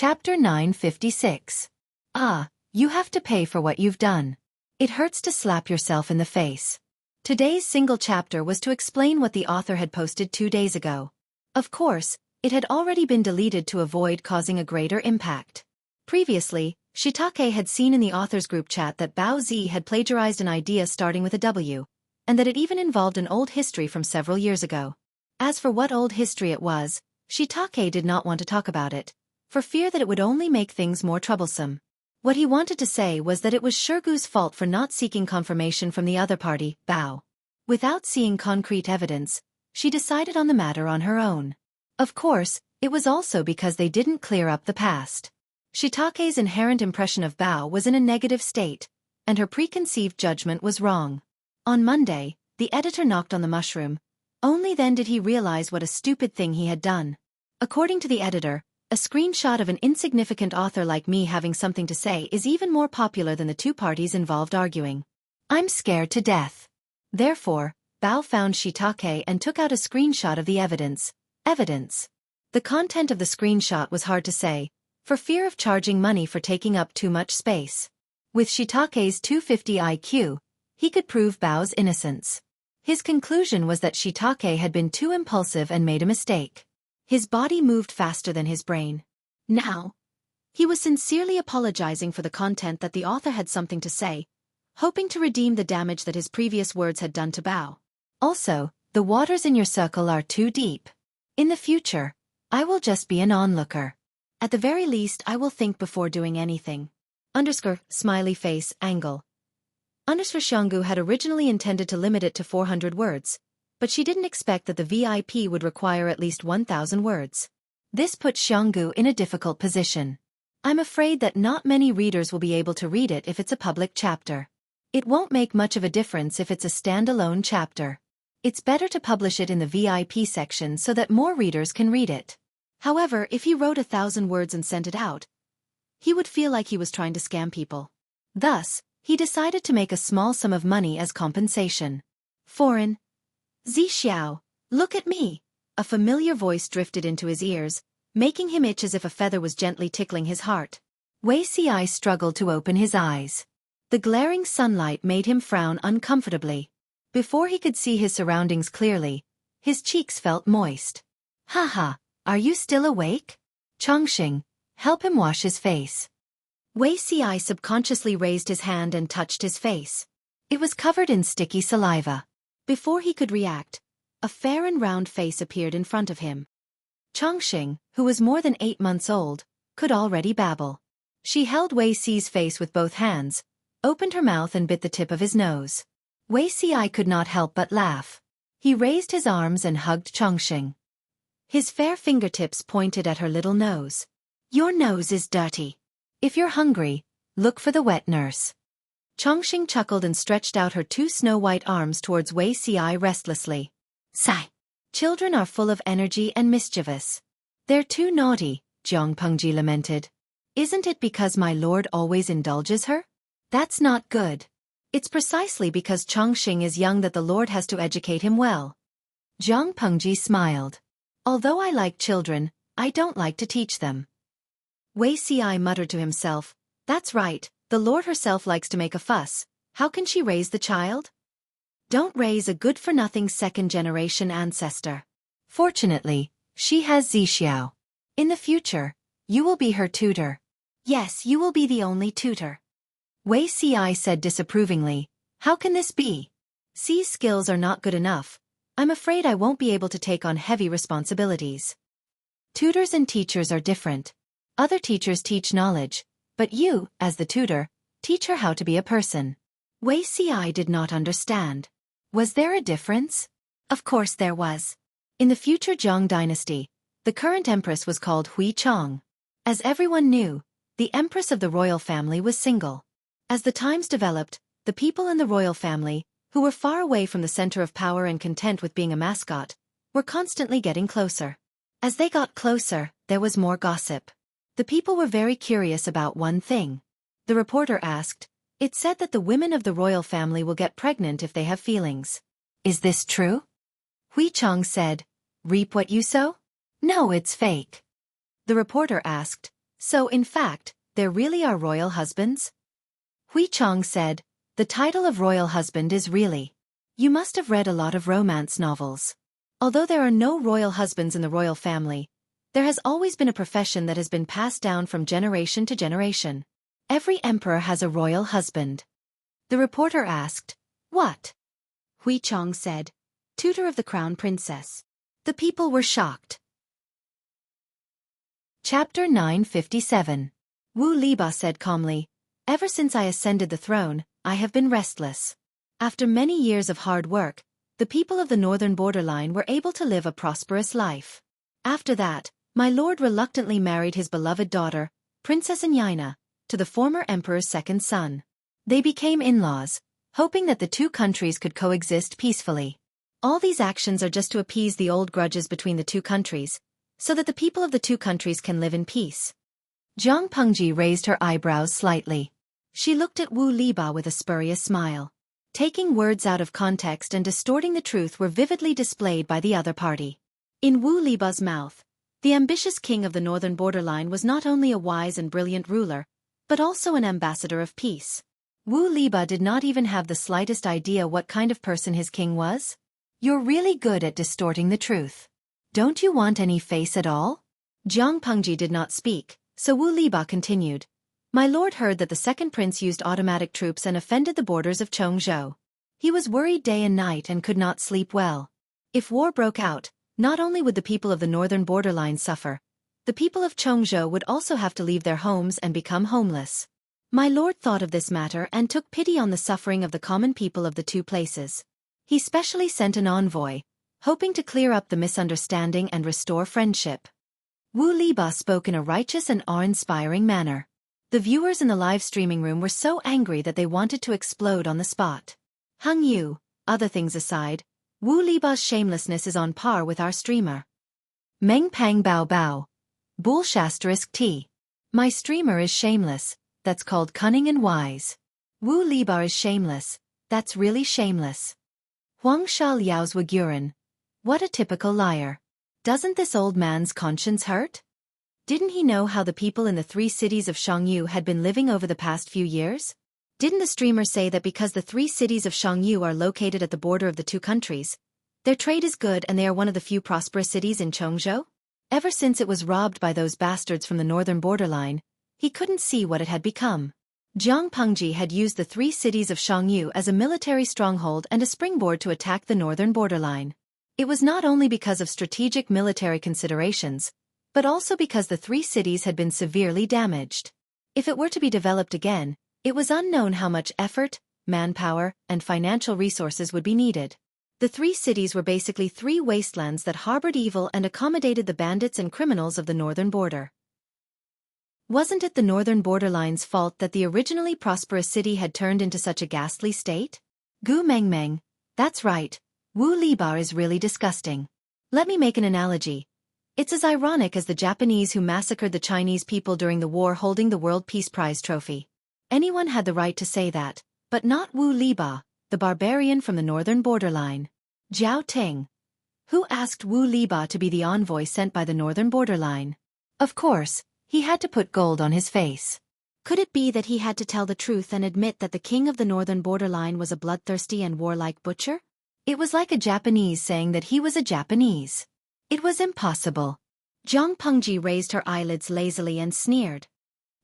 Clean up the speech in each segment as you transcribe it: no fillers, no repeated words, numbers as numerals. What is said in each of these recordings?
Chapter 956. Ah, you have to pay for what you've done. It hurts to slap yourself in the face. Today's single chapter was to explain what the author had posted 2 days ago. Of course, it had already been deleted to avoid causing a greater impact. Previously, Shiitake had seen in the author's group chat that Bao Zi had plagiarized an idea starting with a W, and that it even involved an old history from several years ago. As for what old history it was, Shiitake did not want to talk about it, for fear that it would only make things more troublesome. What he wanted to say was that it was Xueqi's fault for not seeking confirmation from the other party, Bao. Without seeing concrete evidence, she decided on the matter on her own. Of course, it was also because they didn't clear up the past. Shiitake's inherent impression of Bao was in a negative state, and her preconceived judgment was wrong. On Monday, the editor knocked on the mushroom. Only then did he realize what a stupid thing he had done. According to the editor, a screenshot of an insignificant author like me having something to say is even more popular than the two parties involved arguing. I'm scared to death. Therefore, Bao found Shiitake and took out a screenshot of the evidence. The content of the screenshot was hard to say, for fear of charging money for taking up too much space. With Shiitake's 250 IQ, he could prove Bao's innocence. His conclusion was that Shiitake had been too impulsive and made a mistake. His body moved faster than his brain. Now, he was sincerely apologizing for the content that the author had something to say, hoping to redeem the damage that his previous words had done to Bao. Also, the waters in your circle are too deep. In the future, I will just be an onlooker. At the very least, I will think before doing anything. Smiley face, angle. Xueqi had originally intended to limit it to 400 words, but she didn't expect that the VIP would require at least 1,000 words. This put Xueqi in a difficult position. I'm afraid that not many readers will be able to read it if it's a public chapter. It won't make much of a difference if it's a standalone chapter. It's better to publish it in the VIP section so that more readers can read it. However, if he wrote 1,000 words and sent it out, he would feel like he was trying to scam people. Thus, he decided to make a small sum of money as compensation. Foreign. Zixiao, look at me. A familiar voice drifted into his ears, making him itch as if a feather was gently tickling his heart. Wei Ci struggled to open his eyes. The glaring sunlight made him frown uncomfortably. Before he could see his surroundings clearly, his cheeks felt moist. Haha, are you still awake? Chongqing, help him wash his face. Wei Ci subconsciously raised his hand and touched his face. It was covered in sticky saliva. Before he could react, a fair and round face appeared in front of him. Chongqing, who was more than 8 months old, could already babble. She held Wei Ci's face with both hands, opened her mouth and bit the tip of his nose. Wei Ci could not help but laugh. He raised his arms and hugged Chongqing. His fair fingertips pointed at her little nose. Your nose is dirty. If you're hungry, look for the wet nurse. Chongqing chuckled and stretched out her 2 snow-white arms towards Wei Ci restlessly. Sigh. Children are full of energy and mischievous. They're too naughty, Jiang Pengji lamented. Isn't it because my lord always indulges her? That's not good. It's precisely because Chongqing is young that the lord has to educate him well. Jiang Pengji smiled. Although I like children, I don't like to teach them. Wei Ci muttered to himself, that's right, the lord herself likes to make a fuss. How can she raise the child? Don't raise a good-for-nothing second-generation ancestor. Fortunately, she has Zixiao. In the future, you will be her tutor. Yes, you will be the only tutor. Wei Ci said disapprovingly, how can this be? Ci's skills are not good enough. I'm afraid I won't be able to take on heavy responsibilities. Tutors and teachers are different. Other teachers teach knowledge, but you, as the tutor, teach her how to be a person. Wei Ci did not understand. Was there a difference? Of course there was. In the future Zhang dynasty, the current empress was called Hui Chong. As everyone knew, the empress of the royal family was single. As the times developed, the people in the royal family, who were far away from the center of power and content with being a mascot, were constantly getting closer. As they got closer, there was more gossip. The people were very curious about one thing. The reporter asked, it said that the women of the royal family will get pregnant if they have feelings. Is this true? Hui Chong said, reap what you sow? No, it's fake. The reporter asked, So in fact, there really are royal husbands? Hui Chong said, the title of royal husband is really. You must have read a lot of romance novels. Although there are no royal husbands in the royal family, there has always been a profession that has been passed down from generation to generation. Every emperor has a royal husband. The reporter asked, what? Hui Chong said, tutor of the crown princess. The people were shocked. Chapter 957. Wu Liba said calmly, ever since I ascended the throne, I have been restless. After many years of hard work, the people of the northern borderline were able to live a prosperous life. After that, my lord reluctantly married his beloved daughter, Princess Anyina, to the former emperor's second son. They became in-laws, hoping that the two countries could coexist peacefully. All these actions are just to appease the old grudges between the two countries, so that the people of the two countries can live in peace. Jiang Pengji raised her eyebrows slightly. She looked at Wu Liba with a spurious smile. Taking words out of context and distorting the truth were vividly displayed by the other party. In Wu Liba's mouth, the ambitious king of the northern borderline was not only a wise and brilliant ruler, but also an ambassador of peace. Wu Liba did not even have the slightest idea what kind of person his king was. You're really good at distorting the truth. Don't you want any face at all? Jiang Pengji did not speak, so Wu Liba continued. My lord heard that the second prince used automatic troops and offended the borders of Chongzhou. He was worried day and night and could not sleep well. If war broke out, not only would the people of the northern borderline suffer, the people of Chongzhou would also have to leave their homes and become homeless. My lord thought of this matter and took pity on the suffering of the common people of the two places. He specially sent an envoy, hoping to clear up the misunderstanding and restore friendship. Wu Liba spoke in a righteous and awe-inspiring manner. The viewers in the live streaming room were so angry that they wanted to explode on the spot. Hung Yu, other things aside, Wu Liba's shamelessness is on par with our streamer. Meng Pang Bao Bao. Bullshasterisk T. My streamer is shameless, that's called cunning and wise. Wu Liba is shameless, that's really shameless. Huang Sha Liao's Waguren. What a typical liar. Doesn't this old man's conscience hurt? Didn't he know how the people in the 3 cities of Shangyu had been living over the past few years? Didn't the streamer say that because the 3 cities of Shangyu are located at the border of the two countries, their trade is good and they are one of the few prosperous cities in Chongzhou? Ever since it was robbed by those bastards from the northern borderline, he couldn't see what it had become. Jiang Pengji had used the 3 cities of Shangyu as a military stronghold and a springboard to attack the northern borderline. It was not only because of strategic military considerations, but also because the 3 cities had been severely damaged. If it were to be developed again, it was unknown how much effort, manpower, and financial resources would be needed. The 3 cities were basically 3 wastelands that harbored evil and accommodated the bandits and criminals of the northern border. Wasn't it the northern borderline's fault that the originally prosperous city had turned into such a ghastly state? Gu Mengmeng, that's right, Wu Liba is really disgusting. Let me make an analogy. It's as ironic as the Japanese who massacred the Chinese people during the war holding the World Peace Prize trophy. Anyone had the right to say that, but not Wu Liba, the barbarian from the northern borderline. Zhao Ting. Who asked Wu Liba to be the envoy sent by the northern borderline? Of course, he had to put gold on his face. Could it be that he had to tell the truth and admit that the king of the northern borderline was a bloodthirsty and warlike butcher? It was like a Japanese saying that he was a Japanese. It was impossible. Jiang Pengji raised her eyelids lazily and sneered.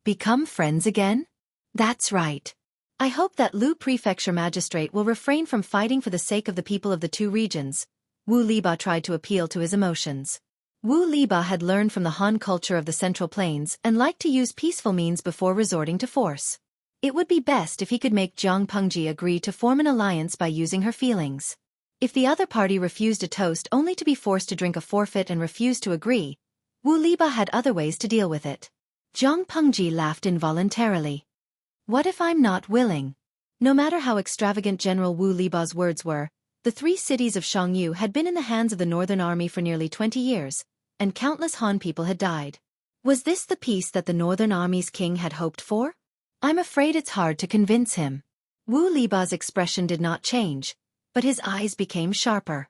Become friends again? That's right. I hope that Lu Prefecture Magistrate will refrain from fighting for the sake of the people of the two regions. Wu Liba tried to appeal to his emotions. Wu Liba had learned from the Han culture of the Central Plains and liked to use peaceful means before resorting to force. It would be best if he could make Jiang Pengji agree to form an alliance by using her feelings. If the other party refused a toast only to be forced to drink a forfeit and refused to agree, Wu Liba had other ways to deal with it. Jiang Pengji laughed involuntarily. What if I'm not willing? No matter how extravagant General Wu Liba's words were, the 3 cities of Shangyu had been in the hands of the Northern Army for nearly 20 years, and countless Han people had died. Was this the peace that the Northern Army's king had hoped for? I'm afraid it's hard to convince him. Wu Liba's expression did not change, but his eyes became sharper.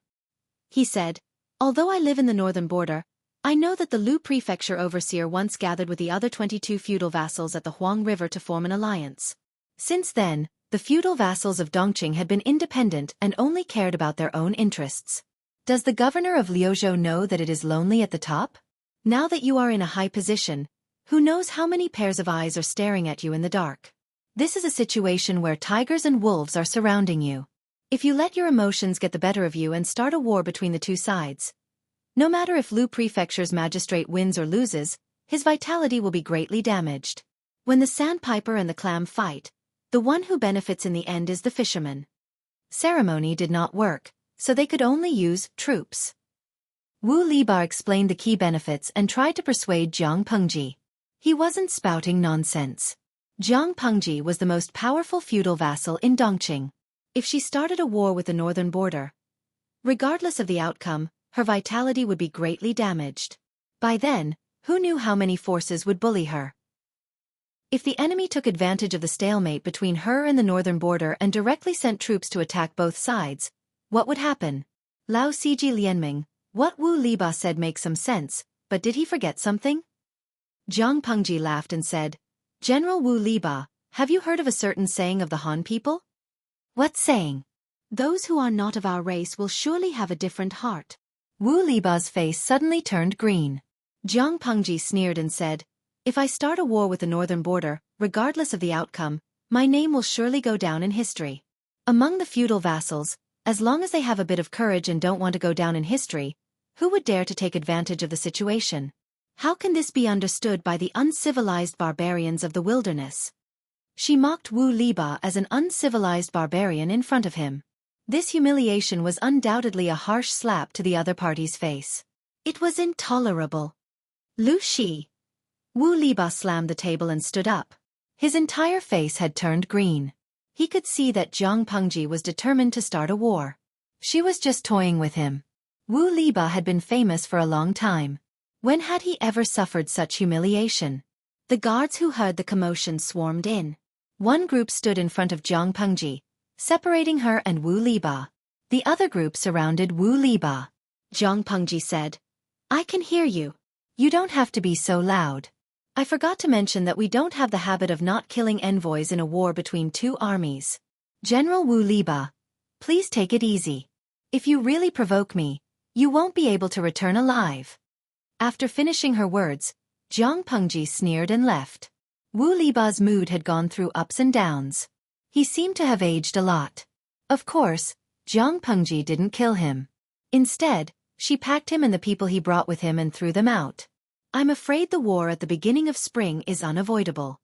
He said, although I live in the northern border, I know that the Lu prefecture overseer once gathered with the other 22 feudal vassals at the Huang River to form an alliance. Since then, the feudal vassals of Dongqing had been independent and only cared about their own interests. Does the governor of Liuzhou know that it is lonely at the top? Now that you are in a high position, who knows how many pairs of eyes are staring at you in the dark? This is a situation where tigers and wolves are surrounding you. If you let your emotions get the better of you and start a war between the two sides, no matter if Lu Prefecture's magistrate wins or loses, his vitality will be greatly damaged. When the sandpiper and the clam fight, the one who benefits in the end is the fisherman. Ceremony did not work, so they could only use troops. Wu Liba explained the key benefits and tried to persuade Jiang Pengji. He wasn't spouting nonsense. Jiang Pengji was the most powerful feudal vassal in Dongqing. If she started a war with the northern border, regardless of the outcome, her vitality would be greatly damaged. By then, who knew how many forces would bully her? If the enemy took advantage of the stalemate between her and the northern border and directly sent troops to attack both sides, what would happen? Lao Siji Lianming, what Wu Liba said makes some sense, but did he forget something? Jiang Pengji laughed and said, General Wu Liba, have you heard of a certain saying of the Han people? What saying? Those who are not of our race will surely have a different heart. Wu Liba's face suddenly turned green. Jiang Pengji sneered and said, If I start a war with the northern border, regardless of the outcome, my name will surely go down in history. Among the feudal vassals, as long as they have a bit of courage and don't want to go down in history, who would dare to take advantage of the situation? How can this be understood by the uncivilized barbarians of the wilderness? She mocked Wu Liba as an uncivilized barbarian in front of him. This humiliation was undoubtedly a harsh slap to the other party's face. It was intolerable. Lu Shi. Wu Liba slammed the table and stood up. His entire face had turned green. He could see that Jiang Pengji was determined to start a war. She was just toying with him. Wu Liba had been famous for a long time. When had he ever suffered such humiliation? The guards who heard the commotion swarmed in. One group stood in front of Jiang Pengji, separating her and Wu Liba. The other group surrounded Wu Liba. Jiang Pengji said, I can hear you. You don't have to be so loud. I forgot to mention that we don't have the habit of not killing envoys in a war between two armies. General Wu Liba, please take it easy. If you really provoke me, you won't be able to return alive. After finishing her words, Jiang Pengji sneered and left. Wu Liba's mood had gone through ups and downs. He seemed to have aged a lot. Of course, Jiang Pengji didn't kill him. Instead, she packed him and the people he brought with him and threw them out. I'm afraid the war at the beginning of spring is unavoidable.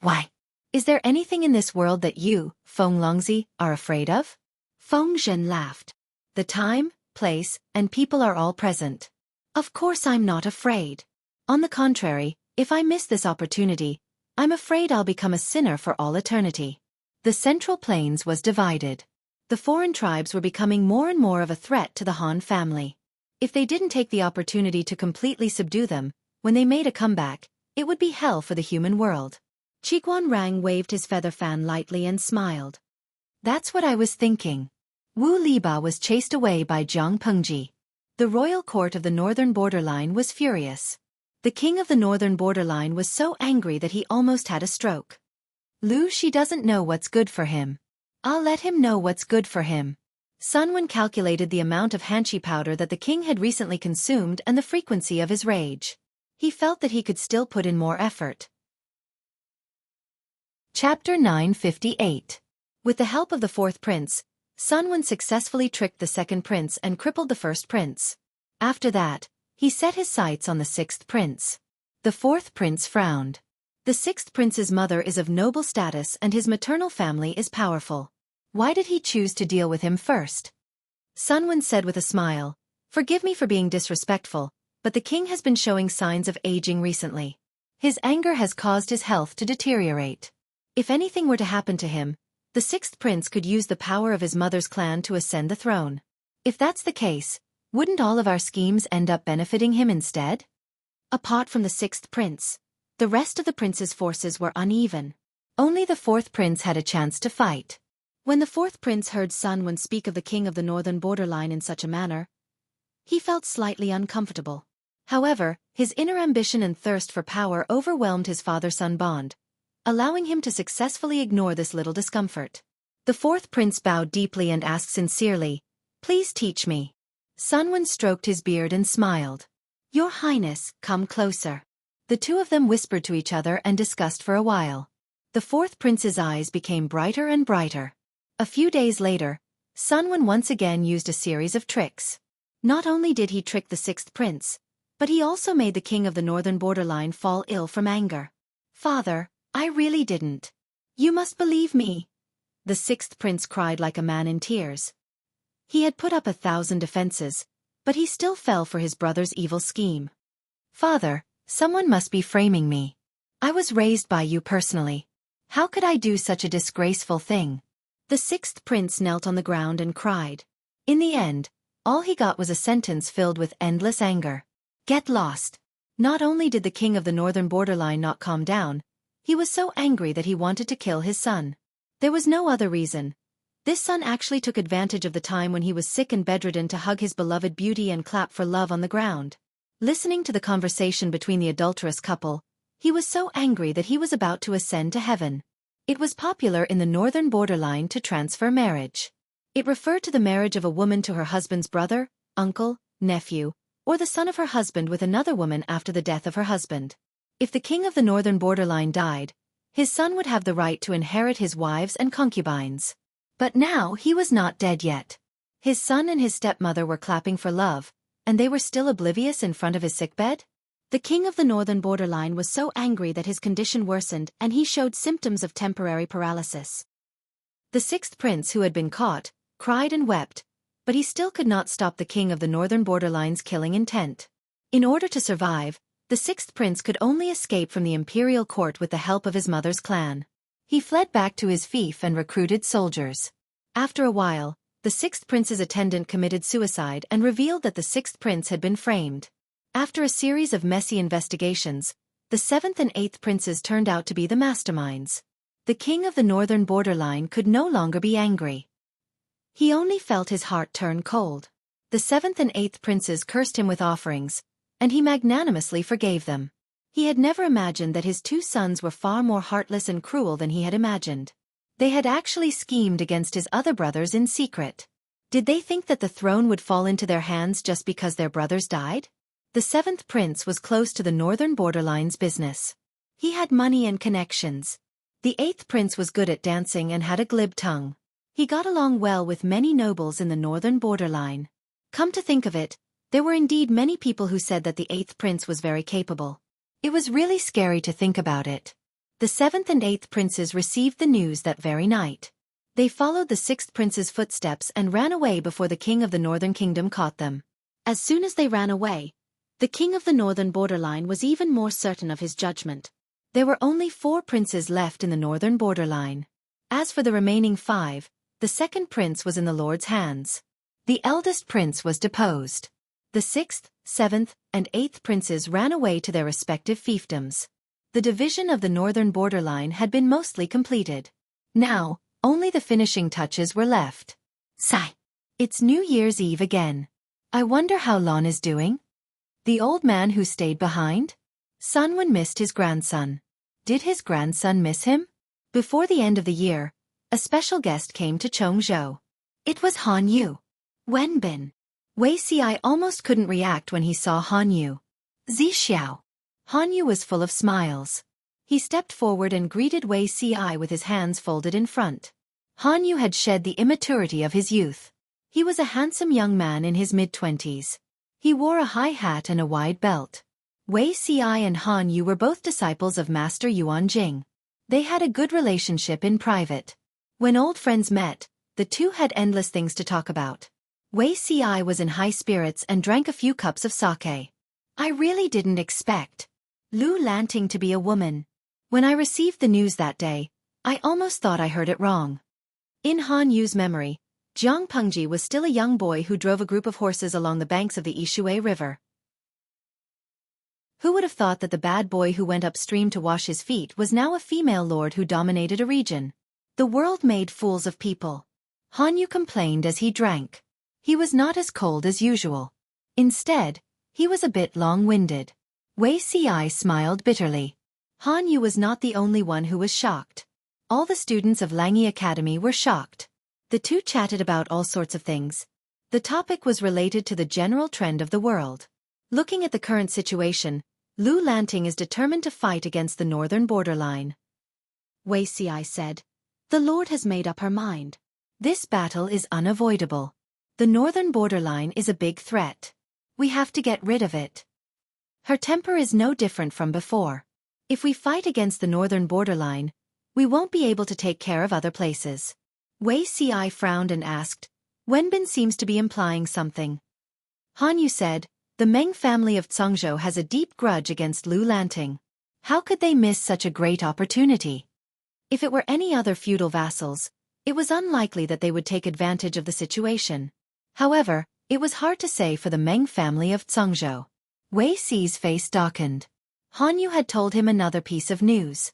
Why? Is there anything in this world that you, Feng Longzi, are afraid of? Feng Zhen laughed. The time, place, and people are all present. Of course I'm not afraid. On the contrary, if I miss this opportunity, I'm afraid I'll become a sinner for all eternity. The Central Plains was divided. The foreign tribes were becoming more and more of a threat to the Han family. If they didn't take the opportunity to completely subdue them, when they made a comeback, it would be hell for the human world. Qiguan Rang waved his feather fan lightly and smiled. That's what I was thinking. Wu Liba was chased away by Jiang Pengji. The royal court of the northern borderline was furious. The king of the northern borderline was so angry that he almost had a stroke. Lu Shi doesn't know what's good for him. I'll let him know what's good for him. Sun Wen calculated the amount of hanshi powder that the king had recently consumed and the frequency of his rage. He felt that he could still put in more effort. Chapter 958. With the help of the fourth prince, Sun Wen successfully tricked the second prince and crippled the first prince. After that, he set his sights on the sixth prince. The fourth prince frowned. The sixth prince's mother is of noble status and his maternal family is powerful. Why did he choose to deal with him first? Sun Wen said with a smile, Forgive me for being disrespectful, but the king has been showing signs of aging recently. His anger has caused his health to deteriorate. If anything were to happen to him, the sixth prince could use the power of his mother's clan to ascend the throne. If that's the case, wouldn't all of our schemes end up benefiting him instead? Apart from the sixth prince, the rest of the prince's forces were uneven. Only the fourth prince had a chance to fight. When the fourth prince heard Sun Wen speak of the king of the northern borderline in such a manner, he felt slightly uncomfortable. However, his inner ambition and thirst for power overwhelmed his father-son bond, allowing him to successfully ignore this little discomfort. The fourth prince bowed deeply and asked sincerely, "Please teach me." Sunwon stroked his beard and smiled. "Your Highness, come closer." The two of them whispered to each other and discussed for a while. The fourth prince's eyes became brighter and brighter. A few days later, Sunwon once again used a series of tricks. Not only did he trick the sixth prince, but he also made the king of the northern borderline fall ill from anger. "Father, I really didn't. You must believe me." The sixth prince cried like a man in tears. He had put up 1,000 defenses, but he still fell for his brother's evil scheme. "Father, someone must be framing me. I was raised by you personally. How could I do such a disgraceful thing?" The sixth prince knelt on the ground and cried. In the end, all he got was a sentence filled with endless anger. "Get lost." Not only did the king of the northern borderline not calm down, he was so angry that he wanted to kill his son. There was no other reason. This son actually took advantage of the time when he was sick and bedridden to hug his beloved beauty and clap for love on the ground. Listening to the conversation between the adulterous couple, he was so angry that he was about to ascend to heaven. It was popular in the northern borderline to transfer marriage. It referred to the marriage of a woman to her husband's brother, uncle, nephew, or the son of her husband with another woman after the death of her husband. If the king of the northern borderline died, his son would have the right to inherit his wives and concubines. But now he was not dead yet. His son and his stepmother were clapping for love, and they were still oblivious in front of his sickbed? The king of the northern borderline was so angry that his condition worsened and he showed symptoms of temporary paralysis. The sixth prince who had been caught, cried and wept, but he still could not stop the king of the northern borderline's killing intent. In order to survive, the sixth prince could only escape from the imperial court with the help of his mother's clan. He fled back to his fief and recruited soldiers. After a while, the sixth prince's attendant committed suicide and revealed that the sixth prince had been framed. After a series of messy investigations, the seventh and eighth princes turned out to be the masterminds. The king of the northern borderline could no longer be angry. He only felt his heart turn cold. The seventh and eighth princes cursed him with offerings, and he magnanimously forgave them. He had never imagined that his two sons were far more heartless and cruel than he had imagined. They had actually schemed against his other brothers in secret. Did they think that the throne would fall into their hands just because their brothers died? The seventh prince was close to the northern borderline's business. He had money and connections. The eighth prince was good at dancing and had a glib tongue. He got along well with many nobles in the northern borderline. Come to think of it, there were indeed many people who said that the eighth prince was very capable. It was really scary to think about it. The seventh and eighth princes received the news that very night. They followed the sixth prince's footsteps and ran away before the king of the northern kingdom caught them. As soon as they ran away, the king of the northern borderline was even more certain of his judgment. There were only 4 princes left in the northern borderline. As for the remaining 5, the second prince was in the Lord's hands. The eldest prince was deposed. The 6th, 7th, and 8th princes ran away to their respective fiefdoms. The division of the northern borderline had been mostly completed. Now, only the finishing touches were left. Sigh. It's New Year's Eve again. I wonder how Lon is doing? The old man who stayed behind? Sunwon missed his grandson. Did his grandson miss him? Before the end of the year, a special guest came to Chongzhou. It was Han Yu. Wenbin. Wei Xiai almost couldn't react when he saw Han Yu. Zixiao. Han Yu was full of smiles. He stepped forward and greeted Wei Xiai with his hands folded in front. Han Yu had shed the immaturity of his youth. He was a handsome young man in his mid-20s. He wore a high hat and a wide belt. Wei Xiai and Han Yu were both disciples of Master Yuan Jing. They had a good relationship in private. When old friends met, the two had endless things to talk about. Wei Xiai was in high spirits and drank a few cups of sake. I really didn't expect Lu Lanting to be a woman. When I received the news that day, I almost thought I heard it wrong. In Han Yu's memory, Jiang Pengji was still a young boy who drove a group of horses along the banks of the Yishui River. Who would have thought that the bad boy who went upstream to wash his feet was now a female lord who dominated a region? The world made fools of people. Han Yu complained as he drank. He was not as cold as usual. Instead, He was a bit long-winded. Wei Ci smiled bitterly. Han Yu was not the only one who was shocked. All the students of Langyi Academy were shocked. The two chatted about all sorts of things. The topic was related to the general trend of the world. Looking at the current situation, Lu Lanting is determined to fight against the northern borderline. Wei Ci said, "The Lord has made up her mind. This battle is unavoidable. The northern borderline is a big threat. We have to get rid of it. Her temper is no different from before. If we fight against the northern borderline, we won't be able to take care of other places." Wei Ci frowned and asked, "Wenbin seems to be implying something." Han Yu said, "The Meng family of Congzhou has a deep grudge against Lu Lanting. How could they miss such a great opportunity? If it were any other feudal vassals, it was unlikely that they would take advantage of the situation. However, it was hard to say for the Meng family of Congzhou." Wei Ci's face darkened. Han Yu had told him another piece of news.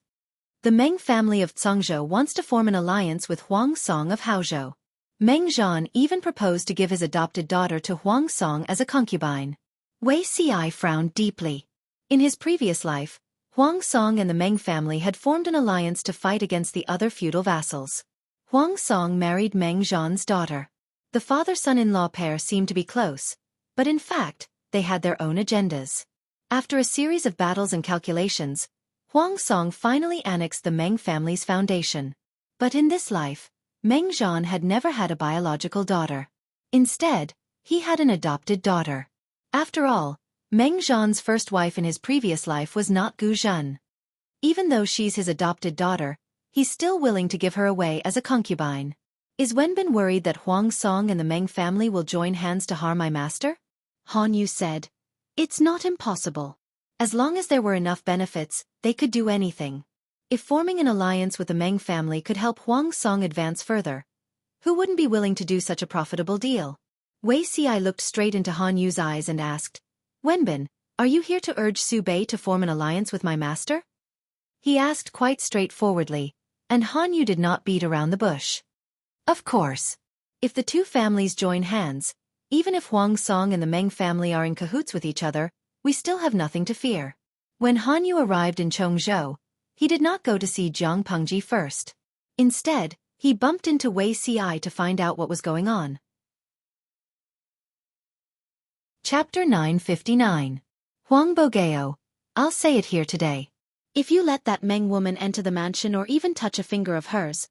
The Meng family of Congzhou wants to form an alliance with Huang Song of Haozhou. Meng Zhan even proposed to give his adopted daughter to Huang Song as a concubine. Wei Ci frowned deeply. In his previous life, Huang Song and the Meng family had formed an alliance to fight against the other feudal vassals. Huang Song married Meng Zhan's daughter. The father-son-in-law pair seemed to be close, but in fact, they had their own agendas. After a series of battles and calculations, Huang Song finally annexed the Meng family's foundation. But in this life, Meng Zhan had never had a biological daughter. Instead, he had an adopted daughter. After all, Meng Zhan's first wife in his previous life was not Gu Zhen. Even though she's his adopted daughter, he's still willing to give her away as a concubine. Is Wenbin worried that Huang Song and the Meng family will join hands to harm my master? Han Yu said, "It's not impossible. As long as there were enough benefits, they could do anything. If forming an alliance with the Meng family could help Huang Song advance further, who wouldn't be willing to do such a profitable deal?" Wei Ci looked straight into Han Yu's eyes and asked, "Wenbin, are you here to urge Su Bei to form an alliance with my master?" He asked quite straightforwardly, and Han Yu did not beat around the bush. Of course. If the two families join hands, even if Huang Song and the Meng family are in cahoots with each other, we still have nothing to fear. When Han Yu arrived in Chongzhou, he did not go to see Jiang Pengji first. Instead, he bumped into Wei Ci to find out what was going on. Chapter 959. Huang Bogeo, I'll say it here today. If you let that Meng woman enter the mansion or even touch a finger of hers,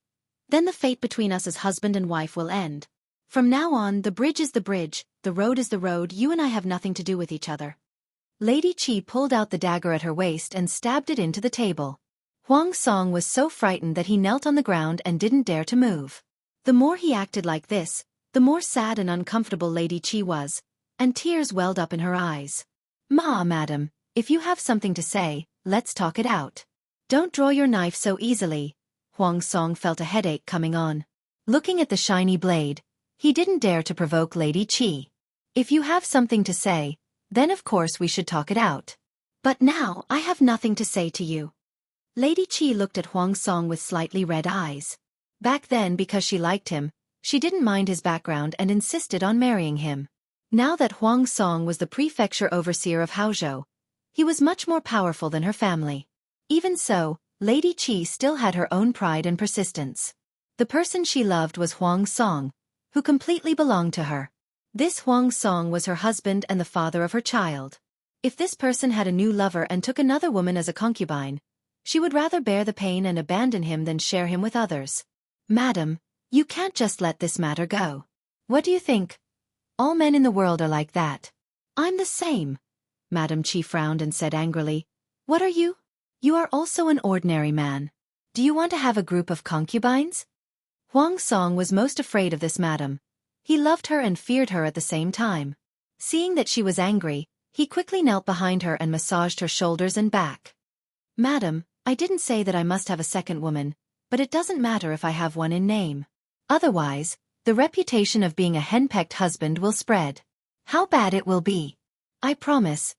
then the fate between us as husband and wife will end. From now on, the bridge is the bridge, the road is the road, you and I have nothing to do with each other. Lady Qi pulled out the dagger at her waist and stabbed it into the table. Huang Song was so frightened that he knelt on the ground and didn't dare to move. The more he acted like this, the more sad and uncomfortable Lady Qi was, and tears welled up in her eyes. Madam, if you have something to say, let's talk it out. Don't draw your knife so easily." Huang Song felt a headache coming on. Looking at the shiny blade, he didn't dare to provoke Lady Qi. "If you have something to say, then of course we should talk it out. But now I have nothing to say to you." Lady Qi looked at Huang Song with slightly red eyes. Back then, because she liked him, she didn't mind his background and insisted on marrying him. Now that Huang Song was the prefecture overseer of Haozhou, he was much more powerful than her family. Even so, Lady Qi still had her own pride and persistence. The person she loved was Huang Song, who completely belonged to her. This Huang Song was her husband and the father of her child. If this person had a new lover and took another woman as a concubine, she would rather bear the pain and abandon him than share him with others. "Madam, you can't just let this matter go. What do you think? All men in the world are like that." "I'm the same." Madam Qi frowned and said angrily, "What are you? You are also an ordinary man. Do you want to have a group of concubines?" Huang Song was most afraid of this madam. He loved her and feared her at the same time. Seeing that she was angry, he quickly knelt behind her and massaged her shoulders and back. "Madam, I didn't say that I must have a second woman, but it doesn't matter if I have one in name. Otherwise, the reputation of being a henpecked husband will spread. How bad it will be. I promise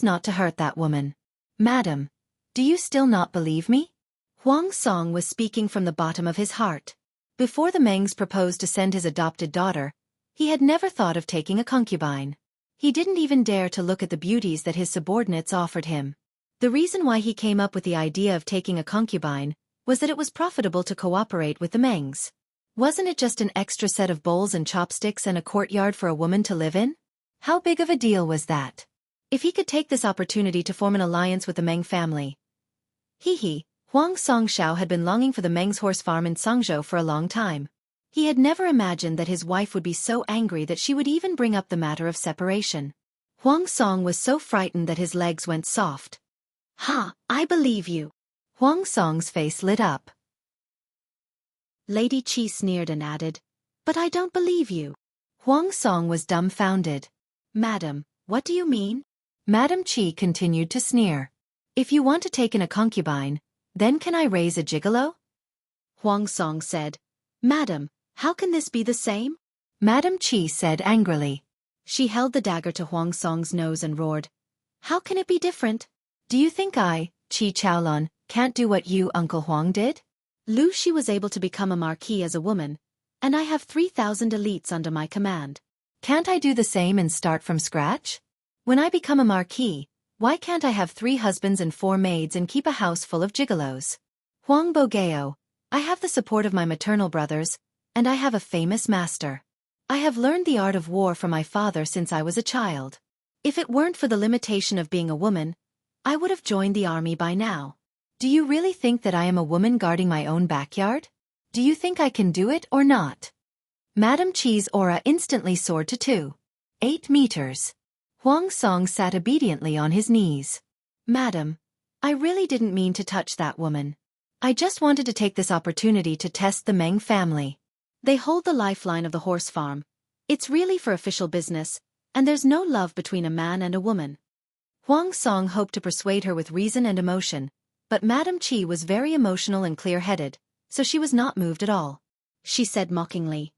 not to hurt that woman. Madam, do you still not believe me?" Huang Song was speaking from the bottom of his heart. Before the Mengs proposed to send his adopted daughter, he had never thought of taking a concubine. He didn't even dare to look at the beauties that his subordinates offered him. The reason why he came up with the idea of taking a concubine was that it was profitable to cooperate with the Mengs. Wasn't it just an extra set of bowls and chopsticks and a courtyard for a woman to live in? How big of a deal was that? If he could take this opportunity to form an alliance with the Meng family. Huang Songshao had been longing for the Meng's horse farm in Songzhou for a long time. He had never imagined that his wife would be so angry that she would even bring up the matter of separation. Huang Song was so frightened that his legs went soft. "Ha, I believe you." Huang Song's face lit up. Lady Qi sneered and added, "But I don't believe you." Huang Song was dumbfounded. "Madam, what do you mean?" Madam Qi continued to sneer. "If you want to take in a concubine, then can I raise a gigolo?" Huang Song said, "Madam, how can this be the same?" Madam Qi said angrily. She held the dagger to Huang Song's nose and roared, "How can it be different? Do you think I, Qi Chaolon, can't do what you, Uncle Huang, did? Lu Shi was able to become a marquis as a woman, and I have 3,000 elites under my command. Can't I do the same and start from scratch? When I become a marquis, why can't I have 3 husbands and 4 maids and keep a house full of gigolos? Huang Bogeo, I have the support of my maternal brothers, and I have a famous master. I have learned the art of war from my father since I was a child. If it weren't for the limitation of being a woman, I would have joined the army by now. Do you really think that I am a woman guarding my own backyard? Do you think I can do it or not?" Madam Qi's aura instantly soared to 2.8 meters. Huang Song sat obediently on his knees. "Madam, I really didn't mean to touch that woman. I just wanted to take this opportunity to test the Meng family. They hold the lifeline of the horse farm. It's really for official business, and there's no love between a man and a woman." Huang Song hoped to persuade her with reason and emotion, but Madam Qi was very emotional and clear-headed, so she was not moved at all. She said mockingly,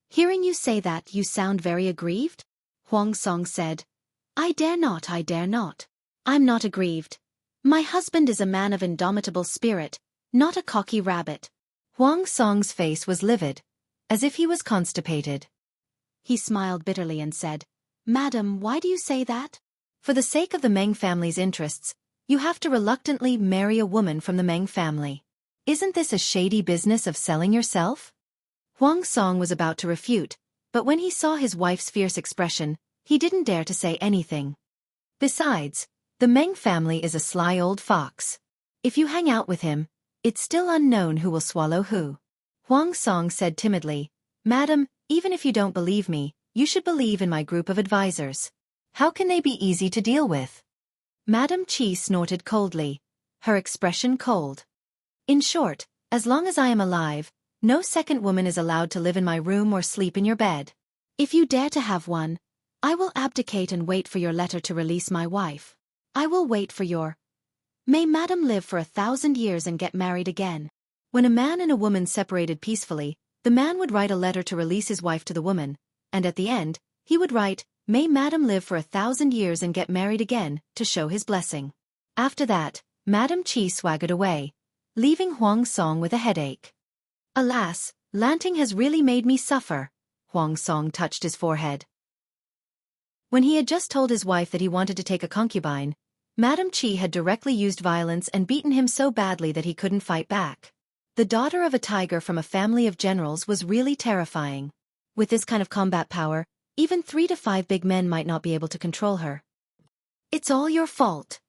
"Hearing you say that, you sound very aggrieved?" Huang Song said, I dare not. I'm not aggrieved. My husband is a man of indomitable spirit, not a cocky rabbit." Huang Song's face was livid, as if he was constipated. He smiled bitterly and said, "Madam, why do you say that? For the sake of the Meng family's interests, you have to reluctantly marry a woman from the Meng family. Isn't this a shady business of selling yourself?" Huang Song was about to refute, but when he saw his wife's fierce expression, he didn't dare to say anything. Besides, the Meng family is a sly old fox. If you hang out with him, it's still unknown who will swallow who. Huang Song said timidly, "Madam, even if you don't believe me, you should believe in my group of advisors. How can they be easy to deal with?" Madam Qi snorted coldly, her expression cold. "In short, as long as I am alive, no second woman is allowed to live in my room or sleep in your bed. If you dare to have one, I will abdicate and wait for your letter to release my wife. I will wait for your... May Madam live for 1,000 years and get married again." When a man and a woman separated peacefully, the man would write a letter to release his wife to the woman, and at the end, he would write, "May Madam live for 1,000 years and get married again," to show his blessing. After that, Madam Qi swaggered away, leaving Huang Song with a headache. "Alas, Lanting has really made me suffer." Huang Song touched his forehead. When he had just told his wife that he wanted to take a concubine, Madam Qi had directly used violence and beaten him so badly that he couldn't fight back. The daughter of a tiger from a family of generals was really terrifying. With this kind of combat power, even 3 to 5 big men might not be able to control her. "It's all your fault."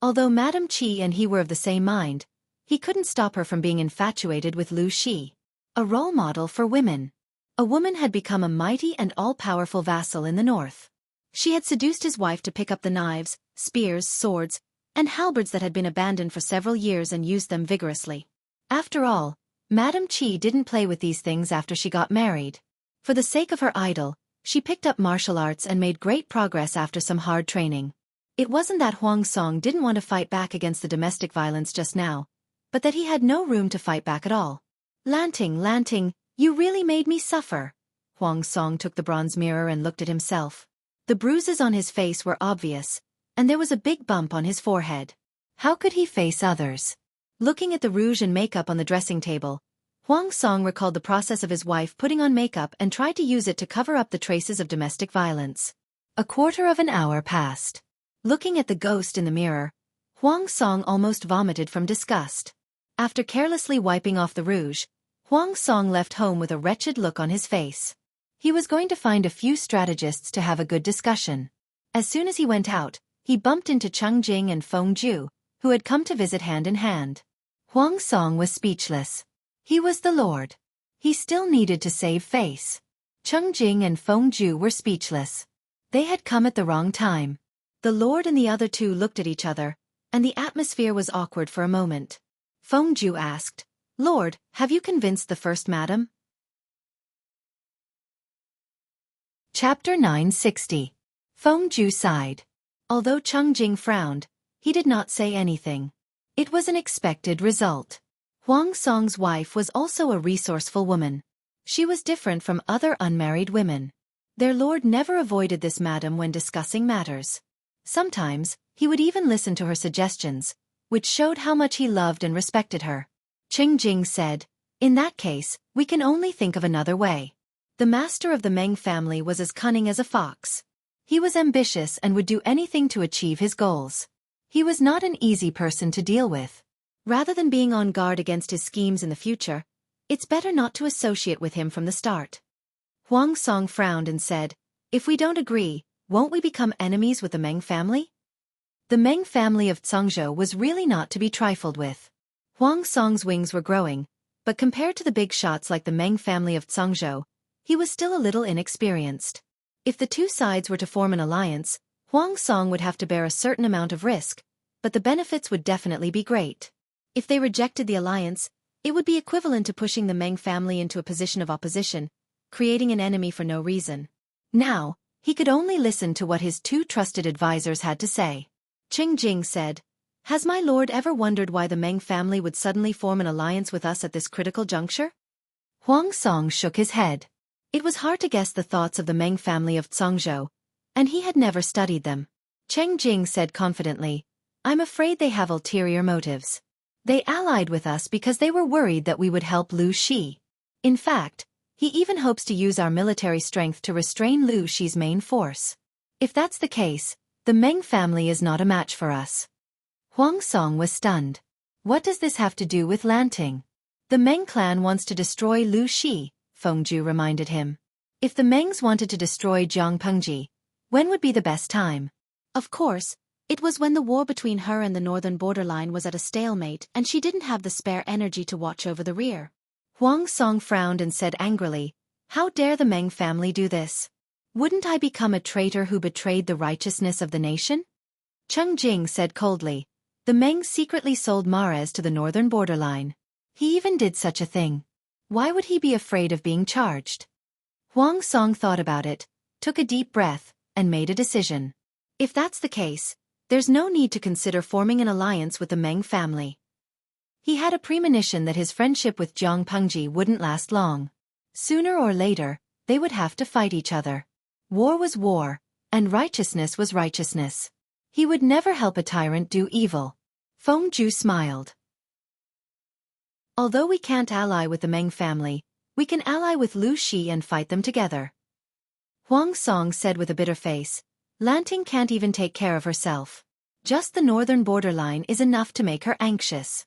Although Madam Qi and he were of the same mind, he couldn't stop her from being infatuated with Lu Shi, a role model for women. A woman had become a mighty and all-powerful vassal in the north. She had seduced his wife to pick up the knives, spears, swords, and halberds that had been abandoned for several years and used them vigorously. After all, Madam Qi didn't play with these things after she got married. For the sake of her idol, she picked up martial arts and made great progress after some hard training. It wasn't that Huang Song didn't want to fight back against the domestic violence just now, but that he had no room to fight back at all. Lanting, you really made me suffer." Huang Song took the bronze mirror and looked at himself. The bruises on his face were obvious, and there was a big bump on his forehead. How could he face others? Looking at the rouge and makeup on the dressing table, Huang Song recalled the process of his wife putting on makeup and tried to use it to cover up the traces of domestic violence. A quarter of an hour passed. Looking at the ghost in the mirror, Huang Song almost vomited from disgust. After carelessly wiping off the rouge, Huang Song left home with a wretched look on his face. He was going to find a few strategists to have a good discussion. As soon as he went out, he bumped into Cheng Jing and Feng Ju, who had come to visit hand in hand. Huang Song was speechless. He was the Lord. He still needed to save face. Cheng Jing and Feng Ju were speechless. They had come at the wrong time. The Lord and the other two looked at each other, and the atmosphere was awkward for a moment. Feng Ju asked, "Lord, have you convinced the first madam?" Chapter 960. Feng Ju sighed. Although Cheng Jing frowned, he did not say anything. It was an expected result. Huang Song's wife was also a resourceful woman. She was different from other unmarried women. Their lord never avoided this madam when discussing matters. Sometimes, he would even listen to her suggestions, which showed how much he loved and respected her. Cheng Jing said, "In that case, we can only think of another way." The master of the Meng family was as cunning as a fox. He was ambitious and would do anything to achieve his goals. He was not an easy person to deal with. Rather than being on guard against his schemes in the future, it's better not to associate with him from the start. Huang Song frowned and said, "If we don't agree, won't we become enemies with the Meng family?" The Meng family of Zhengzhou was really not to be trifled with. Huang Song's wings were growing, but compared to the big shots like the Meng family of Zhengzhou, he was still a little inexperienced. If the two sides were to form an alliance, Huang Song would have to bear a certain amount of risk, but the benefits would definitely be great. If they rejected the alliance, it would be equivalent to pushing the Meng family into a position of opposition, creating an enemy for no reason. Now, he could only listen to what his two trusted advisors had to say. Cheng Jing said, "Has my lord ever wondered why the Meng family would suddenly form an alliance with us at this critical juncture?" Huang Song shook his head. It was hard to guess the thoughts of the Meng family of Zhengzhou, and he had never studied them. Cheng Jing said confidently, "I'm afraid they have ulterior motives. They allied with us because they were worried that we would help Lu Shi. In fact, he even hopes to use our military strength to restrain Lu Shi's main force. If that's the case, the Meng family is not a match for us." Huang Song was stunned. What does this have to do with Lanting? The Meng clan wants to destroy Lu Shi, Feng Ju reminded him. If the Mengs wanted to destroy Jiang Pengji, when would be the best time? Of course, it was when the war between her and the northern borderline was at a stalemate and she didn't have the spare energy to watch over the rear. Huang Song frowned and said angrily, "How dare the Meng family do this? Wouldn't I become a traitor who betrayed the righteousness of the nation?" Cheng Jing said coldly, "The Meng secretly sold Mares to the northern borderline. He even did such a thing. Why would he be afraid of being charged?" Huang Song thought about it, took a deep breath, and made a decision. If that's the case, there's no need to consider forming an alliance with the Meng family. He had a premonition that his friendship with Jiang Pengji wouldn't last long. Sooner or later, they would have to fight each other. War was war, and righteousness was righteousness. He would never help a tyrant do evil. Feng Ju smiled. "Although we can't ally with the Meng family, we can ally with Lu Shi and fight them together." Huang Song said with a bitter face, "Lanting can't even take care of herself. Just the northern borderline is enough to make her anxious."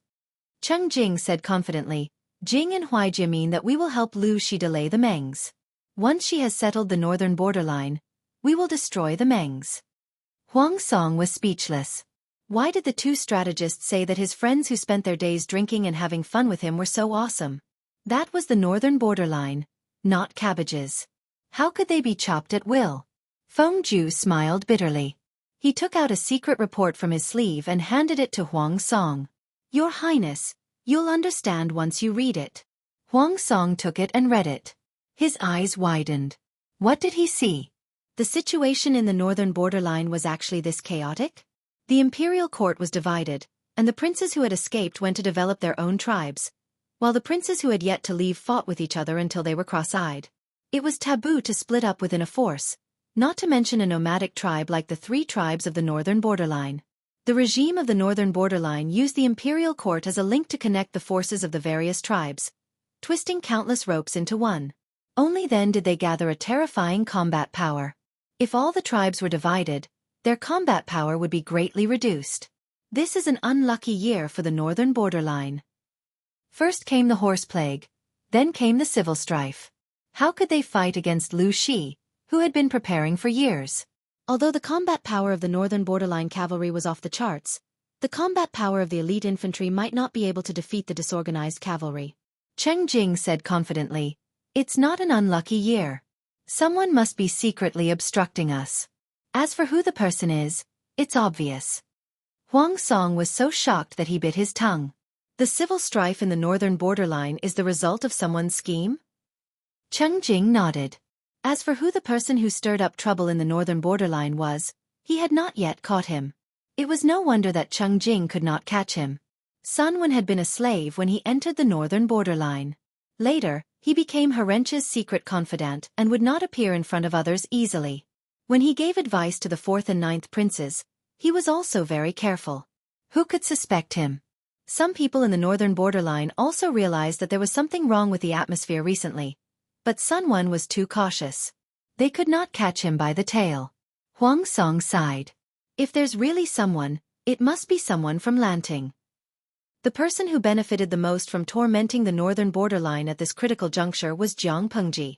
Cheng Jing said confidently, "Jing and Huaijie mean that we will help Lu Shi delay the Mengs. Once she has settled the northern borderline, we will destroy the Mengs." Huang Song was speechless. Why did the two strategists say that his friends who spent their days drinking and having fun with him were so awesome? That was the northern borderline, not cabbages. How could they be chopped at will? Feng Ju smiled bitterly. He took out a secret report from his sleeve and handed it to Huang Song. "Your Highness, you'll understand once you read it." Huang Song took it and read it. His eyes widened. What did he see? The situation in the northern borderline was actually this chaotic? The imperial court was divided, and the princes who had escaped went to develop their own tribes, while the princes who had yet to leave fought with each other until they were cross-eyed. It was taboo to split up within a force, not to mention a nomadic tribe like the three tribes of the northern borderline. The regime of the northern borderline used the imperial court as a link to connect the forces of the various tribes, twisting countless ropes into one. Only then did they gather a terrifying combat power. If all the tribes were divided, their combat power would be greatly reduced. This is an unlucky year for the northern borderline. First came the horse plague, then came the civil strife. How could they fight against Lu Shi, who had been preparing for years? Although the combat power of the northern borderline cavalry was off the charts, the combat power of the elite infantry might not be able to defeat the disorganized cavalry. Cheng Jing said confidently, "It's not an unlucky year. Someone must be secretly obstructing us. As for who the person is, it's obvious." Huang Song was so shocked that he bit his tongue. The civil strife in the northern borderline is the result of someone's scheme? Cheng Jing nodded. As for who the person who stirred up trouble in the northern borderline was, he had not yet caught him. It was no wonder that Cheng Jing could not catch him. Sun Wen had been a slave when he entered the northern borderline. Later, he became Herenche's secret confidant and would not appear in front of others easily. When he gave advice to the 4th and 9th princes, he was also very careful. Who could suspect him? Some people in the northern borderline also realized that there was something wrong with the atmosphere recently, but Sun Wen was too cautious. They could not catch him by the tail. Huang Song sighed. If there's really someone, it must be someone from Lanting. The person who benefited the most from tormenting the northern borderline at this critical juncture was Jiang Pengji.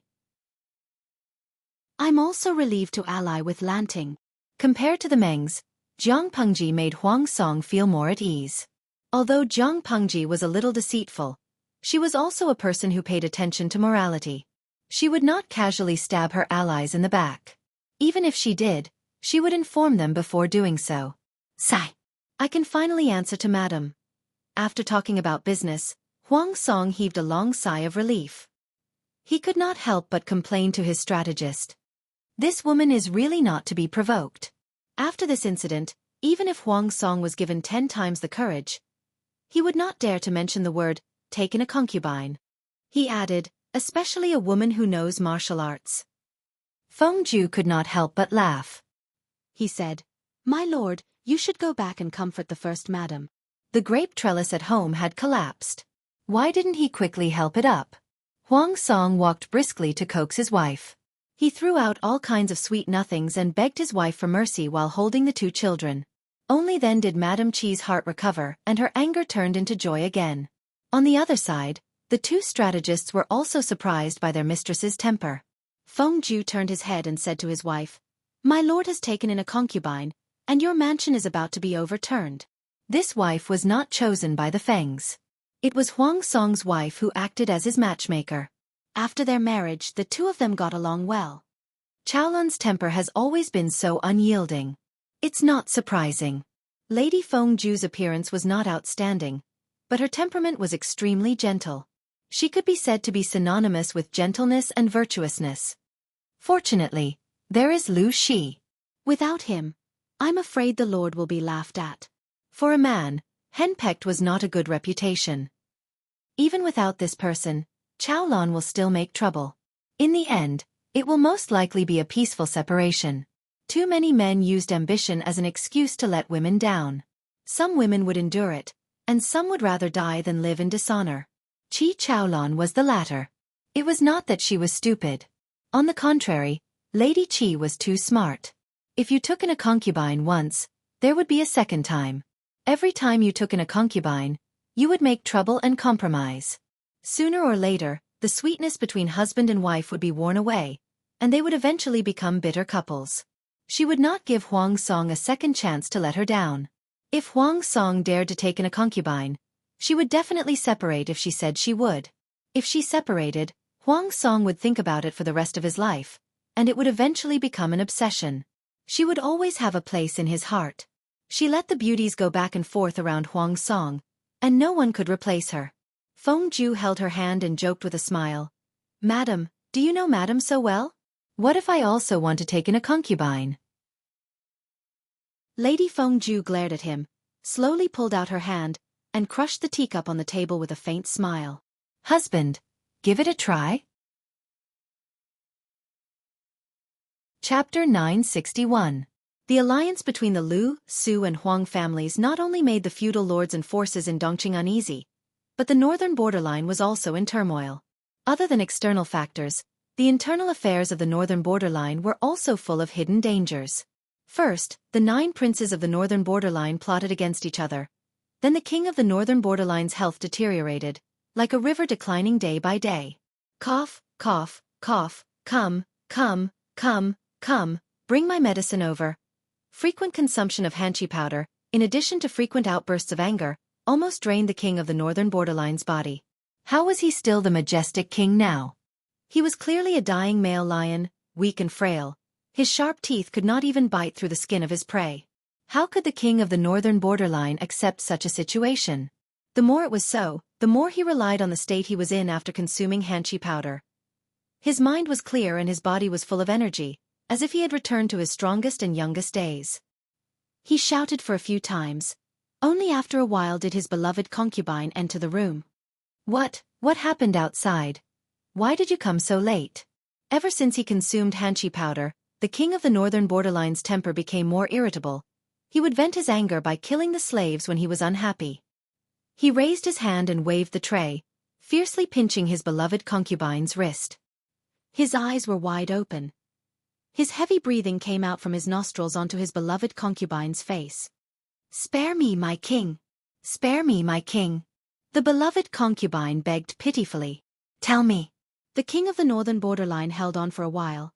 "I'm also relieved to ally with Lanting." Compared to the Mengs, Jiang Pengji made Huang Song feel more at ease. Although Jiang Pengji was a little deceitful, she was also a person who paid attention to morality. She would not casually stab her allies in the back. Even if she did, she would inform them before doing so. "Sigh. I can finally answer to Madam." After talking about business, Huang Song heaved a long sigh of relief. He could not help but complain to his strategist. This woman is really not to be provoked. After this incident, even if Huang Song was given 10 times the courage, he would not dare to mention the word, "taken a concubine." He added, "especially a woman who knows martial arts." Feng Ju could not help but laugh. He said, "My lord, you should go back and comfort the first madam." The grape trellis at home had collapsed. Why didn't he quickly help it up? Huang Song walked briskly to coax his wife. He threw out all kinds of sweet nothings and begged his wife for mercy while holding the 2 children. Only then did Madame Chi's heart recover and her anger turned into joy again. On the other side, the 2 strategists were also surprised by their mistress's temper. Feng Ju turned his head and said to his wife, "My lord has taken in a concubine, and your mansion is about to be overturned." This wife was not chosen by the Fengs. It was Huang Song's wife who acted as his matchmaker. After their marriage, the 2 of them got along well. Chaolun's temper has always been so unyielding. It's not surprising. Lady Feng Ju's appearance was not outstanding, but her temperament was extremely gentle. She could be said to be synonymous with gentleness and virtuousness. Fortunately, there is Lu Shi. Without him, I'm afraid the Lord will be laughed at. For a man, henpecked was not a good reputation. Even without this person, Chaolun will still make trouble. In the end, it will most likely be a peaceful separation. Too many men used ambition as an excuse to let women down. Some women would endure it, and some would rather die than live in dishonor. Chi Chaolun was the latter. It was not that she was stupid. On the contrary, Lady Chi was too smart. If you took in a concubine once, there would be a second time. Every time you took in a concubine, you would make trouble and compromise. Sooner or later, the sweetness between husband and wife would be worn away, and they would eventually become bitter couples. She would not give Huang Song a second chance to let her down. If Huang Song dared to take in a concubine, she would definitely separate if she said she would. If she separated, Huang Song would think about it for the rest of his life, and it would eventually become an obsession. She would always have a place in his heart. She let the beauties go back and forth around Huang Song, and no one could replace her. Feng Ju held her hand and joked with a smile. "Madam, do you know Madam so well? What if I also want to take in a concubine?" Lady Feng Ju glared at him, slowly pulled out her hand, and crushed the teacup on the table with a faint smile. "Husband, give it a try." Chapter 961. The alliance between the Lu, Su and Huang families not only made the feudal lords and forces in Dongqing uneasy, but the northern borderline was also in turmoil. Other than external factors, The internal affairs of the northern borderline were also full of hidden dangers. First, the 9 princes of the northern borderline plotted against each other. Then the king of the northern borderline's health deteriorated, like a river declining day by day. Cough, cough, cough, come, bring my medicine over. Frequent consumption of hanchi powder, in addition to frequent outbursts of anger, almost drained the king of the northern borderline's body. How was he still the majestic king now? He was clearly a dying male lion, weak and frail. His sharp teeth could not even bite through the skin of his prey. How could the king of the northern borderline accept such a situation? The more it was so, the more he relied on the state he was in after consuming hanchi powder. His mind was clear and his body was full of energy, as if he had returned to his strongest and youngest days. He shouted for a few times. Only after a while did his beloved concubine enter the room. What happened outside? Why did you come so late? Ever since he consumed hanchi powder, the king of the northern borderline's temper became more irritable. He would vent his anger by killing the slaves when he was unhappy. He raised his hand and waved the tray, fiercely pinching his beloved concubine's wrist. His eyes were wide open. His heavy breathing came out from his nostrils onto his beloved concubine's face. "Spare me, my king! Spare me, my king!" The beloved concubine begged pitifully. "Tell me." The king of the northern borderline held on for a while.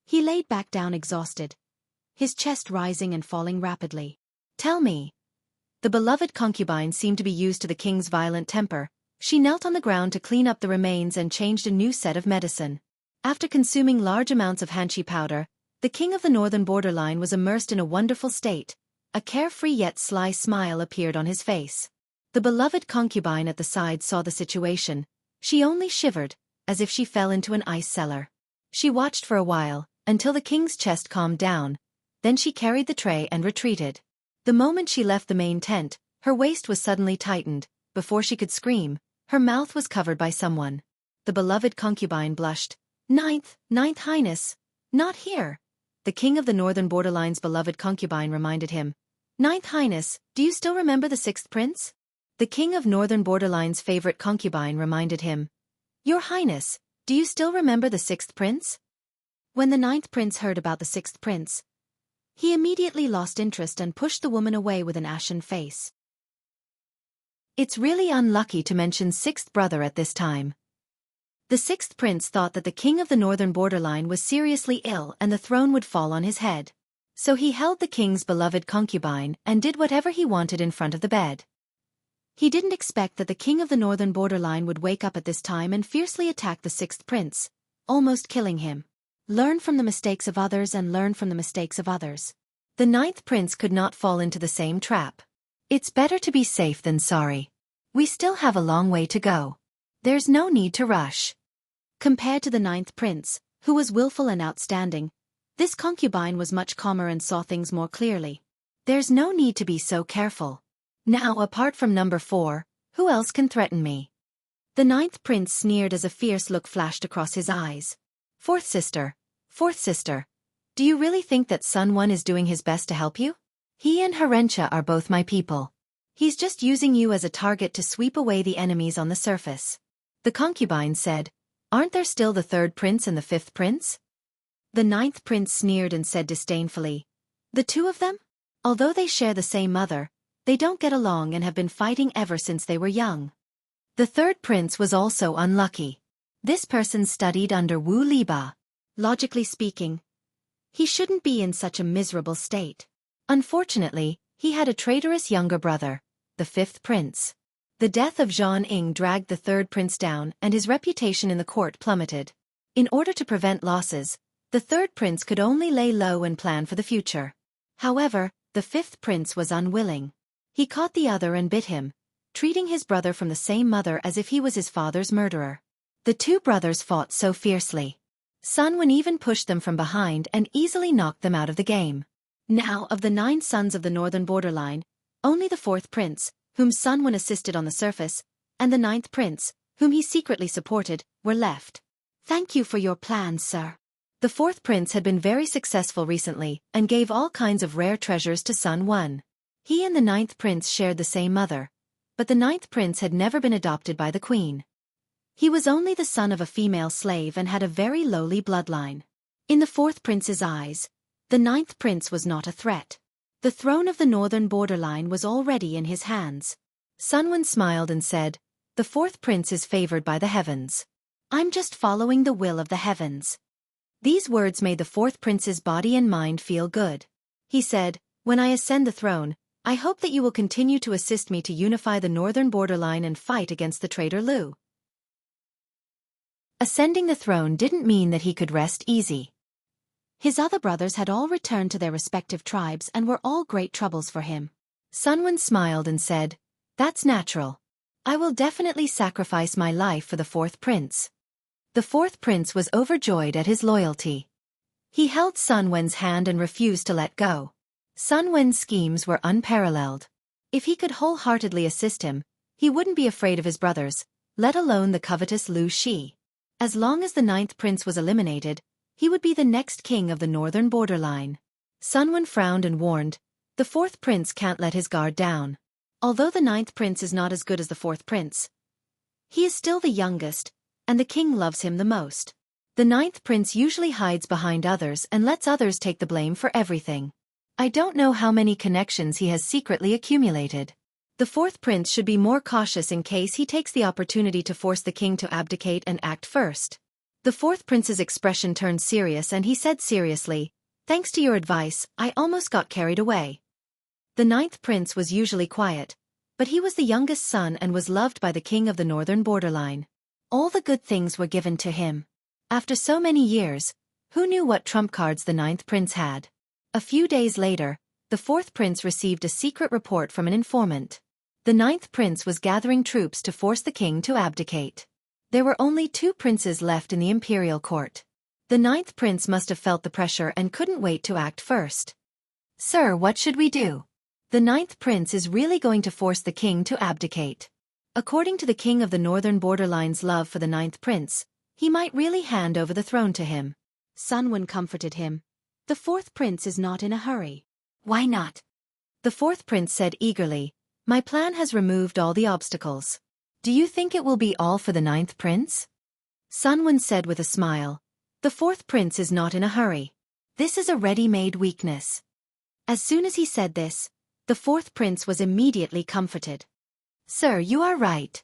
He laid back down exhausted, his chest rising and falling rapidly. "Tell me." The beloved concubine seemed to be used to the king's violent temper. She knelt on the ground to clean up the remains and changed a new set of medicine. After consuming large amounts of hanchi powder, the king of the northern borderline was immersed in a wonderful state. A carefree yet sly smile appeared on his face. The beloved concubine at the side saw the situation. She only shivered, as if she fell into an ice cellar. She watched for a while, until the king's chest calmed down. Then she carried the tray and retreated. The moment she left the main tent, her waist was suddenly tightened. Before she could scream, her mouth was covered by someone. The beloved concubine blushed. Ninth Highness. Not here." The king of the northern borderline's beloved concubine reminded him. "Ninth Highness, do you still remember the 6th prince?" The king of northern borderline's favorite concubine reminded him. "Your Highness, do you still remember the 6th prince?" When the 9th prince heard about the 6th prince, he immediately lost interest and pushed the woman away with an ashen face. It's really unlucky to mention 6th brother at this time. The 6th prince thought that the king of the northern borderline was seriously ill and the throne would fall on his head. So he held the king's beloved concubine and did whatever he wanted in front of the bed. He didn't expect that the king of the northern borderline would wake up at this time and fiercely attack the 6th prince, almost killing him. Learn from the mistakes of others and learn from the mistakes of others. The 9th prince could not fall into the same trap. It's better to be safe than sorry. We still have a long way to go. There's no need to rush. Compared to the 9th prince, who was willful and outstanding, this concubine was much calmer and saw things more clearly. There's no need to be so careful. Now, apart from number 4, who else can threaten me? The 9th prince sneered as a fierce look flashed across his eyes. Fourth sister, do you really think that Sun 1 is doing his best to help you? He and Herentia are both my people. He's just using you as a target to sweep away the enemies on the surface. The concubine said. Aren't there still the 3rd prince and the 5th prince? The 9th prince sneered and said disdainfully. The 2 of them? Although they share the same mother, they don't get along and have been fighting ever since they were young. The 3rd prince was also unlucky. This person studied under Wu Liba. Logically speaking, he shouldn't be in such a miserable state. Unfortunately, he had a traitorous younger brother, the 5th prince. The death of Zhang Ying dragged the 3rd prince down and his reputation in the court plummeted. In order to prevent losses, the 3rd prince could only lay low and plan for the future. However, the 5th prince was unwilling. He caught the other and bit him, treating his brother from the same mother as if he was his father's murderer. The 2 brothers fought so fiercely. Sun 1 even pushed them from behind and easily knocked them out of the game. Now, of the 9 sons of the northern borderline, only the 4th prince, whom Sun 1 assisted on the surface, and the 9th prince, whom he secretly supported, were left. Thank you for your plans, sir. The 4th prince had been very successful recently and gave all kinds of rare treasures to Sun 1. He and the 9th prince shared the same mother, but the 9th prince had never been adopted by the queen. He was only the son of a female slave and had a very lowly bloodline. In the fourth prince's eyes, the ninth prince was not a threat. The throne of the northern borderline was already in his hands. Sunwon smiled and said, "The fourth prince is favored by the heavens. I'm just following the will of the heavens." These words made the fourth prince's body and mind feel good. He said, "When I ascend the throne, I hope that you will continue to assist me to unify the northern borderline and fight against the traitor Lu." Ascending the throne didn't mean that he could rest easy. His other brothers had all returned to their respective tribes and were all great troubles for him. Sunwon smiled and said, "That's natural. I will definitely sacrifice my life for the fourth prince." The fourth prince was overjoyed at his loyalty. He held Sunwon's hand and refused to let go. Sunwon's schemes were unparalleled. If he could wholeheartedly assist him, he wouldn't be afraid of his brothers, let alone the covetous Lu Shi. As long as the ninth prince was eliminated, he would be the next king of the northern borderline. Sunwon frowned and warned, "The fourth prince can't let his guard down. Although the ninth prince is not as good as the fourth prince, he is still the youngest, and the king loves him the most. The ninth prince usually hides behind others and lets others take the blame for everything. I don't know how many connections he has secretly accumulated. The fourth prince should be more cautious in case he takes the opportunity to force the king to abdicate and act first." The fourth prince's expression turned serious and he said seriously, "Thanks to your advice, I almost got carried away." The ninth prince was usually quiet, but he was the youngest son and was loved by the king of the northern borderline. All the good things were given to him. After so many years, who knew what trump cards the ninth prince had? A few days later, the fourth prince received a secret report from an informant. The ninth prince was gathering troops to force the king to abdicate. There were only 2 princes left in the imperial court. The ninth prince must have felt the pressure and couldn't wait to act first. "Sir, what should we do? The ninth prince is really going to force the king to abdicate. According to the king of the northern borderline's love for the ninth prince, he might really hand over the throne to him." Sunwon comforted him. "The fourth prince is not in a hurry." "Why not?" The fourth prince said eagerly, "My plan has removed all the obstacles. Do you think it will be all for the ninth prince?" Sunwon said with a smile, "The fourth prince is not in a hurry. This is a ready-made weakness." As soon as he said this, the fourth prince was immediately comforted. "Sir, you are right."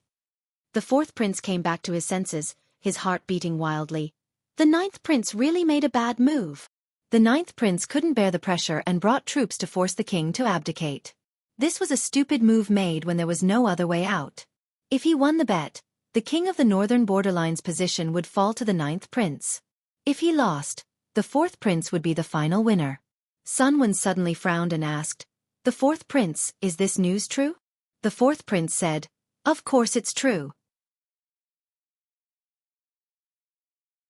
The fourth prince came back to his senses, his heart beating wildly. The ninth prince really made a bad move. The ninth prince couldn't bear the pressure and brought troops to force the king to abdicate. This was a stupid move made when there was no other way out. If he won the bet, the king of the northern borderline's position would fall to the ninth prince. If he lost, the fourth prince would be the final winner. Sunwon suddenly frowned and asked, "The fourth prince, is this news true?" The fourth prince said, "Of course it's true."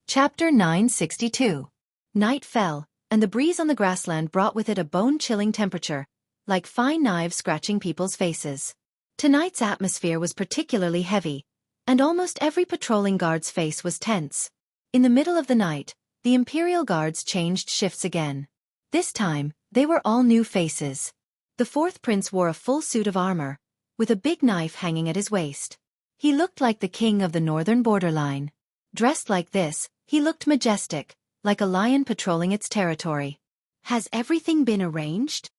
Chapter 962. Night fell, and the breeze on the grassland brought with it a bone-chilling temperature, like fine knives scratching people's faces. Tonight's atmosphere was particularly heavy, and almost every patrolling guard's face was tense. In the middle of the night, the Imperial Guards changed shifts again. This time, they were all new faces. The fourth prince wore a full suit of armor, with a big knife hanging at his waist. He looked like the king of the northern borderline. Dressed like this, he looked majestic, like a lion patrolling its territory. "Has everything been arranged?"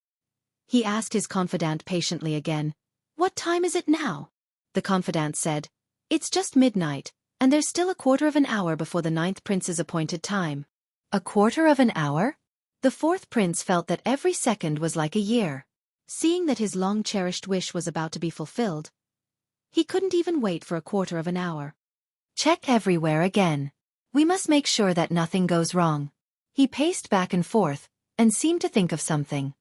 he asked his confidant patiently again. "What time is it now?" The confidant said, "It's just midnight, and there's still a quarter of an hour before the ninth prince's appointed time." A quarter of an hour? The fourth prince felt that every second was like a year. Seeing that his long-cherished wish was about to be fulfilled, he couldn't even wait for a quarter of an hour. "Check everywhere again. We must make sure that nothing goes wrong." He paced back and forth, and seemed to think of something.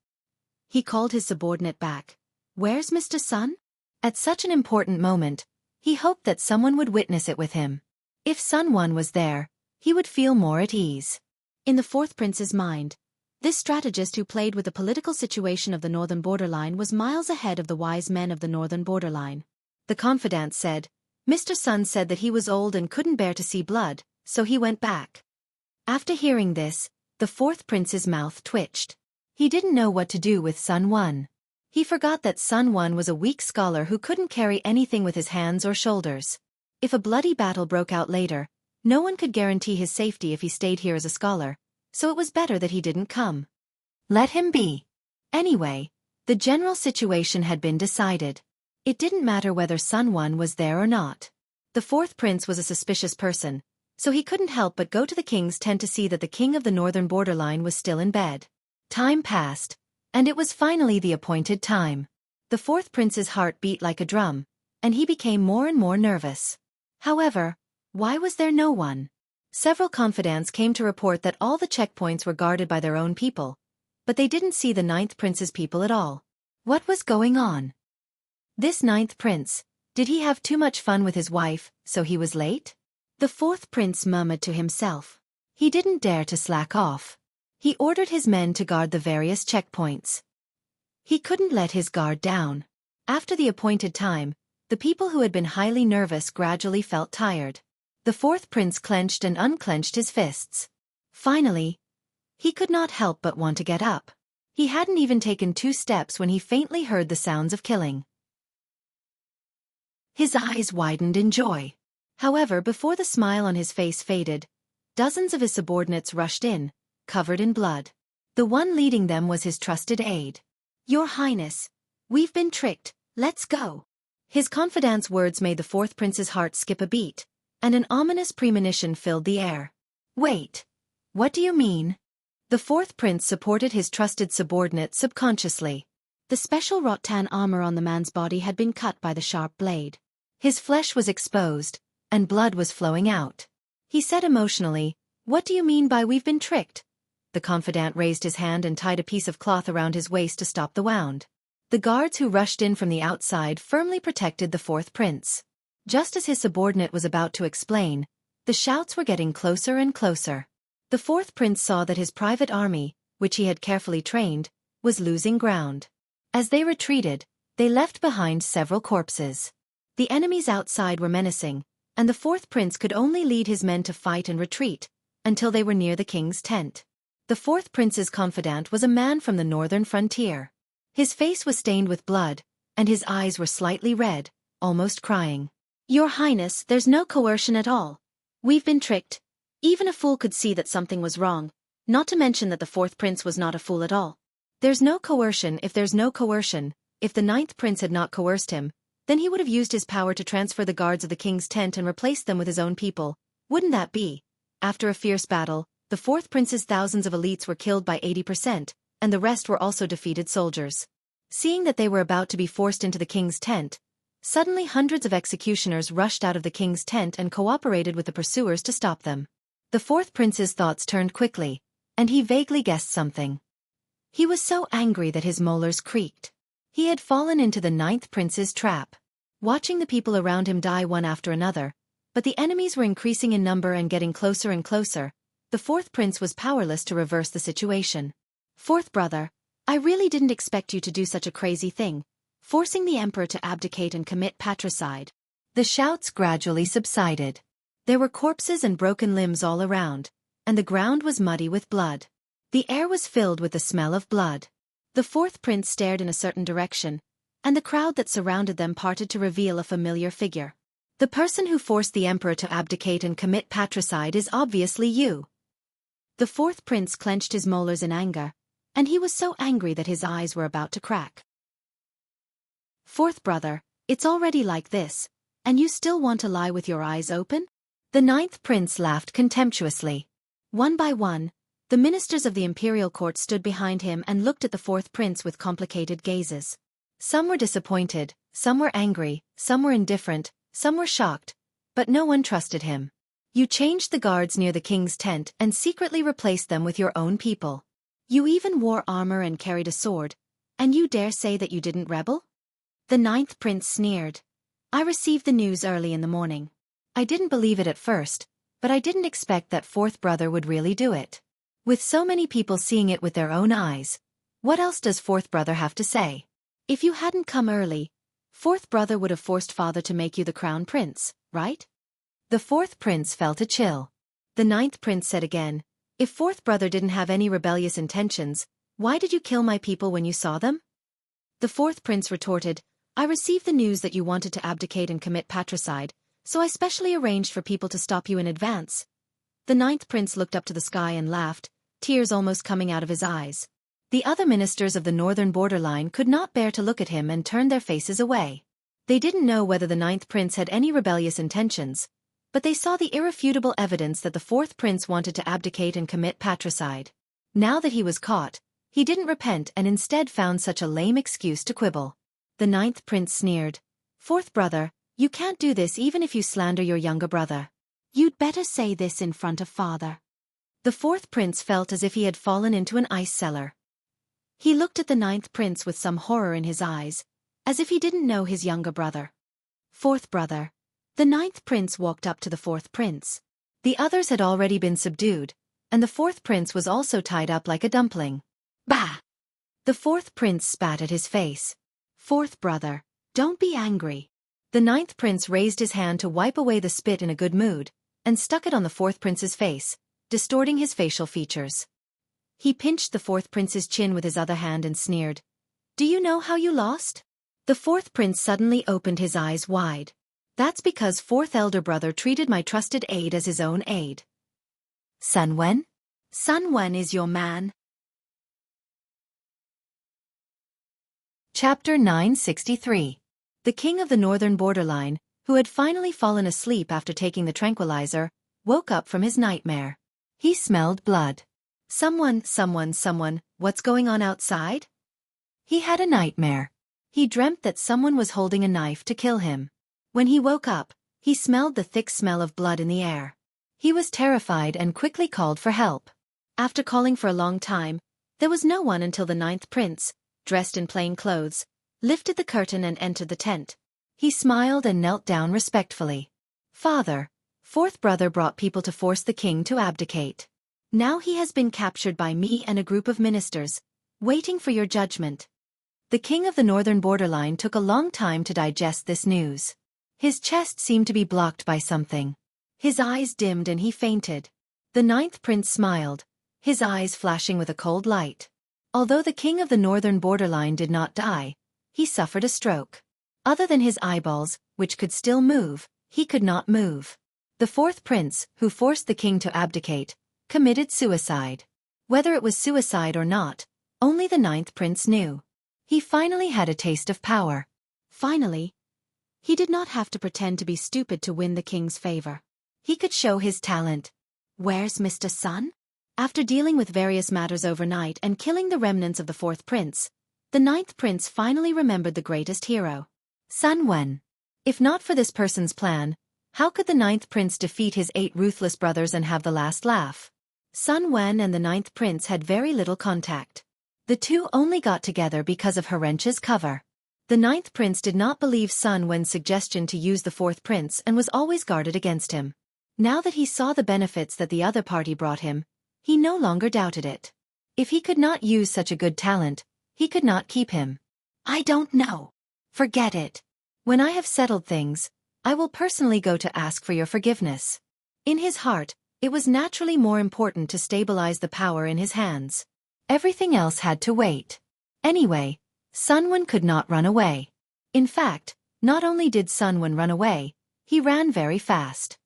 He called his subordinate back. "Where's Mr. Sun?" At such an important moment, he hoped that someone would witness it with him. If Sunwon was there, he would feel more at ease. In the fourth prince's mind, this strategist who played with the political situation of the northern borderline was miles ahead of the wise men of the northern borderline. The confidant said, "Mr. Sun said that he was old and couldn't bear to see blood, so he went back." After hearing this, the fourth prince's mouth twitched. He didn't know what to do with Sunwon. He forgot that Sunwon was a weak scholar who couldn't carry anything with his hands or shoulders. If a bloody battle broke out later, no one could guarantee his safety if he stayed here as a scholar, so it was better that he didn't come. Let him be. Anyway, the general situation had been decided. It didn't matter whether Sun One was there or not. The fourth prince was a suspicious person, so he couldn't help but go to the king's tent to see that the king of the northern borderline was still in bed. Time passed, and it was finally the appointed time. The fourth prince's heart beat like a drum, and he became more and more nervous. However, why was there no one? Several confidants came to report that all the checkpoints were guarded by their own people, but they didn't see the ninth prince's people at all. What was going on? This ninth prince, did he have too much fun with his wife, so he was late? The fourth prince murmured to himself. He didn't dare to slack off. He ordered his men to guard the various checkpoints. He couldn't let his guard down. After the appointed time, the people who had been highly nervous gradually felt tired. The fourth prince clenched and unclenched his fists. Finally, he could not help but want to get up. He hadn't even taken 2 steps when he faintly heard the sounds of killing. His eyes widened in joy. However, before the smile on his face faded, dozens of his subordinates rushed in, covered in blood. The one leading them was his trusted aide. "Your Highness, we've been tricked, let's go." His confidant's words made the fourth prince's heart skip a beat, and an ominous premonition filled the air. Wait, what do you mean? The fourth prince supported his trusted subordinate subconsciously. The special rattan armor on the man's body had been cut by the sharp blade. His flesh was exposed, and blood was flowing out. He said emotionally, "What do you mean by we've been tricked?" The confidant raised his hand and tied a piece of cloth around his waist to stop the wound. The guards who rushed in from the outside firmly protected the fourth prince. Just as his subordinate was about to explain, the shouts were getting closer and closer. The fourth prince saw that his private army, which he had carefully trained, was losing ground. As they retreated, they left behind several corpses. The enemies outside were menacing, and the fourth prince could only lead his men to fight and retreat, until they were near the king's tent. The fourth prince's confidant was a man from the northern frontier. His face was stained with blood, and his eyes were slightly red, almost crying. "Your Highness, there's no coercion at all. We've been tricked. Even a fool could see that something was wrong, not to mention that the fourth prince was not a fool at all. There's no coercion if there's no coercion. If the ninth prince had not coerced him, then he would have used his power to transfer the guards of the king's tent and replace them with his own people. Wouldn't that be?" After a fierce battle, the fourth prince's thousands of elites were killed by 80%, and the rest were also defeated soldiers. Seeing that they were about to be forced into the king's tent, suddenly hundreds of executioners rushed out of the king's tent and cooperated with the pursuers to stop them. The fourth prince's thoughts turned quickly, and he vaguely guessed something. He was so angry that his molars creaked. He had fallen into the ninth prince's trap. Watching the people around him die one after another, but the enemies were increasing in number and getting closer and closer, the fourth prince was powerless to reverse the situation. "Fourth brother, I really didn't expect you to do such a crazy thing, forcing the emperor to abdicate and commit patricide." The shouts gradually subsided. There were corpses and broken limbs all around, and the ground was muddy with blood. The air was filled with the smell of blood. The fourth prince stared in a certain direction, and the crowd that surrounded them parted to reveal a familiar figure. "The person who forced the emperor to abdicate and commit patricide is obviously you." The fourth prince clenched his molars in anger, and he was so angry that his eyes were about to crack. "Fourth brother, it's already like this, and you still want to lie with your eyes open?" The ninth prince laughed contemptuously. One by one, the ministers of the imperial court stood behind him and looked at the fourth prince with complicated gazes. Some were disappointed, some were angry, some were indifferent, some were shocked, but no one trusted him. "You changed the guards near the king's tent and secretly replaced them with your own people. You even wore armor and carried a sword, and you dare say that you didn't rebel?" The ninth prince sneered. "I received the news early in the morning. I didn't believe it at first, but I didn't expect that fourth brother would really do it. With so many people seeing it with their own eyes, what else does fourth brother have to say? If you hadn't come early, fourth brother would have forced father to make you the crown prince, right?" The fourth prince felt a chill. The ninth prince said again, "If fourth brother didn't have any rebellious intentions, why did you kill my people when you saw them?" The fourth prince retorted, "I received the news that you wanted to abdicate and commit patricide, so I specially arranged for people to stop you in advance." The ninth prince looked up to the sky and laughed, tears almost coming out of his eyes. The other ministers of the northern borderline could not bear to look at him and turned their faces away. They didn't know whether the ninth prince had any rebellious intentions, but they saw the irrefutable evidence that the fourth prince wanted to abdicate and commit patricide. Now that he was caught, he didn't repent and instead found such a lame excuse to quibble. The ninth prince sneered, "Fourth brother, you can't do this even if you slander your younger brother. You'd better say this in front of father." The fourth prince felt as if he had fallen into an ice cellar. He looked at the ninth prince with some horror in his eyes, as if he didn't know his younger brother. "Fourth brother." The ninth prince walked up to the fourth prince. The others had already been subdued, and the fourth prince was also tied up like a dumpling. "Bah!" The fourth prince spat at his face. "Fourth brother, don't be angry." The ninth prince raised his hand to wipe away the spit in a good mood, and stuck it on the fourth prince's face, distorting his facial features. He pinched the fourth prince's chin with his other hand and sneered, "Do you know how you lost?" The fourth prince suddenly opened his eyes wide. "That's because fourth elder brother treated my trusted aide as his own aide." "Sun Wen? Sun Wen is your man." Chapter 963. The king of the northern borderline, who had finally fallen asleep after taking the tranquilizer, woke up from his nightmare. He smelled blood. Someone, what's going on outside?" He had a nightmare. He dreamt that someone was holding a knife to kill him. When he woke up, he smelled the thick smell of blood in the air. He was terrified and quickly called for help. After calling for a long time, there was no one until the ninth prince, dressed in plain clothes, lifted the curtain and entered the tent. He smiled and knelt down respectfully. "Father, fourth brother brought people to force the king to abdicate. Now he has been captured by me and a group of ministers, waiting for your judgment." The king of the northern borderline took a long time to digest this news. His chest seemed to be blocked by something. His eyes dimmed and he fainted. The ninth prince smiled, his eyes flashing with a cold light. Although the king of the northern borderline did not die, he suffered a stroke. Other than his eyeballs, which could still move, he could not move. The fourth prince, who forced the king to abdicate, committed suicide. Whether it was suicide or not, only the ninth prince knew. He finally had a taste of power. Finally, he did not have to pretend to be stupid to win the king's favor. He could show his talent. "Where's Mr. Sun?" After dealing with various matters overnight and killing the remnants of the fourth prince, the ninth prince finally remembered the greatest hero. Sun Wen. If not for this person's plan, how could the ninth prince defeat his 8 ruthless brothers and have the last laugh? Sun Wen and the ninth prince had very little contact. The two only got together because of Herenche's cover. The ninth prince did not believe Sun Wen's suggestion to use the fourth prince and was always guarded against him. Now that he saw the benefits that the other party brought him, he no longer doubted it. If he could not use such a good talent, he could not keep him. "I don't know. Forget it. When I have settled things, I will personally go to ask for your forgiveness." In his heart, it was naturally more important to stabilize the power in his hands. Everything else had to wait. Anyway, Sun Wen could not run away. In fact, not only did Sun Wen run away, he ran very fast.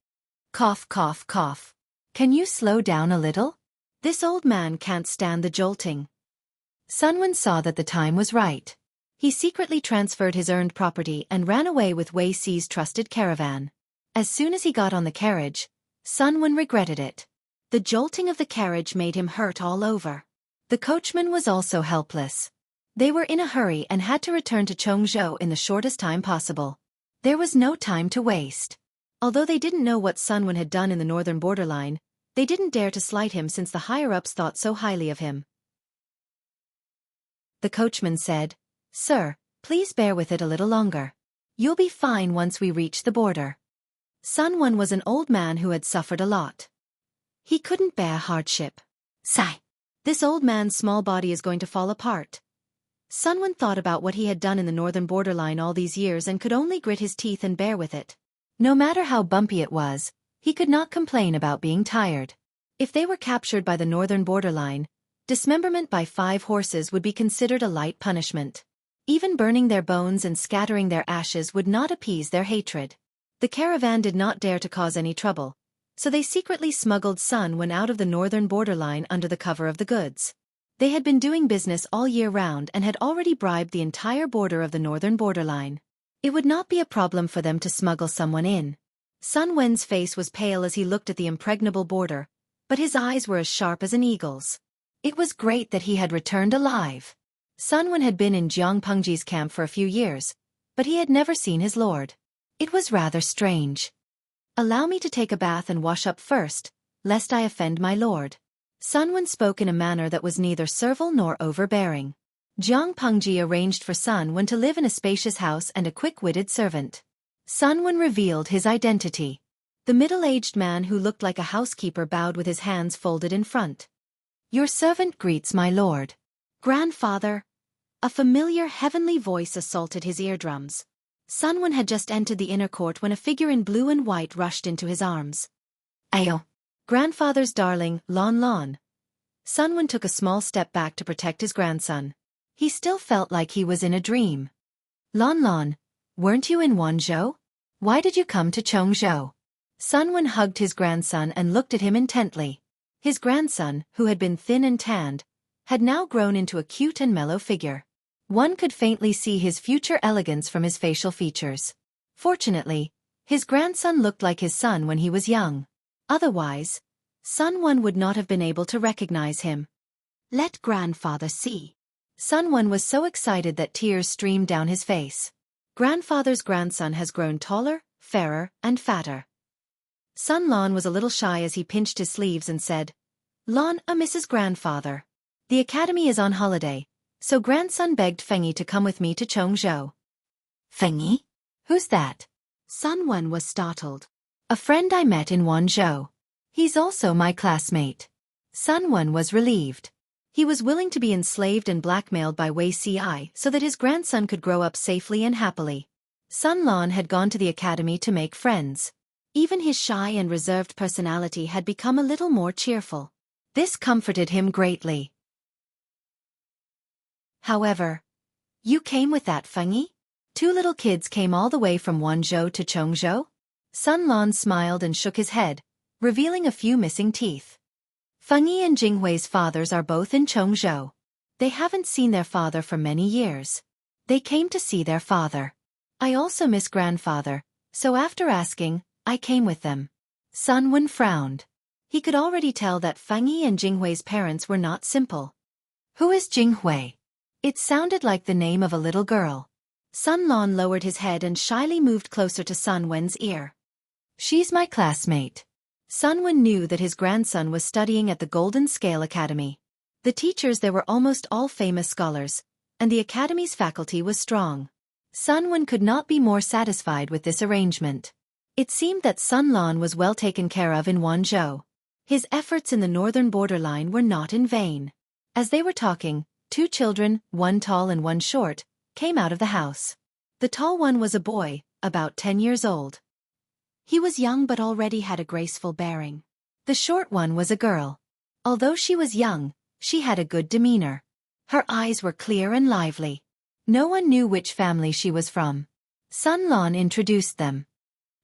Cough, cough, cough. "Can you slow down a little? This old man can't stand the jolting." Sun Wen saw that the time was right. He secretly transferred his earned property and ran away with Wei Si's trusted caravan. As soon as he got on the carriage, Sun Wen regretted it. The jolting of the carriage made him hurt all over. The coachman was also helpless. They were in a hurry and had to return to Chongzhou in the shortest time possible. There was no time to waste. Although they didn't know what Sun Wen had done in the northern borderline, they didn't dare to slight him since the higher-ups thought so highly of him. The coachman said, "Sir, please bear with it a little longer. You'll be fine once we reach the border." Sun Wen was an old man who had suffered a lot. He couldn't bear hardship. Sigh. This old man's small body is going to fall apart. Sun Wen thought about what he had done in the northern borderline all these years and could only grit his teeth and bear with it. No matter how bumpy it was, he could not complain about being tired. If they were captured by the northern borderline, dismemberment by 5 horses would be considered a light punishment. Even burning their bones and scattering their ashes would not appease their hatred. The caravan did not dare to cause any trouble, so they secretly smuggled Sun Wen out of the northern borderline under the cover of the goods. They had been doing business all year round and had already bribed the entire border of the northern borderline. It would not be a problem for them to smuggle someone in. Sun Wen's face was pale as he looked at the impregnable border, but his eyes were as sharp as an eagle's. It was great that he had returned alive. Sun Wen had been in Jiang Pengji's camp for a few years, but he had never seen his lord. It was rather strange. "Allow me to take a bath and wash up first, lest I offend my lord." Sun Wen spoke in a manner that was neither servile nor overbearing. Jiang Pengji arranged for Sun Wen to live in a spacious house and a quick-witted servant. Sun Wen revealed his identity. The middle-aged man who looked like a housekeeper bowed with his hands folded in front. "Your servant greets my lord." "Grandfather." A familiar heavenly voice assaulted his eardrums. Sun Wen had just entered the inner court when a figure in blue and white rushed into his arms. "Ayo." "Grandfather's darling, Lon Lon." Sun Wen took a small step back to protect his grandson. He still felt like he was in a dream. "Lon Lon, weren't you in Wanzhou? Why did you come to Chongzhou?" Sun Wen hugged his grandson and looked at him intently. His grandson, who had been thin and tanned, had now grown into a cute and mellow figure. One could faintly see his future elegance from his facial features. Fortunately, his grandson looked like his son when he was young. Otherwise, Sun Wen would not have been able to recognize him. "Let grandfather see." Sun Wen was so excited that tears streamed down his face. Grandfather's grandson has grown taller, fairer, and fatter. Sun Lon was a little shy as he pinched his sleeves and said, "Lon, Mrs. Grandfather. The academy is on holiday, so grandson begged Fengyi to come with me to Chongzhou." "Fengyi? Who's that?" Sun Wen was startled. "A friend I met in Wanzhou. He's also my classmate." Sun Wen was relieved. He was willing to be enslaved and blackmailed by Wei Ci so that his grandson could grow up safely and happily. Sun Lon had gone to the academy to make friends. Even his shy and reserved personality had become a little more cheerful. This comforted him greatly. However, "You came with that Fengyi? Two little kids came all the way from Wanzhou to Chongzhou?" Sun Lon smiled and shook his head, revealing a few missing teeth. "Fengyi and Jinghui's fathers are both in Chongzhou. They haven't seen their father for many years. They came to see their father. I also miss grandfather, so after asking, I came with them." Sun Wen frowned. He could already tell that Fengyi and Jinghui's parents were not simple. "Who is Jinghui?" It sounded like the name of a little girl. Sun Lon lowered his head and shyly moved closer to Sun Wen's ear. "She's my classmate." Sun Wen knew that his grandson was studying at the Golden Scale Academy. The teachers there were almost all famous scholars, and the academy's faculty was strong. Sun Wen could not be more satisfied with this arrangement. It seemed that Sun Lon was well taken care of in Wanzhou. His efforts in the northern borderline were not in vain. As they were talking, two children, one tall and one short, came out of the house. The tall one was a boy, about 10 years old. He was young but already had a graceful bearing. The short one was a girl. Although she was young, she had a good demeanor. Her eyes were clear and lively. No one knew which family she was from. Sun Lon introduced them.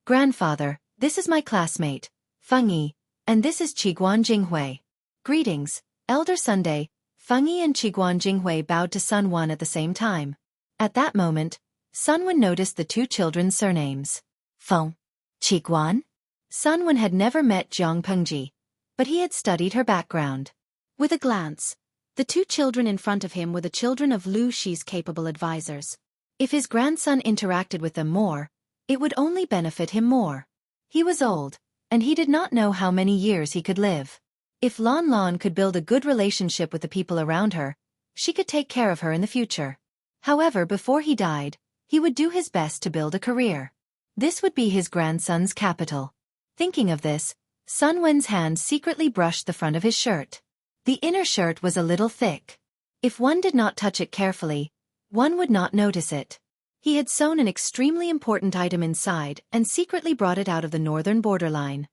"Grandfather, this is my classmate, Fengyi, and this is Qiguan Jinghui." "Greetings, Elder Sunday." Fengyi and Qiguan Jinghui bowed to Sun Wen at the same time. At that moment, Sun Wen noticed the two children's surnames. Feng. Qiguan? Sun Wen had never met Jiang Pengji, but he had studied her background. With a glance, the two children in front of him were the children of Lu Shi's capable advisors. If his grandson interacted with them more, it would only benefit him more. He was old, and he did not know how many years he could live. If Lon Lon could build a good relationship with the people around her, she could take care of her in the future. However, before he died, he would do his best to build a career. This would be his grandson's capital. Thinking of this, Sun Wen's hand secretly brushed the front of his shirt. The inner shirt was a little thick. If one did not touch it carefully, one would not notice it. He had sewn an extremely important item inside and secretly brought it out of the northern borderline.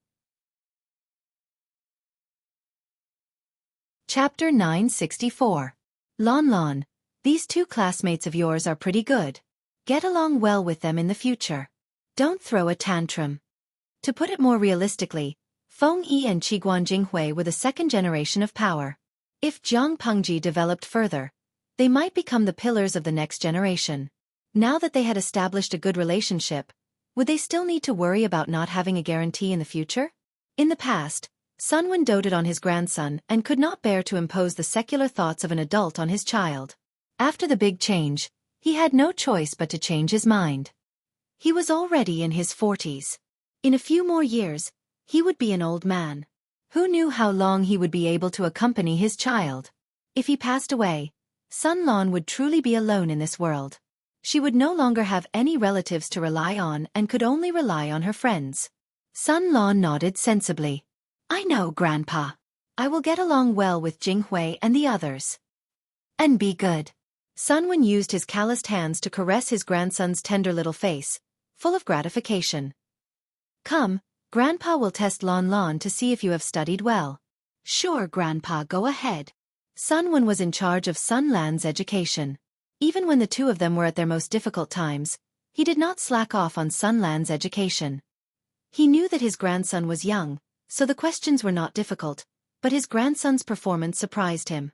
Chapter 964. Lon Lon, these two classmates of yours are pretty good. Get along well with them in the future. Don't throw a tantrum. To put it more realistically, Feng Yi and Qiguan Jinghui were the second generation of power. If Jiang Pengji developed further, they might become the pillars of the next generation. Now that they had established a good relationship, would they still need to worry about not having a guarantee in the future? In the past, Sun Wen doted on his grandson and could not bear to impose the secular thoughts of an adult on his child. After the big change, he had no choice but to change his mind. He was already in his 40s. In a few more years, he would be an old man. Who knew how long he would be able to accompany his child? If he passed away, Sun Lan would truly be alone in this world. She would no longer have any relatives to rely on and could only rely on her friends. Sun Lan nodded sensibly. I know, Grandpa. I will get along well with Jinghui and the others. And be good. Sun Wen used his calloused hands to caress his grandson's tender little face, full of gratification. Come, Grandpa will test Lan Lan to see if you have studied well. Sure, Grandpa, go ahead. Sun Wen was in charge of Sun Lan's education. Even when the two of them were at their most difficult times, he did not slack off on Sun Lan's education. He knew that his grandson was young, so the questions were not difficult, but his grandson's performance surprised him.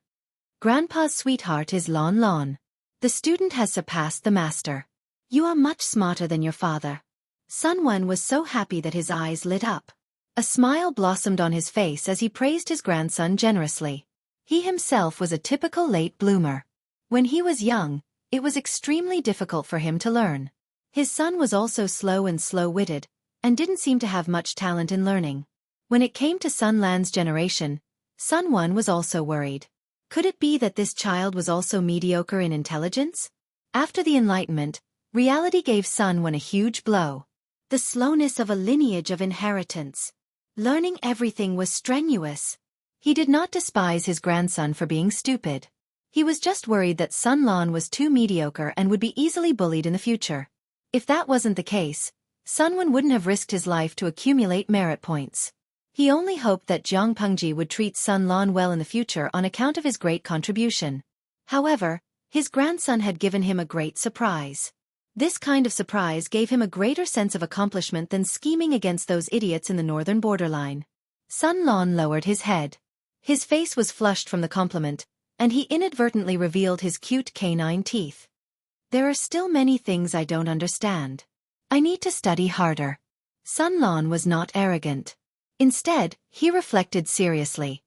Grandpa's sweetheart is Lan Lan. The student has surpassed the master. You are much smarter than your father. Sun Wen was so happy that his eyes lit up. A smile blossomed on his face as he praised his grandson generously. He himself was a typical late bloomer. When he was young, it was extremely difficult for him to learn. His son was also slow and slow-witted, and didn't seem to have much talent in learning. When it came to Sun Lan's generation, Sun Wen was also worried. Could it be that this child was also mediocre in intelligence? After the Enlightenment, reality gave Sun Wen a huge blow. The slowness of a lineage of inheritance. Learning everything was strenuous. He did not despise his grandson for being stupid. He was just worried that Sun Lan was too mediocre and would be easily bullied in the future. If that wasn't the case, Sun Wen wouldn't have risked his life to accumulate merit points. He only hoped that Jiang Pengji would treat Sun Lan well in the future on account of his great contribution. However, his grandson had given him a great surprise. This kind of surprise gave him a greater sense of accomplishment than scheming against those idiots in the northern borderline. Sun Lan lowered his head. His face was flushed from the compliment, and he inadvertently revealed his cute canine teeth. There are still many things I don't understand. I need to study harder. Sun Lan was not arrogant. Instead, he reflected seriously.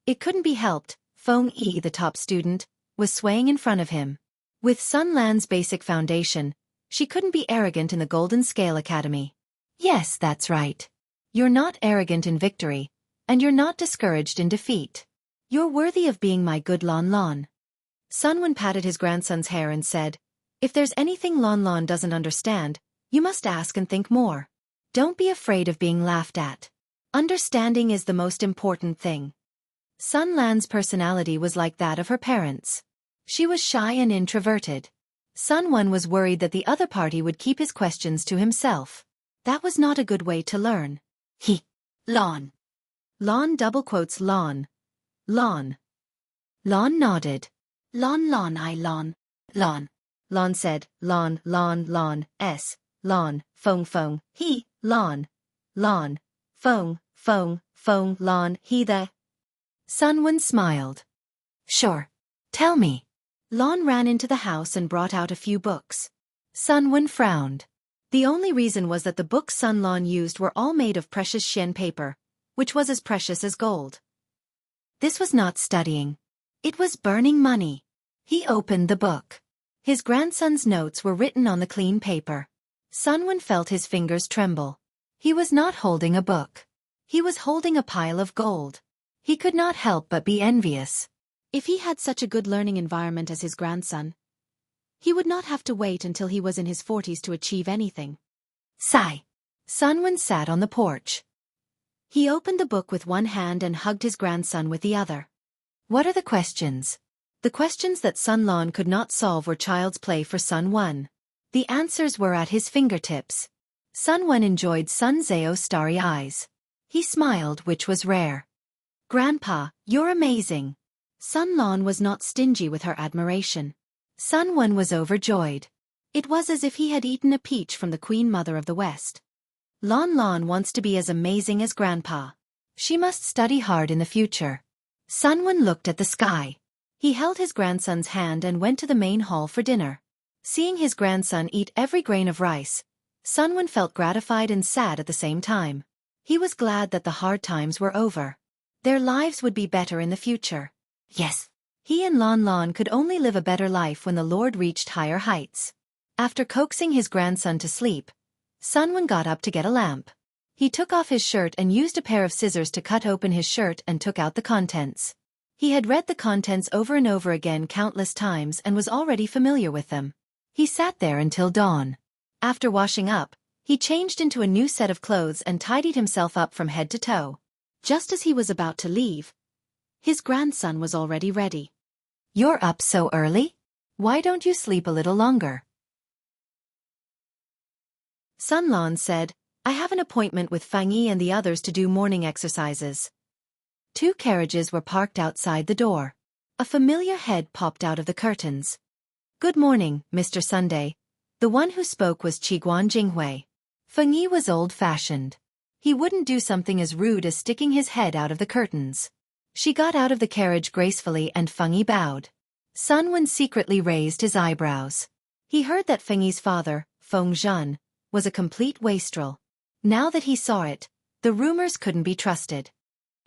It couldn't be helped, Feng Yi, the top student, was swaying in front of him. With Sun Lan's basic foundation, she couldn't be arrogant in the Golden Scale Academy. Yes, that's right. You're not arrogant in victory, and you're not discouraged in defeat. You're worthy of being my good Lan Lan. Sun Wen patted his grandson's hair and said, if there's anything Lan Lan doesn't understand, you must ask and think more. Don't be afraid of being laughed at. Understanding is the most important thing. Sun Lan's personality was like that of her parents. She was shy and introverted. Sun Wen was worried that the other party would keep his questions to himself. That was not a good way to learn. Lan. Lan double quotes Lan. Lan. Lan nodded. Lan Lan I Lan. Lan. Lan said, Lan, Lan, Lan, S. Lan, Feng, Feng, he, Lan. Lan. Feng, Feng, Feng, Lan, he the. Sun Wen smiled. Sure. Tell me. Lan ran into the house and brought out a few books. Sun Wen frowned. The only reason was that the books Sun Lan used were all made of precious Xian paper, which was as precious as gold. This was not studying. It was burning money. He opened the book. His grandson's notes were written on the clean paper. Sun Wen felt his fingers tremble. He was not holding a book. He was holding a pile of gold. He could not help but be envious. If he had such a good learning environment as his grandson, he would not have to wait until he was in his 40s to achieve anything. Sigh. Sun Wen sat on the porch. He opened the book with one hand and hugged his grandson with the other. What are the questions? The questions that Sun Lan could not solve were child's play for Sun Wen. The answers were at his fingertips. Sun Wen enjoyed Sun Zhao's starry eyes. He smiled, which was rare. Grandpa, you're amazing. Sun Lan was not stingy with her admiration. Sun Wen was overjoyed. It was as if he had eaten a peach from the Queen Mother of the West. Lon Lon wants to be as amazing as Grandpa. She must study hard in the future. Sunwon looked at the sky. He held his grandson's hand and went to the main hall for dinner. Seeing his grandson eat every grain of rice, Sunwon felt gratified and sad at the same time. He was glad that the hard times were over. Their lives would be better in the future. Yes. He and Lon Lon could only live a better life when the Lord reached higher heights. After coaxing his grandson to sleep, Sunwon got up to get a lamp. He took off his shirt and used a pair of scissors to cut open his shirt and took out the contents. He had read the contents over and over again countless times and was already familiar with them. He sat there until dawn. After washing up, he changed into a new set of clothes and tidied himself up from head to toe. Just as he was about to leave, his grandson was already ready. "You're up so early? Why don't you sleep a little longer?" Sun Lon said, "I have an appointment with Fang Yi and the others to do morning exercises." 2 carriages were parked outside the door. A familiar head popped out of the curtains. "Good morning, Mr. Sunday." The one who spoke was Qiguan Jinghui. Feng Yi was old-fashioned. He wouldn't do something as rude as sticking his head out of the curtains. She got out of the carriage gracefully and Feng Yi bowed. Sunwon secretly raised his eyebrows. He heard that Feng Yi's father, Feng Zhen, was a complete wastrel. Now that he saw it, the rumors couldn't be trusted.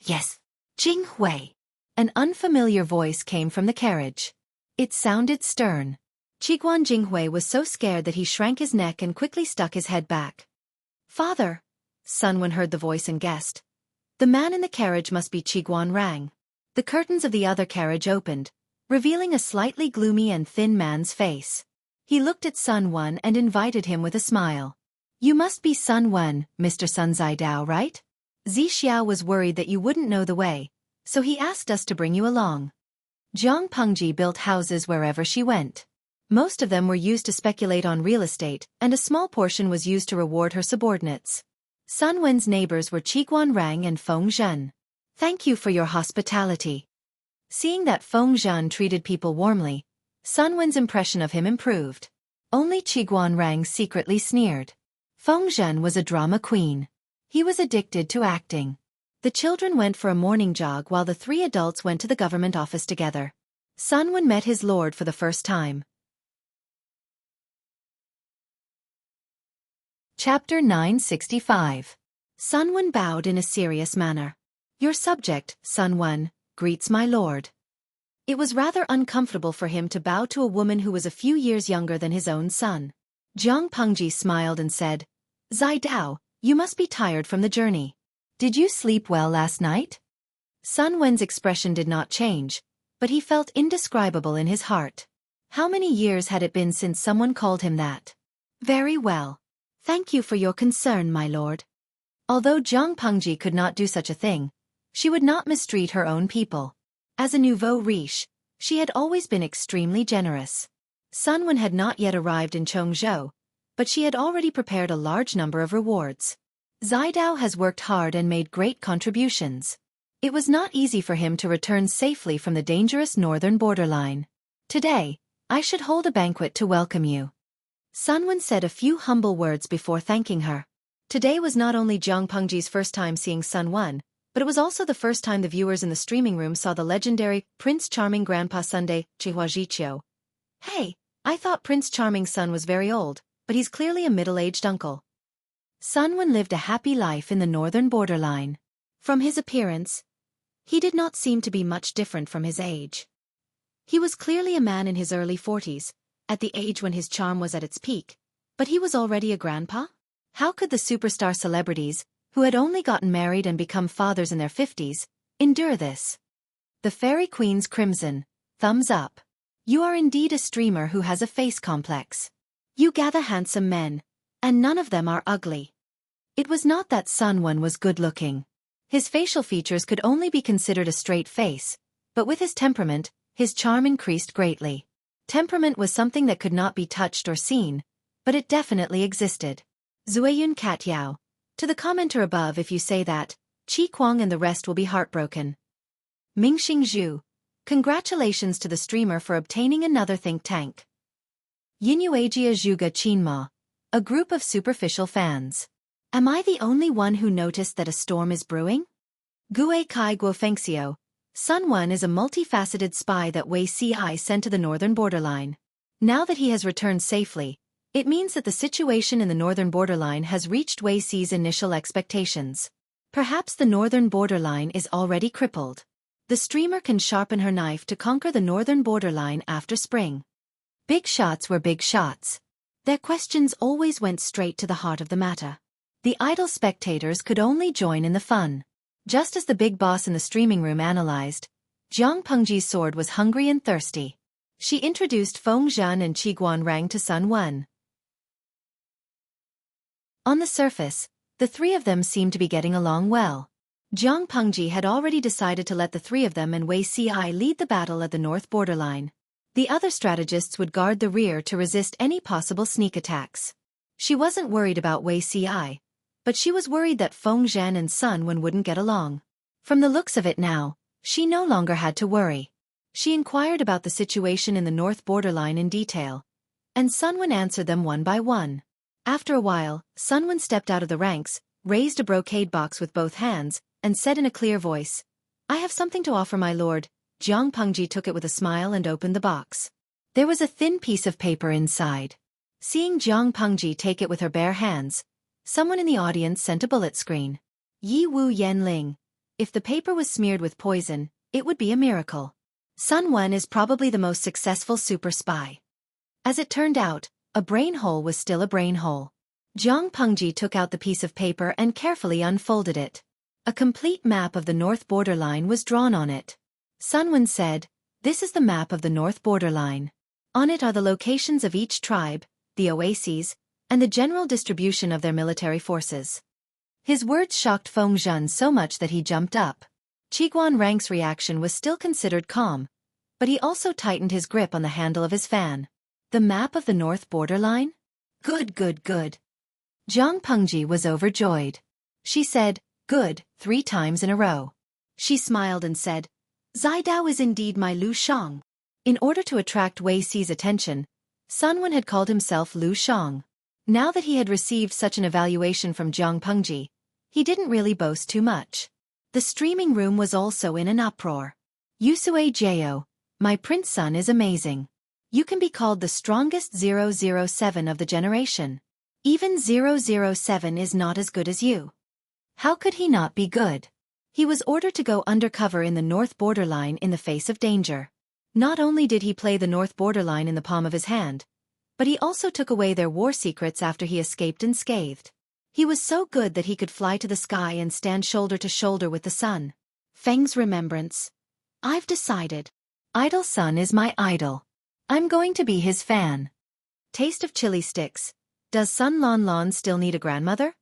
"Yes, Jinghui." An unfamiliar voice came from the carriage. It sounded stern. Qiguan Jinghui was so scared that he shrank his neck and quickly stuck his head back. "Father," Sunwon heard the voice and guessed. The man in the carriage must be Qiguan Rang. The curtains of the other carriage opened, revealing a slightly gloomy and thin man's face. He looked at Sunwon and invited him with a smile. "You must be Sunwon, Mr. Sun Zidao, right? Zixiao was worried that you wouldn't know the way, so he asked us to bring you along." Jiang Pengji built houses wherever she went. Most of them were used to speculate on real estate, and a small portion was used to reward her subordinates. Sunwen's neighbors were Qiguan Rang and Feng Zhen. "Thank you for your hospitality." Seeing that Feng Zhen treated people warmly, Sunwen's impression of him improved. Only Qiguan Rang secretly sneered. Feng Zhen was a drama queen. He was addicted to acting. The children went for a morning jog while the 3 adults went to the government office together. Sunwen met his lord for the first time. Chapter 965. Sunwen bowed in a serious manner. "Your subject, Sunwen, greets my lord." It was rather uncomfortable for him to bow to a woman who was a few years younger than his own son. Jiang Pengji smiled and said, "Zidao, you must be tired from the journey. Did you sleep well last night?" Sunwen's expression did not change, but he felt indescribable in his heart. How many years had it been since someone called him that? "Very well. Thank you for your concern, my lord." Although Jiang Pengji could not do such a thing, she would not mistreat her own people. As a nouveau riche, she had always been extremely generous. Sunwen had not yet arrived in Chongzhou, but she had already prepared a large number of rewards. Zidao has worked hard and made great contributions. It was not easy for him to return safely from the dangerous northern borderline. "Today, I should hold a banquet to welcome you." Sunwen said a few humble words before thanking her. Today was not only Jiang Pengji's first time seeing Sunwen, but it was also the first time the viewers in the streaming room saw the legendary Prince Charming Grandpa Sunday, Chihuajiqiu. "Hey, I thought Prince Charming's son was very old, but he's clearly a middle-aged uncle." Sunwen lived a happy life in the northern borderline. From his appearance, he did not seem to be much different from his age. He was clearly a man in his early 40s, at the age when his charm was at its peak, but he was already a grandpa? How could the superstar celebrities, who had only gotten married and become fathers in their 50s, endure this? The Fairy Queen's crimson, thumbs up. You are indeed a streamer who has a face complex. You gather handsome men, and none of them are ugly. It was not that Sunwen was good-looking. His facial features could only be considered a straight face, but with his temperament, his charm increased greatly. Temperament was something that could not be touched or seen, but it definitely existed. Zueyun Katyao. To the commenter above, if you say that, Qi Kuang and the rest will be heartbroken. Mingxing Zhu. Congratulations to the streamer for obtaining another think tank. Yinuagia Zhuga Qinma, a group of superficial fans. Am I the only one who noticed that a storm is brewing? Gue Kai Guofengxiu, Sun Wen is a multifaceted spy that Wei Ci sent to the northern borderline. Now that he has returned safely, it means that the situation in the northern borderline has reached Wei Ci's initial expectations. Perhaps the northern borderline is already crippled. The streamer can sharpen her knife to conquer the northern borderline after spring. Big shots were big shots. Their questions always went straight to the heart of the matter. The idle spectators could only join in the fun. Just as the big boss in the streaming room analyzed, Jiang Pengji's sword was hungry and thirsty. She introduced Feng Zhan and Qiguan Rang to Sun Wen. On the surface, the three of them seemed to be getting along well. Jiang Pengji had already decided to let the three of them and Wei Ci lead the battle at the north borderline. The other strategists would guard the rear to resist any possible sneak attacks. She wasn't worried about Wei Ci, but she was worried that Feng Zhan and Sun Wen wouldn't get along. From the looks of it now, she no longer had to worry. She inquired about the situation in the north borderline in detail, and Sun Wen answered them one by one. After a while, Sun Wen stepped out of the ranks, raised a brocade box with both hands, and said in a clear voice, "I have something to offer my lord." Jiang Pengji took it with a smile and opened the box. There was a thin piece of paper inside. Seeing Jiang Pengji take it with her bare hands, someone in the audience sent a bullet screen. Yi Wu Yan Ling. If the paper was smeared with poison, it would be a miracle. Sun Wen is probably the most successful super spy. As it turned out, a brain hole was still a brain hole. Jiang Pengji took out the piece of paper and carefully unfolded it. A complete map of the north borderline was drawn on it. Sun Wen said, "This is the map of the north borderline. On it are the locations of each tribe, the oases, and the general distribution of their military forces." His words shocked Feng Zhan so much that he jumped up. Qiguan Rang's reaction was still considered calm, but he also tightened his grip on the handle of his fan. The map of the north borderline? Good, good, good. Jiang Pengji was overjoyed. She said, "Good," 3 times in a row. She smiled and said, "Zidao is indeed my Lu Shang." In order to attract Wei Ci's attention, Sun Wen had called himself Lu Shang. Now that he had received such an evaluation from Jiang Pengji, he didn't really boast too much. The streaming room was also in an uproar. "Yusue Jio, my prince son is amazing. You can be called the strongest 007 of the generation. Even 007 is not as good as you." How could he not be good? He was ordered to go undercover in the north borderline in the face of danger. Not only did he play the north borderline in the palm of his hand, but he also took away their war secrets after he escaped unscathed. He was so good that he could fly to the sky and stand shoulder to shoulder with the sun. Feng's remembrance. I've decided. Idol Sun is my idol. I'm going to be his fan. Taste of chili sticks. Does Sun Lon Lon still need a grandmother?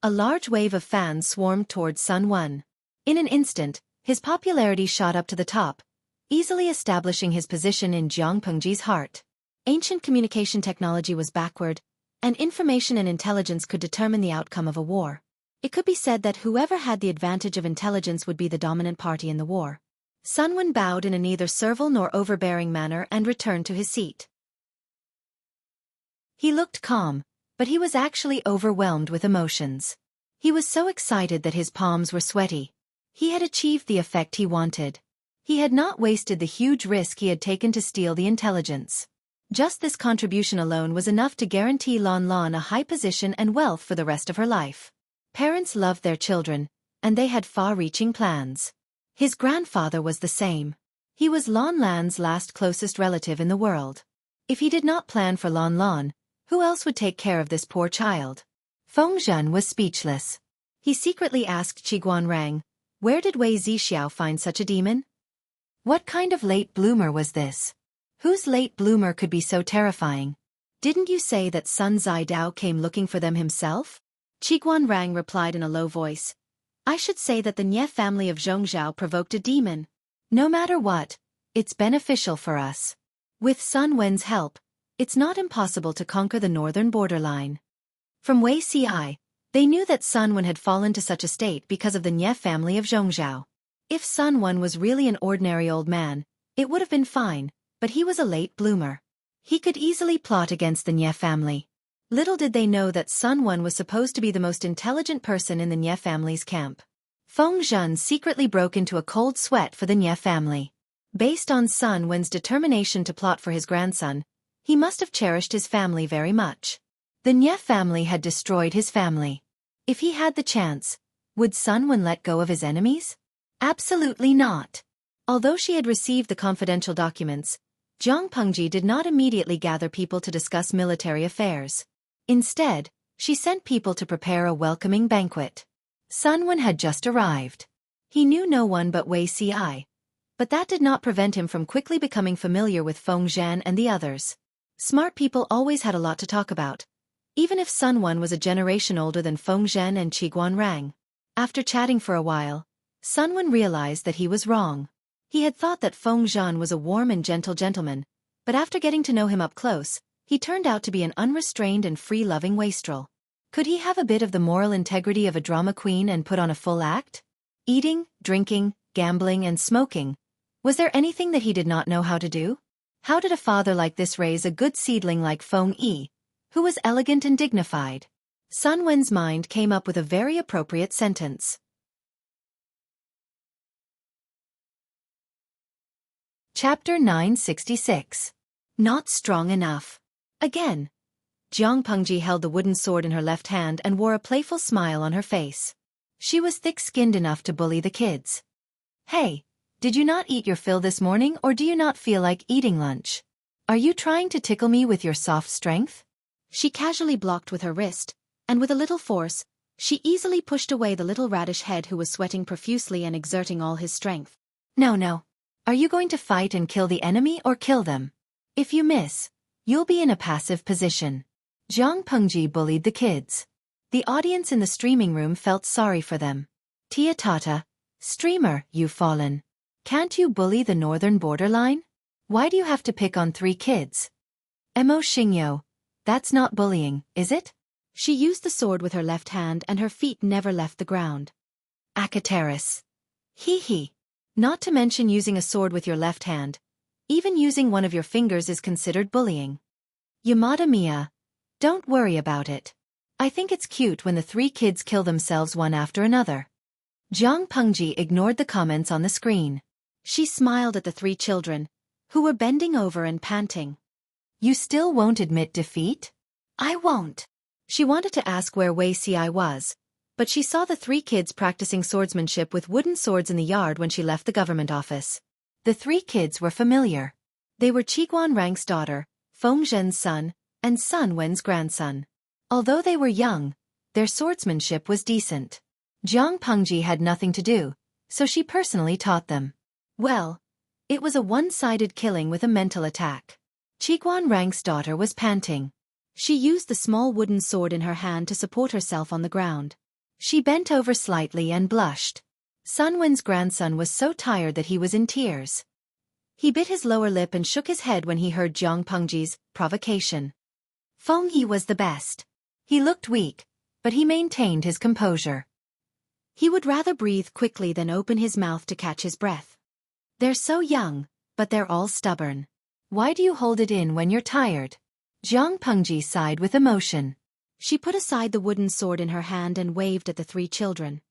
A large wave of fans swarmed towards Sun Wen. In an instant, his popularity shot up to the top, easily establishing his position in Jiang Pengji's heart. Ancient communication technology was backward, and information and intelligence could determine the outcome of a war. It could be said that whoever had the advantage of intelligence would be the dominant party in the war. Sun Wen bowed in a neither servile nor overbearing manner and returned to his seat. He looked calm, but he was actually overwhelmed with emotions. He was so excited that his palms were sweaty. He had achieved the effect he wanted. He had not wasted the huge risk he had taken to steal the intelligence. Just this contribution alone was enough to guarantee Lon Lon a high position and wealth for the rest of her life. Parents loved their children, and they had far-reaching plans. His grandfather was the same. He was Lon Lan's last closest relative in the world. If he did not plan for Lon Lon, who else would take care of this poor child? Feng Zhan was speechless. He secretly asked Qiguan Rang, where did Wei Zixiao find such a demon? What kind of late bloomer was this? Whose late bloomer could be so terrifying? Didn't you say that Sun Zidao came looking for them himself? Qiguan Rang replied in a low voice. I should say that the Nye family of Zhongzhao provoked a demon. No matter what, it's beneficial for us. With Sun Wen's help, it's not impossible to conquer the northern borderline. From Wei Ci, they knew that Sun Wen had fallen to such a state because of the Nye family of Zhongzhao. If Sun Wen was really an ordinary old man, it would have been fine, but he was a late bloomer. He could easily plot against the Nye family. Little did they know that Sun Wen was supposed to be the most intelligent person in the Nye family's camp. Feng Zhen secretly broke into a cold sweat for the Nye family. Based on Sun Wen's determination to plot for his grandson, he must have cherished his family very much. The Nye family had destroyed his family. If he had the chance, would Sun Wen let go of his enemies? Absolutely not. Although she had received the confidential documents, Jiang Pengji did not immediately gather people to discuss military affairs. Instead, she sent people to prepare a welcoming banquet. Sun Wen had just arrived. He knew no one but Wei Ci, but that did not prevent him from quickly becoming familiar with Feng Zhan and the others. Smart people always had a lot to talk about, even if Sun Wen was a generation older than Feng Zhan and Qiguan Rang. After chatting for a while, Sun Wen realized that he was wrong. He had thought that Feng Zhan was a warm and gentle gentleman, but after getting to know him up close, he turned out to be an unrestrained and free-loving wastrel. Could he have a bit of the moral integrity of a drama queen and put on a full act? Eating, drinking, gambling, and smoking. Was there anything that he did not know how to do? How did a father like this raise a good seedling like Feng Yi, who was elegant and dignified? Sun Wen's mind came up with a very appropriate sentence. Chapter 966. Not strong enough. Again. Jiang Pengji held the wooden sword in her left hand and wore a playful smile on her face. She was thick-skinned enough to bully the kids. Hey, did you not eat your fill this morning, or do you not feel like eating lunch? Are you trying to tickle me with your soft strength? She casually blocked with her wrist, and with a little force, she easily pushed away the little radish head who was sweating profusely and exerting all his strength. No. Are you going to fight and kill the enemy or kill them? If you miss, you'll be in a passive position. Jiang Pengji bullied the kids. The audience in the streaming room felt sorry for them. Tia Tata, streamer, you've fallen. Can't you bully the northern borderline? Why do you have to pick on 3 kids? Emo Xingyo, that's not bullying, is it? She used the sword with her left hand and her feet never left the ground. Akateris. Hee. Not to mention using a sword with your left hand. Even using one of your fingers is considered bullying. Yamada Mia. Don't worry about it. I think it's cute when the 3 kids kill themselves one after another. Jiang Pengji ignored the comments on the screen. She smiled at the 3 children, who were bending over and panting. You still won't admit defeat? I won't. She wanted to ask where Wei Ci was, but she saw the 3 kids practicing swordsmanship with wooden swords in the yard when she left the government office. The 3 kids were familiar. They were Qiguan Rang's daughter, Feng Zhen's son, and Sun Wen's grandson. Although they were young, their swordsmanship was decent. Jiang Pengji had nothing to do, so she personally taught them. Well, it was a one-sided killing with a mental attack. Qiguan Rang's daughter was panting. She used the small wooden sword in her hand to support herself on the ground. She bent over slightly and blushed. Sun Wen's grandson was so tired that he was in tears. He bit his lower lip and shook his head when he heard Jiang Pengji's provocation. Feng Yi was the best. He looked weak, but he maintained his composure. He would rather breathe quickly than open his mouth to catch his breath. They're so young, but they're all stubborn. Why do you hold it in when you're tired? Jiang Pengji sighed with emotion. She put aside the wooden sword in her hand and waved at the 3 children.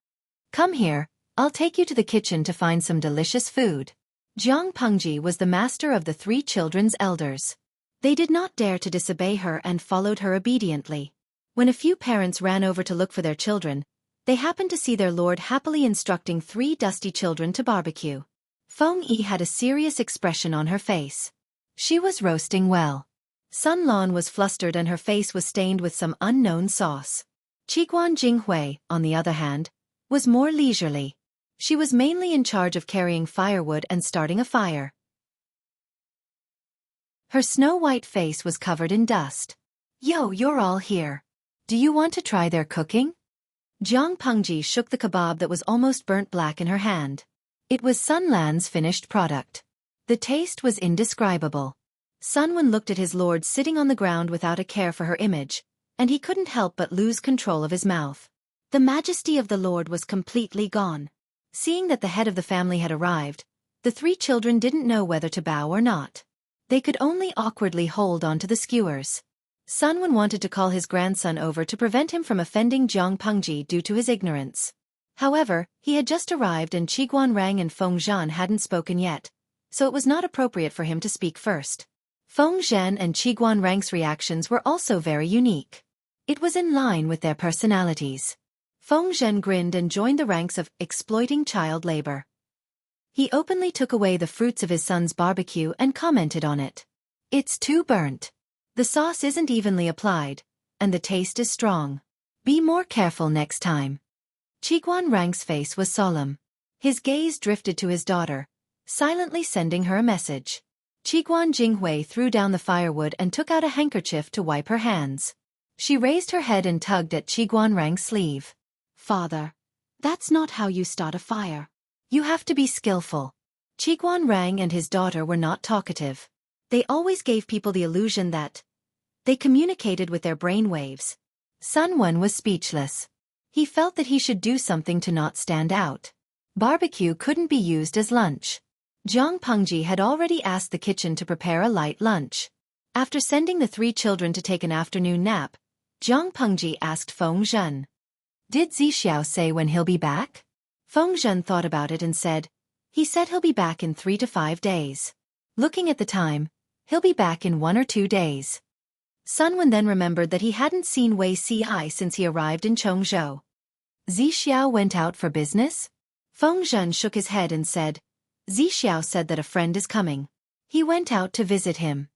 Come here, I'll take you to the kitchen to find some delicious food. Jiang Pengji was the master of the 3 children's elders. They did not dare to disobey her and followed her obediently. When a few parents ran over to look for their children, they happened to see their lord happily instructing 3 dusty children to barbecue. Feng Yi had a serious expression on her face. She was roasting well. Sun Lan was flustered and her face was stained with some unknown sauce. Qiguan Jinghui, on the other hand, was more leisurely. She was mainly in charge of carrying firewood and starting a fire. Her snow-white face was covered in dust. Yo, you're all here. Do you want to try their cooking? Jiang Pengji shook the kebab that was almost burnt black in her hand. It was Sun Lan's finished product. The taste was indescribable. Sun Wen looked at his lord sitting on the ground without a care for her image, and he couldn't help but lose control of his mouth. The majesty of the lord was completely gone. Seeing that the head of the family had arrived, the 3 children didn't know whether to bow or not. They could only awkwardly hold onto the skewers. Sunwon wanted to call his grandson over to prevent him from offending Jiang Pengji due to his ignorance. However, he had just arrived and Qiguan Rang and Feng Zhan hadn't spoken yet, so it was not appropriate for him to speak first. Feng Zhan and Qiguan Rang's reactions were also very unique. It was in line with their personalities. Feng Zhan grinned and joined the ranks of exploiting child labor. He openly took away the fruits of his son's barbecue and commented on it. "It's too burnt. The sauce isn't evenly applied, and the taste is strong. Be more careful next time." Qiguan Rang's face was solemn. His gaze drifted to his daughter, silently sending her a message. Qiguan Jinghui threw down the firewood and took out a handkerchief to wipe her hands. She raised her head and tugged at Qiguan Rang's sleeve. "Father, that's not how you start a fire. You have to be skillful." Qiguan Rang and his daughter were not talkative. They always gave people the illusion that they communicated with their brain waves. Sunwon was speechless. He felt that he should do something to not stand out. Barbecue couldn't be used as lunch. Jiang Pengji had already asked the kitchen to prepare a light lunch. After sending the 3 children to take an afternoon nap, Jiang Pengji asked Feng Zhen, "Did Zixiao say when he'll be back?" Feng Zhen thought about it and said, "He said he'll be back in 3 to 5 days. Looking at the time, he'll be back in 1 or 2 days. Sunwon then remembered that he hadn't seen Wei Ci since he arrived in Chongzhou. Zixiao went out for business? Feng Zhen shook his head and said, "Zixiao said that a friend is coming. He went out to visit him."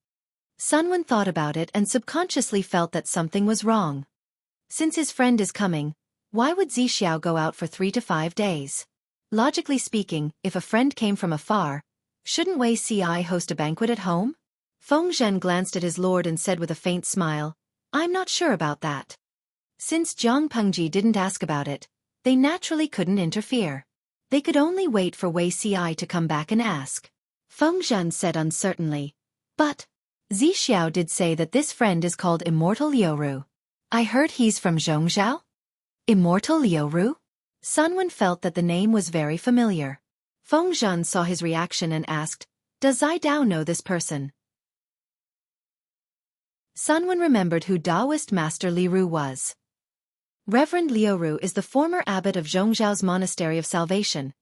Sunwon thought about it and subconsciously felt that something was wrong. Since his friend is coming, why would Zixiao go out for 3 to 5 days? Logically speaking, if a friend came from afar, shouldn't Wei Ci host a banquet at home? Feng Zhen glanced at his lord and said with a faint smile, "I'm not sure about that." Since Jiang Pengji didn't ask about it, they naturally couldn't interfere. They could only wait for Wei Ci to come back and ask. Feng Zhen said uncertainly, "But Zixiao did say that this friend is called Immortal Liuru. I heard he's from Zhongzhou?" Immortal Liuru? Sunwon felt that the name was very familiar. Feng Zhen saw his reaction and asked, "Does Zai Dao know this person?" Sunwon remembered who Taoist Master Liu was. Reverend Liu is the former abbot of Zhongzhou's Monastery of Salvation,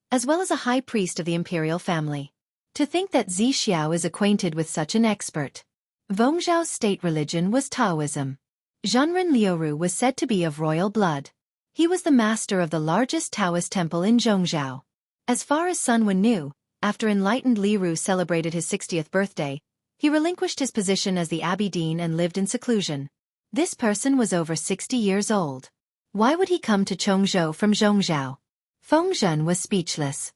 as well as a high priest of the imperial family. To think that Zixiao is acquainted with such an expert. Zhongzhou's state religion was Taoism. Zhenren Liu was said to be of royal blood. He was the master of the largest Taoist temple in Zhongzhou. As far as Sunwon knew, after enlightened Liu celebrated his 60th birthday, he relinquished his position as the abbey dean and lived in seclusion. This person was over 60 years old. Why would he come to Chongzhou from Zhongzhou? Feng Zhen was speechless.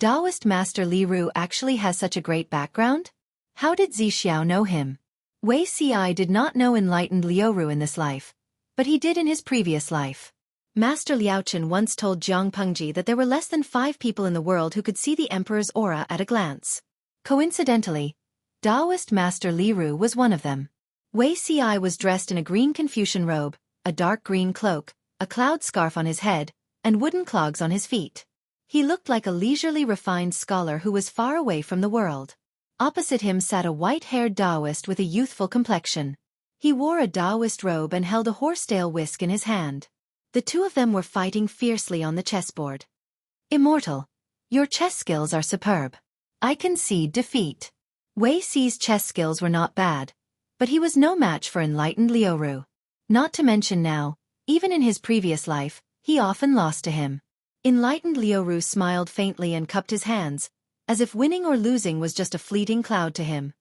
Taoist Master Liu actually has such a great background? How did Zixiao know him? Wei Ci did not know enlightened Liu in this life, but he did in his previous life. Master Liaochen once told Jiang Pengji that there were less than 5 people in the world who could see the emperor's aura at a glance. Coincidentally, Taoist Master Liu was one of them. Wei Ci was dressed in a green Confucian robe, a dark green cloak, a cloud scarf on his head, and wooden clogs on his feet. He looked like a leisurely refined scholar who was far away from the world. Opposite him sat a white-haired Taoist with a youthful complexion. He wore a Taoist robe and held a horsetail whisk in his hand. The two of them were fighting fiercely on the chessboard. "Immortal, your chess skills are superb. I concede defeat." Wei Ci's chess skills were not bad, but he was no match for enlightened Liu. Not to mention now, even in his previous life, he often lost to him. Enlightened Liu smiled faintly and cupped his hands, as if winning or losing was just a fleeting cloud to him.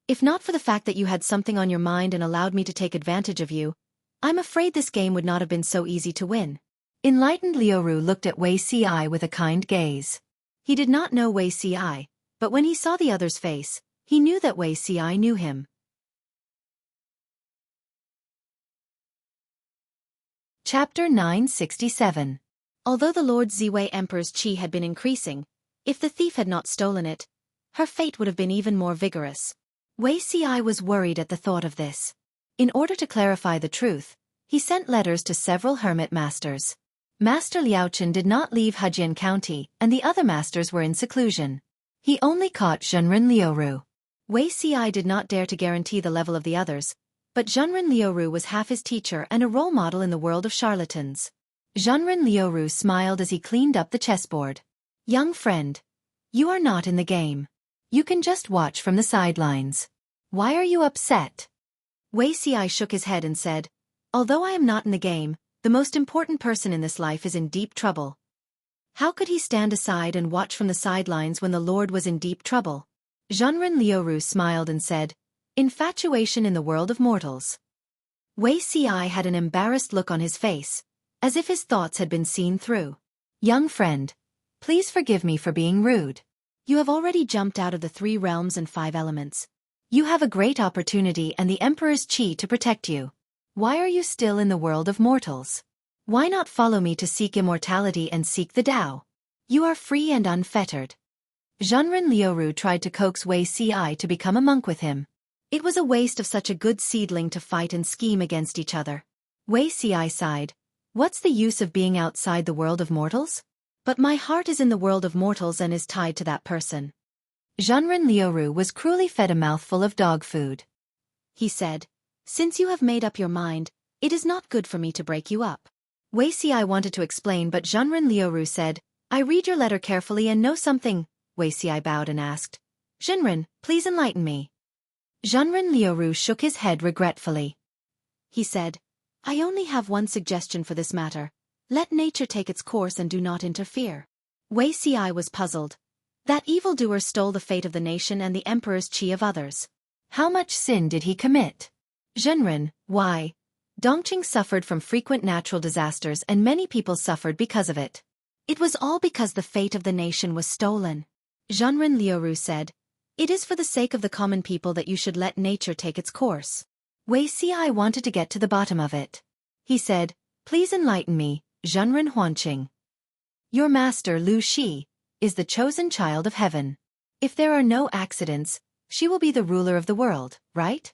"If not for the fact that you had something on your mind and allowed me to take advantage of you, I'm afraid this game would not have been so easy to win." Enlightened Liu looked at Wei Ci with a kind gaze. He did not know Wei Ci, but when he saw the other's face, he knew that Wei Ci knew him. Chapter 967. Although the Lord Ziwei Emperor's qi had been increasing, if the thief had not stolen it, her fate would have been even more vigorous. Wei Ci was worried at the thought of this. In order to clarify the truth, he sent letters to several hermit masters. Master Liaochen did not leave Hejian County, and the other masters were in seclusion. He only caught Zhenren Liu. Wei Ci did not dare to guarantee the level of the others, but Zhenren Liuru was half his teacher and a role model in the world of charlatans. Zhenren Liuru smiled as he cleaned up the chessboard. Young friend, you are not in the game. You can just watch from the sidelines. Why are you upset? Wei Ci shook his head and said, although I am not in the game, the most important person in this life is in deep trouble. How could he stand aside and watch from the sidelines when the Lord was in deep trouble? Zhenren Liuru smiled and said, infatuation in the world of mortals. Wei Ci had an embarrassed look on his face, as if his thoughts had been seen through. Young friend, please forgive me for being rude. You have already jumped out of the 3 realms and 5 elements. You have a great opportunity and the Emperor's Qi to protect you. Why are you still in the world of mortals? Why not follow me to seek immortality and seek the Tao? You are free and unfettered. Zhenren Liuru tried to coax Wei Ci to become a monk with him. It was a waste of such a good seedling to fight and scheme against each other. Wei Ci sighed. What's the use of being outside the world of mortals? But my heart is in the world of mortals and is tied to that person. Zhenren Liuru was cruelly fed a mouthful of dog food. He said, since you have made up your mind, it is not good for me to break you up. Wei Ci wanted to explain but Zhenren Liuru said, I read your letter carefully and know something. Wei Ci bowed and asked, Zhenren, please enlighten me. Zhenren Liuru shook his head regretfully. He said, I only have one suggestion for this matter. Let nature take its course and do not interfere. Wei Ci was puzzled. That evildoer stole the fate of the nation and the Emperor's Qi of others. How much sin did he commit? Zhenren, why? Dongqing suffered from frequent natural disasters and many people suffered because of it. It was all because the fate of the nation was stolen. Zhenren Liuru said, it is for the sake of the common people that you should let nature take its course. Wei Ci wanted to get to the bottom of it. He said, please enlighten me, Zhenren Huanqing. Your master Lu Shi is the chosen child of heaven. If there are no accidents, she will be the ruler of the world, right?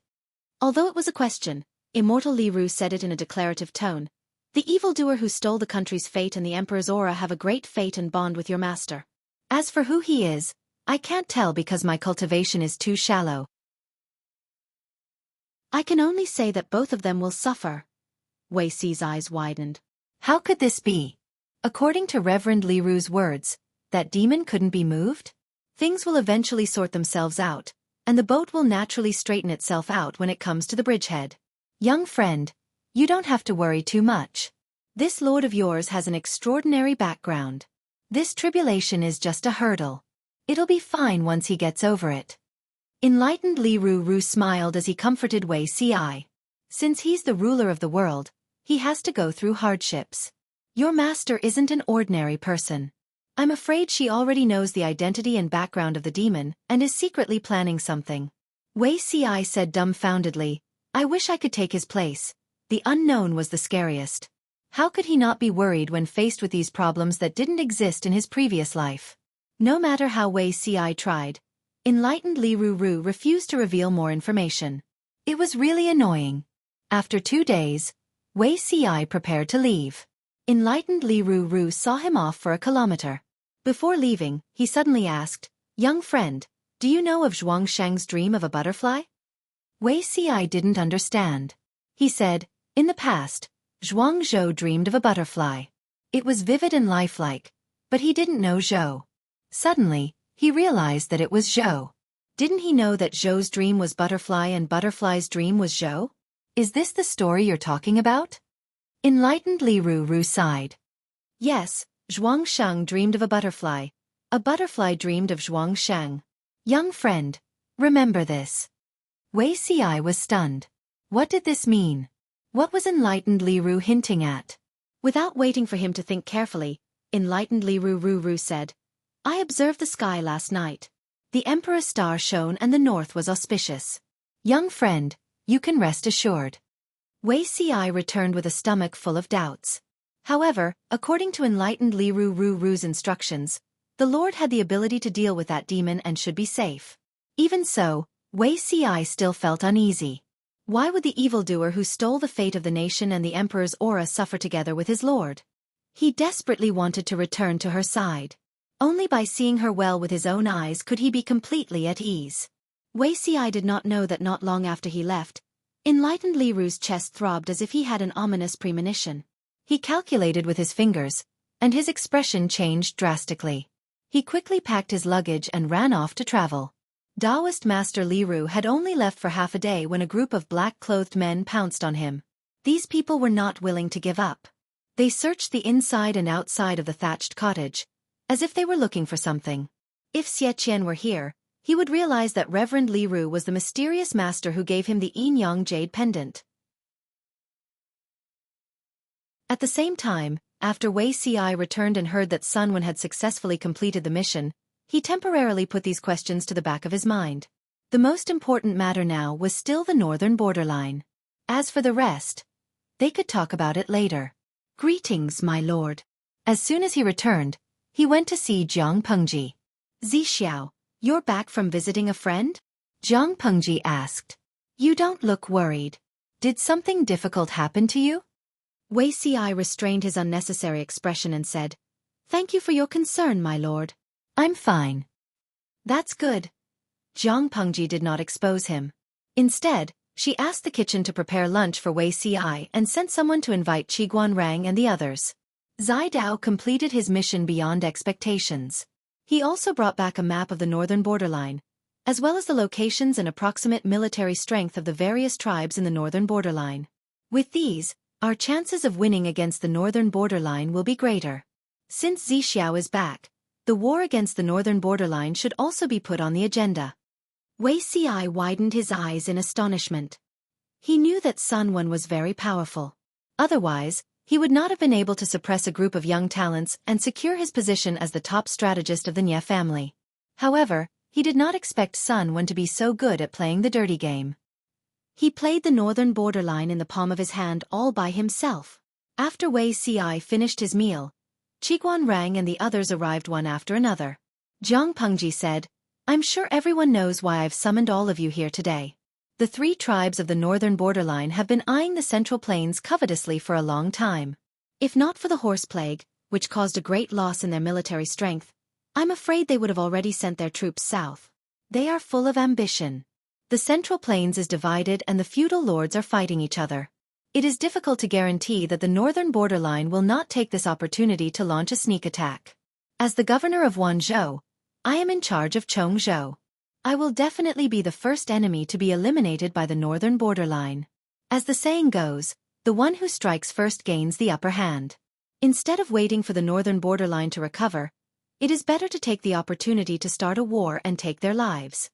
Although it was a question, Immortal Liru said it in a declarative tone. The evildoer who stole the country's fate and the Emperor's aura have a great fate and bond with your master. As for who he is, I can't tell because my cultivation is too shallow. I can only say that both of them will suffer. Wei Ci's eyes widened. How could this be? According to Reverend Liru's words, that demon couldn't be moved? Things will eventually sort themselves out, and the boat will naturally straighten itself out when it comes to the bridgehead. Young friend, you don't have to worry too much. This lord of yours has an extraordinary background. This tribulation is just a hurdle. It'll be fine once he gets over it. Enlightened Liru smiled as he comforted Wei Ci. Since he's the ruler of the world, he has to go through hardships. Your master isn't an ordinary person. I'm afraid she already knows the identity and background of the demon and is secretly planning something. Wei Ci said dumbfoundedly, I wish I could take his place. The unknown was the scariest. How could he not be worried when faced with these problems that didn't exist in his previous life? No matter how Wei Ci tried, Enlightened Liru refused to reveal more information. It was really annoying. After 2 days, Wei Ci prepared to leave. Enlightened Liru saw him off for a kilometer. Before leaving, he suddenly asked, Young friend, do you know of Zhuangshang's dream of a butterfly? Wei Ci didn't understand. He said, in the past, Zhuang Zhou dreamed of a butterfly. It was vivid and lifelike, but he didn't know Zhou. Suddenly, he realized that it was Zhou. Didn't he know that Zhou's dream was butterfly and butterfly's dream was Zhou? Is this the story you're talking about? Enlightened Liru sighed. Yes, Zhuangshang dreamed of a butterfly. A butterfly dreamed of Zhuangshang. Young friend, remember this. Wei Ci was stunned. What did this mean? What was Enlightened Liru hinting at? Without waiting for him to think carefully, Enlightened Liru said, I observed the sky last night. The Emperor's star shone and the north was auspicious. Young friend, you can rest assured. Wei Ci returned with a stomach full of doubts. However, according to Enlightened Liru's instructions, the Lord had the ability to deal with that demon and should be safe. Even so, Wei Ci still felt uneasy. Why would the evildoer who stole the fate of the nation and the Emperor's aura suffer together with his Lord? He desperately wanted to return to her side. Only by seeing her well with his own eyes could he be completely at ease. Xueqi did not know that not long after he left, enlightened Li Ru's chest throbbed as if he had an ominous premonition. He calculated with his fingers, and his expression changed drastically. He quickly packed his luggage and ran off to travel. Taoist Master Li Ru had only left for half a day when a group of black-clothed men pounced on him. These people were not willing to give up. They searched the inside and outside of the thatched cottage, as if they were looking for something. If Xueqi were here, he would realize that Reverend Li Ru was the mysterious master who gave him the yin-yang jade pendant. At the same time, after Xueqi returned and heard that Sunwen had successfully completed the mission, he temporarily put these questions to the back of his mind. The most important matter now was still the northern borderline. As for the rest, they could talk about it later. "Greetings, my lord." As soon as he returned, he went to see Jiang Pengji. "Zixiao, you're back from visiting a friend?" Jiang Pengji asked. "You don't look worried. Did something difficult happen to you?" Xueqi restrained his unnecessary expression and said, "Thank you for your concern, my lord. I'm fine." "That's good." Jiang Pengji did not expose him. Instead, she asked the kitchen to prepare lunch for Xueqi and sent someone to invite Qiguan Rang and the others. Zai Dao completed his mission beyond expectations. He also brought back a map of the northern borderline, as well as the locations and approximate military strength of the various tribes in the northern borderline. With these, our chances of winning against the northern borderline will be greater. Since Zixiao is back, the war against the northern borderline should also be put on the agenda. Xueqi widened his eyes in astonishment. He knew that Sunwen was very powerful. Otherwise, he would not have been able to suppress a group of young talents and secure his position as the top strategist of the Nie family. However, he did not expect Sunwen to be so good at playing the dirty game. He played the northern borderline in the palm of his hand all by himself. After Xueqi finished his meal, Qiguan Rang and the others arrived one after another. Jiang Pengji said, "I'm sure everyone knows why I've summoned all of you here today. The three tribes of the northern borderline have been eyeing the central plains covetously for a long time. If not for the horse plague, which caused a great loss in their military strength, I'm afraid they would have already sent their troops south. They are full of ambition. The central plains is divided and the feudal lords are fighting each other. It is difficult to guarantee that the northern borderline will not take this opportunity to launch a sneak attack. As the governor of Wanzhou, I am in charge of Chongzhou. I will definitely be the first enemy to be eliminated by the northern borderline. As the saying goes, the one who strikes first gains the upper hand. Instead of waiting for the northern borderline to recover, it is better to take the opportunity to start a war and take their lives."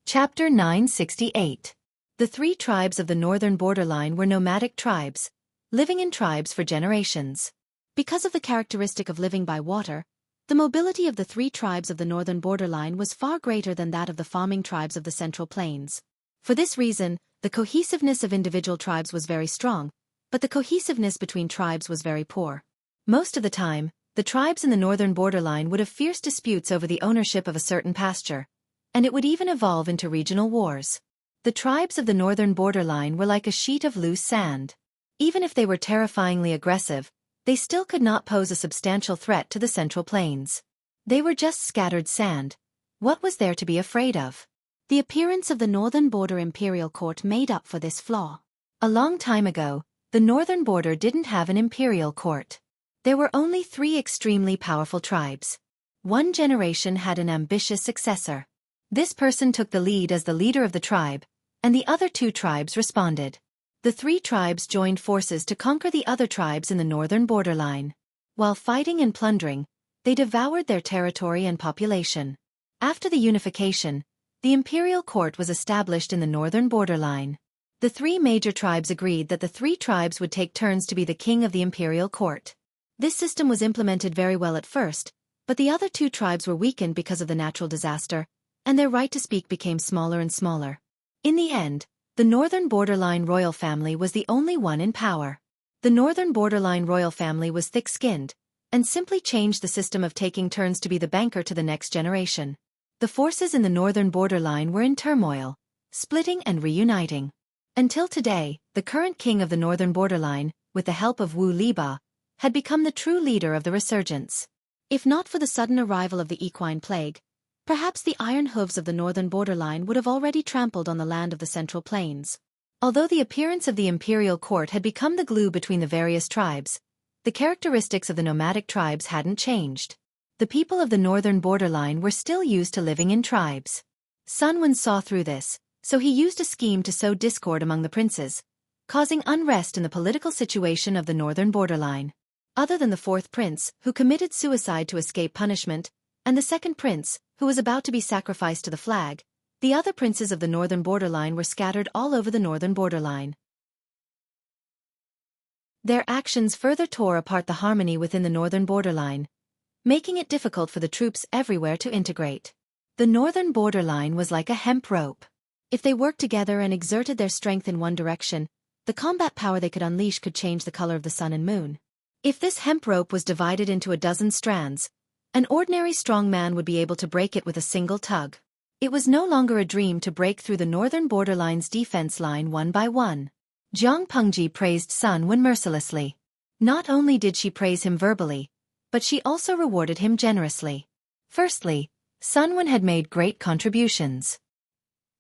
Chapter 968. The three tribes of the northern borderline were nomadic tribes, living in tribes for generations. Because of the characteristic of living by water, the mobility of the three tribes of the northern borderline was far greater than that of the farming tribes of the central plains. For this reason, the cohesiveness of individual tribes was very strong, but the cohesiveness between tribes was very poor. Most of the time, the tribes in the northern borderline would have fierce disputes over the ownership of a certain pasture, and it would even evolve into regional wars. The tribes of the northern borderline were like a sheet of loose sand. Even if they were terrifyingly aggressive, they still could not pose a substantial threat to the central plains. They were just scattered sand. What was there to be afraid of? The appearance of the northern border imperial court made up for this flaw. A long time ago, the northern border didn't have an imperial court. There were only three extremely powerful tribes. One generation had an ambitious successor. This person took the lead as the leader of the tribe, and the other two tribes responded. The three tribes joined forces to conquer the other tribes in the northern borderline. While fighting and plundering, they devoured their territory and population. After the unification, the imperial court was established in the northern borderline. The three major tribes agreed that the three tribes would take turns to be the king of the imperial court. This system was implemented very well at first, but the other two tribes were weakened because of the natural disaster, and their right to speak became smaller and smaller. In the end, the northern borderline royal family was the only one in power. The northern borderline royal family was thick-skinned, and simply changed the system of taking turns to be the banker to the next generation. The forces in the northern borderline were in turmoil, splitting and reuniting. Until today, the current king of the northern borderline, with the help of Wu Liba, had become the true leader of the resurgence. If not for the sudden arrival of the equine plague, perhaps the iron hooves of the northern borderline would have already trampled on the land of the Central Plains. Although the appearance of the imperial court had become the glue between the various tribes, the characteristics of the nomadic tribes hadn't changed. The people of the northern borderline were still used to living in tribes. Sun Wen saw through this, so he used a scheme to sow discord among the princes, causing unrest in the political situation of the northern borderline. Other than the fourth prince, who committed suicide to escape punishment, and the second prince, who was about to be sacrificed to the flag, the other princes of the northern borderline were scattered all over the northern borderline. Their actions further tore apart the harmony within the northern borderline, making it difficult for the troops everywhere to integrate. The northern borderline was like a hemp rope. If they worked together and exerted their strength in one direction, the combat power they could unleash could change the color of the sun and moon. If this hemp rope was divided into a dozen strands, an ordinary strong man would be able to break it with a single tug. It was no longer a dream to break through the northern borderline's defense line one by one. Jiang Pengji praised Sun Wen mercilessly. Not only did she praise him verbally, but she also rewarded him generously. Firstly, Sun Wen had made great contributions.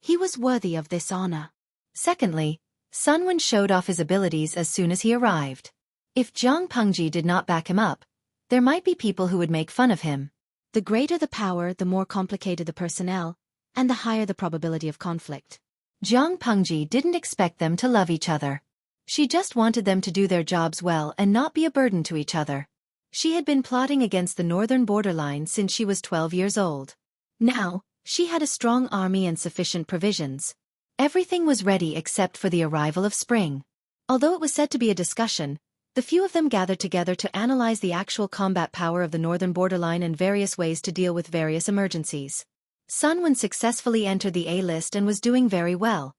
He was worthy of this honor. Secondly, Sun Wen showed off his abilities as soon as he arrived. If Jiang Pengji did not back him up, there might be people who would make fun of him. The greater the power, the more complicated the personnel, and the higher the probability of conflict. Jiang Pengji didn't expect them to love each other. She just wanted them to do their jobs well and not be a burden to each other. She had been plotting against the northern borderline since she was 12 years old. Now, she had a strong army and sufficient provisions. Everything was ready except for the arrival of spring. Although it was said to be a discussion, the few of them gathered together to analyze the actual combat power of the northern borderline and various ways to deal with various emergencies. Sun Wen successfully entered the A-list and was doing very well,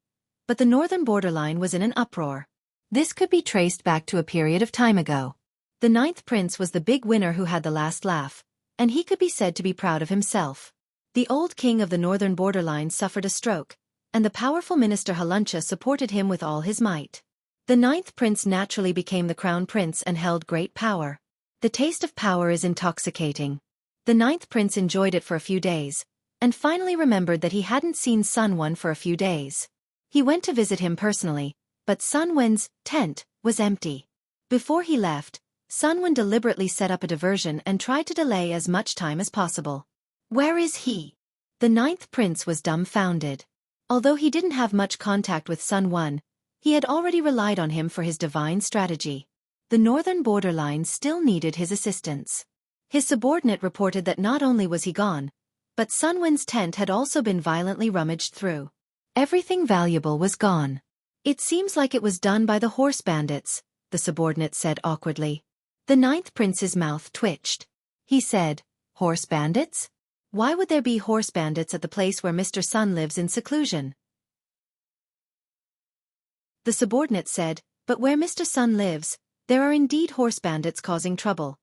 but the northern borderline was in an uproar. This could be traced back to a period of time ago. The ninth prince was the big winner who had the last laugh, and he could be said to be proud of himself. The old king of the northern borderline suffered a stroke, and the powerful minister Haluncha supported him with all his might. The ninth prince naturally became the crown prince and held great power. The taste of power is intoxicating. The ninth prince enjoyed it for a few days, and finally remembered that he hadn't seen Sun Wen for a few days. He went to visit him personally, but Sun Wen's tent was empty. Before he left, Sun Wen deliberately set up a diversion and tried to delay as much time as possible. Where is he? The ninth prince was dumbfounded. Although he didn't have much contact with Sun Wen, he had already relied on him for his divine strategy. The northern borderline still needed his assistance. His subordinate reported that not only was he gone, but Sun Wen's tent had also been violently rummaged through. Everything valuable was gone. It seems like it was done by the horse bandits, the subordinate said awkwardly. The ninth prince's mouth twitched. He said, "Horse bandits? Why would there be horse bandits at the place where Mr. Sun lives in seclusion?" The subordinate said, "But where Mr. Sun lives, there are indeed horse bandits causing trouble."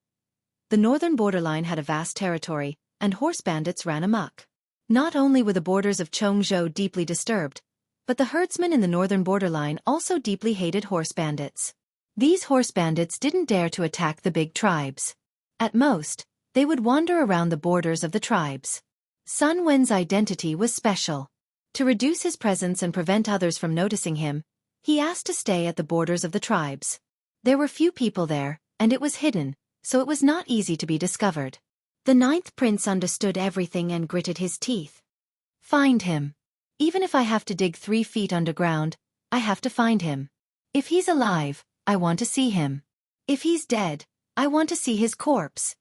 The northern borderline had a vast territory, and horse bandits ran amok. Not only were the borders of Chongzhou deeply disturbed, but the herdsmen in the northern borderline also deeply hated horse bandits. These horse bandits didn't dare to attack the big tribes. At most, they would wander around the borders of the tribes. Sun Wen's identity was special. To reduce his presence and prevent others from noticing him, he asked to stay at the borders of the tribes. There were few people there, and it was hidden, so it was not easy to be discovered. The ninth prince understood everything and gritted his teeth. Find him. Even if I have to dig 3 feet underground, I have to find him. If he's alive, I want to see him. If he's dead, I want to see his corpse.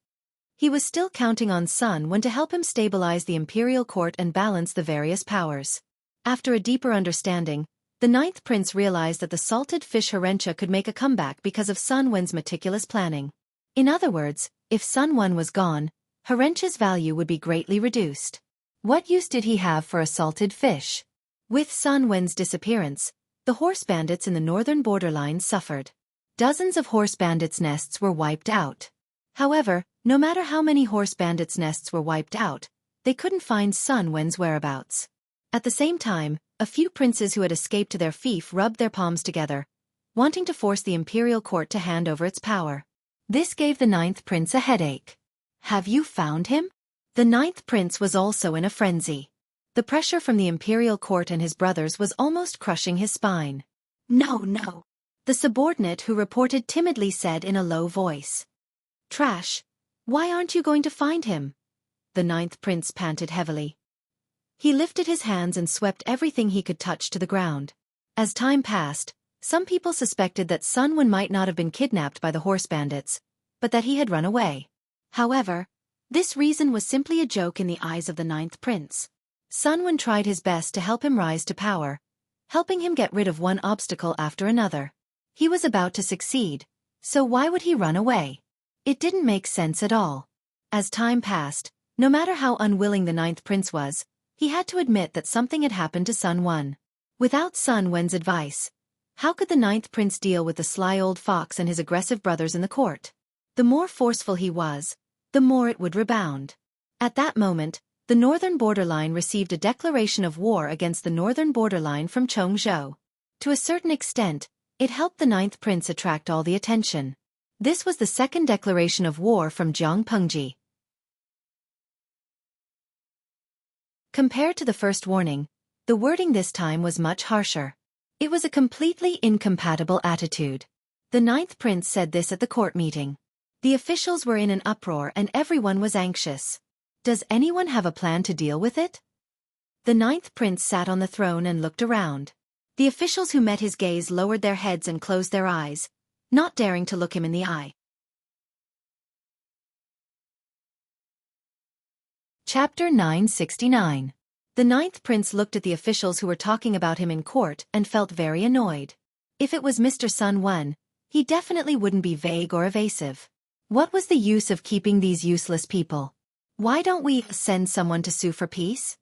He was still counting on Sun Wen to help him stabilize the imperial court and balance the various powers. After a deeper understanding, the ninth prince realized that the salted fish Herencha could make a comeback because of Sun Wen's meticulous planning. In other words, if Sun Wen was gone, Herencha's value would be greatly reduced. What use did he have for a salted fish? With Sun Wen's disappearance, the horse bandits in the northern borderline suffered. Dozens of horse bandits' nests were wiped out. However, no matter how many horse bandits' nests were wiped out, they couldn't find Sun Wen's whereabouts. At the same time, a few princes who had escaped to their fief rubbed their palms together, wanting to force the imperial court to hand over its power. This gave the ninth prince a headache. Have you found him? The ninth prince was also in a frenzy. The pressure from the imperial court and his brothers was almost crushing his spine. No. The subordinate who reported timidly said in a low voice. Trash. Why aren't you going to find him? The ninth prince panted heavily. He lifted his hands and swept everything he could touch to the ground. As time passed, some people suspected that Sun Wen might not have been kidnapped by the horse bandits, but that he had run away. However, this reason was simply a joke in the eyes of the ninth prince. Sun Wen tried his best to help him rise to power, helping him get rid of one obstacle after another. He was about to succeed, so why would he run away? It didn't make sense at all. As time passed, no matter how unwilling the ninth prince was, he had to admit that something had happened to Sun Wen. Without Sun Wen's advice, how could the ninth prince deal with the sly old fox and his aggressive brothers in the court? The more forceful he was, the more it would rebound. At that moment, the northern borderline received a declaration of war against the northern borderline from Chongzhou. To a certain extent, it helped the ninth prince attract all the attention. This was the second declaration of war from Jiang Pengji. Compared to the first warning, the wording this time was much harsher. It was a completely incompatible attitude. The ninth prince said this at the court meeting. The officials were in an uproar and everyone was anxious. Does anyone have a plan to deal with it? The ninth prince sat on the throne and looked around. The officials who met his gaze lowered their heads and closed their eyes, not daring to look him in the eye. Chapter 969. The ninth prince looked at the officials who were talking about him in court and felt very annoyed. If it was Mr. Sun Wen, he definitely wouldn't be vague or evasive. What was the use of keeping these useless people? Why don't we send someone to sue for peace?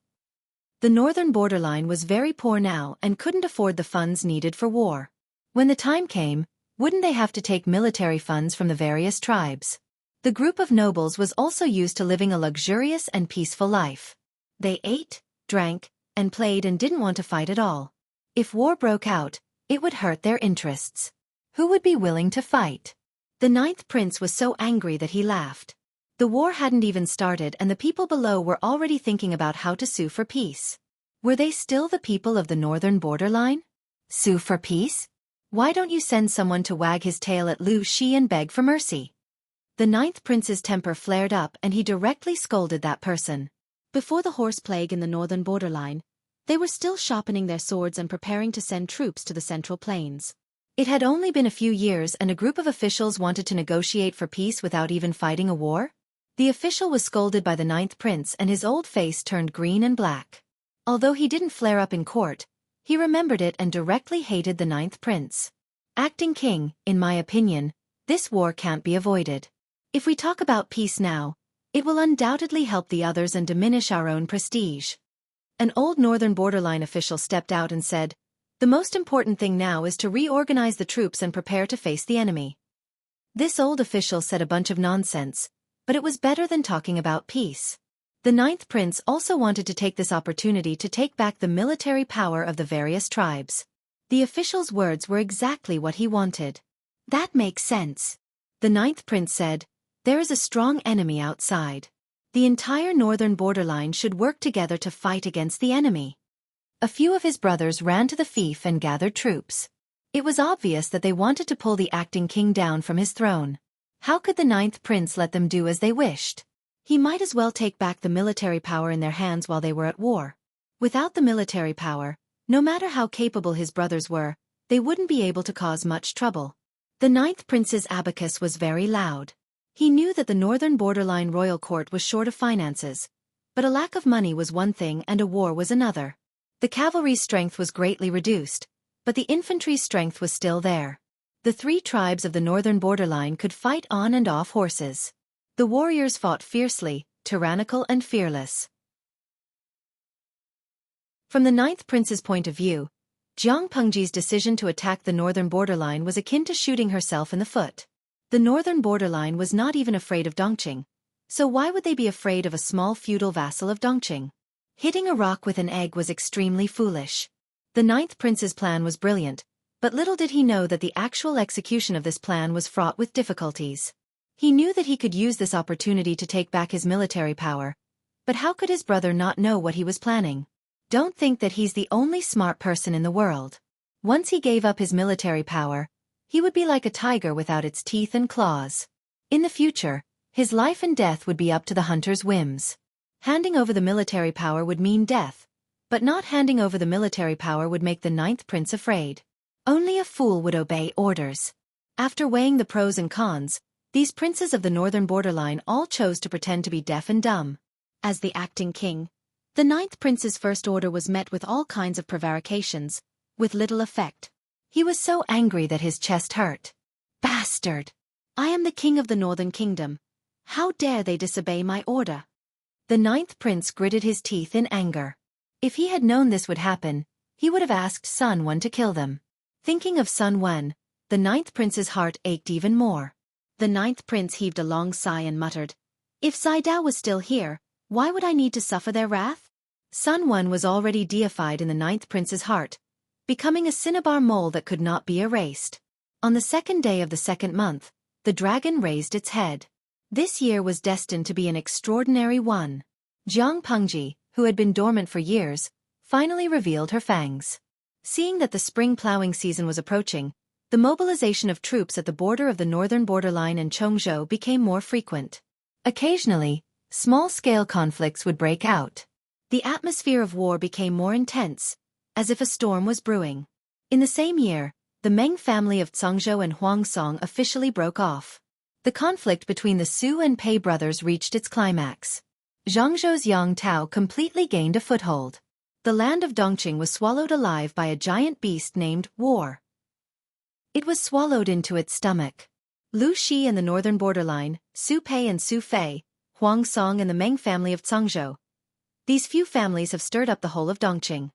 The northern borderline was very poor now and couldn't afford the funds needed for war. When the time came, wouldn't they have to take military funds from the various tribes? The group of nobles was also used to living a luxurious and peaceful life. They ate, drank, and played and didn't want to fight at all. If war broke out, it would hurt their interests. Who would be willing to fight? The ninth prince was so angry that he laughed. The war hadn't even started and the people below were already thinking about how to sue for peace. Were they still the people of the northern borderline? Sue for peace? Why don't you send someone to wag his tail at Lu Shi and beg for mercy? The ninth prince's temper flared up and he directly scolded that person. Before the horse plague in the northern borderline, they were still sharpening their swords and preparing to send troops to the central plains. It had only been a few years and a group of officials wanted to negotiate for peace without even fighting a war? The official was scolded by the ninth prince and his old face turned green and black. Although he didn't flare up in court, he remembered it and directly hated the ninth prince. Acting king, in my opinion, this war can't be avoided. If we talk about peace now, it will undoubtedly help the others and diminish our own prestige. An old northern borderline official stepped out and said, "The most important thing now is to reorganize the troops and prepare to face the enemy." This old official said a bunch of nonsense, but it was better than talking about peace. The ninth prince also wanted to take this opportunity to take back the military power of the various tribes. The official's words were exactly what he wanted. That makes sense. The ninth prince said, "There is a strong enemy outside. The entire northern borderline should work together to fight against the enemy." A few of his brothers ran to the fief and gathered troops. It was obvious that they wanted to pull the acting king down from his throne. How could the ninth prince let them do as they wished? He might as well take back the military power in their hands while they were at war. Without the military power, no matter how capable his brothers were, they wouldn't be able to cause much trouble. The ninth prince's abacus was very loud. He knew that the northern borderline royal court was short of finances, but a lack of money was one thing and a war was another. The cavalry's strength was greatly reduced, but the infantry's strength was still there. The three tribes of the northern borderline could fight on and off horses. The warriors fought fiercely, tyrannical and fearless. From the ninth prince's point of view, Jiang Pengji's decision to attack the northern borderline was akin to shooting herself in the foot. The northern borderline was not even afraid of Dongqing, so why would they be afraid of a small feudal vassal of Dongqing? Hitting a rock with an egg was extremely foolish. The ninth prince's plan was brilliant, but little did he know that the actual execution of this plan was fraught with difficulties. He knew that he could use this opportunity to take back his military power, but how could his brother not know what he was planning? Don't think that he's the only smart person in the world. Once he gave up his military power, he would be like a tiger without its teeth and claws. In the future, his life and death would be up to the hunter's whims. Handing over the military power would mean death, but not handing over the military power would make the ninth prince afraid. Only a fool would obey orders. After weighing the pros and cons, these princes of the northern borderline all chose to pretend to be deaf and dumb. As the acting king, the ninth prince's first order was met with all kinds of prevarications, with little effect. He was so angry that his chest hurt. Bastard! I am the king of the northern kingdom. How dare they disobey my order? The ninth prince gritted his teeth in anger. If he had known this would happen, he would have asked Sun Wan to kill them. Thinking of Sun Wan, the ninth prince's heart ached even more. The ninth prince heaved a long sigh and muttered, "If Saidao was still here, why would I need to suffer their wrath?" Sun Wan was already deified in the ninth prince's heart, becoming a cinnabar mole that could not be erased. On the second day of the second month, the dragon raised its head. This year was destined to be an extraordinary one. Jiang Pengji, who had been dormant for years, finally revealed her fangs. Seeing that the spring plowing season was approaching, the mobilization of troops at the border of the northern borderline and Chongzhou became more frequent. Occasionally, small-scale conflicts would break out. The atmosphere of war became more intense, as if a storm was brewing. In the same year, the Meng family of Zhangzhou and Huangsong officially broke off. The conflict between the Su and Pei brothers reached its climax. Zhangzhou's Yang Tao completely gained a foothold. The land of Dongqing was swallowed alive by a giant beast named War. It was swallowed into its stomach. Lu Shi and the northern borderline, Su Pei and Su Fei, Huang Song and the Meng family of Zhangzhou. These few families have stirred up the whole of Dongqing.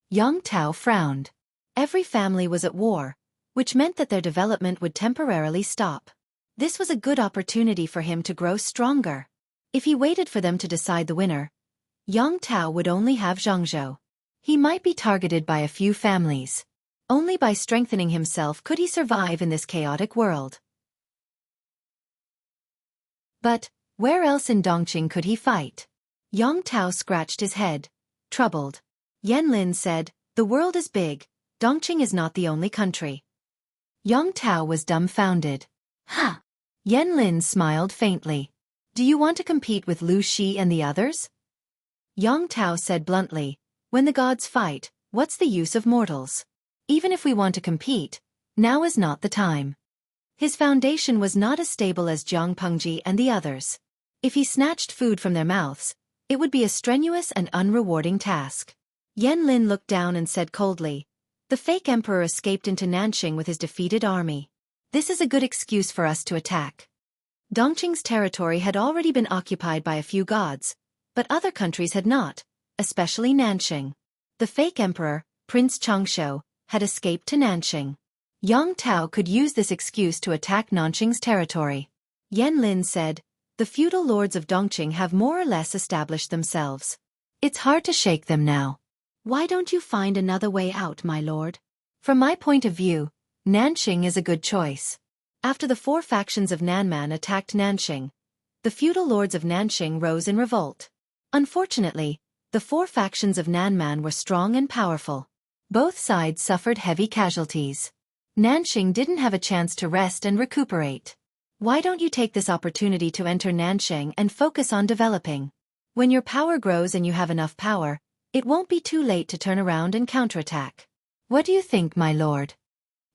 Yang Tao frowned. Every family was at war, which meant that their development would temporarily stop. This was a good opportunity for him to grow stronger. If he waited for them to decide the winner, Yang Tao would only have Zhangzhou. He might be targeted by a few families. Only by strengthening himself could he survive in this chaotic world. But, where else in Dongqing could he fight? Yang Tao scratched his head, troubled. Yan Lin said, "The world is big, Dongqing is not the only country." Yang Tao was dumbfounded. "Huh." Yan Lin smiled faintly. "Do you want to compete with Lu Shi and the others?" Yang Tao said bluntly, "When the gods fight, what's the use of mortals? Even if we want to compete, now is not the time." His foundation was not as stable as Jiang Pengji and the others. If he snatched food from their mouths, it would be a strenuous and unrewarding task. Yan Lin looked down and said coldly, "The fake emperor escaped into Nanxing with his defeated army. This is a good excuse for us to attack." Dongqing's territory had already been occupied by a few gods, but other countries had not, especially Nanxing. The fake emperor, Prince Changshou, had escaped to Nanxing. Yang Tao could use this excuse to attack Nanxing's territory. Yan Lin said, "The feudal lords of Dongqing have more or less established themselves. It's hard to shake them now. Why don't you find another way out, my lord? From my point of view, Nanxing is a good choice." After the four factions of Nanman attacked Nanxing, the feudal lords of Nanxing rose in revolt. Unfortunately, the four factions of Nanman were strong and powerful. Both sides suffered heavy casualties. Nanxing didn't have a chance to rest and recuperate. Why don't you take this opportunity to enter Nanxing and focus on developing? When your power grows and you have enough power, it won't be too late to turn around and counterattack. What do you think, my lord?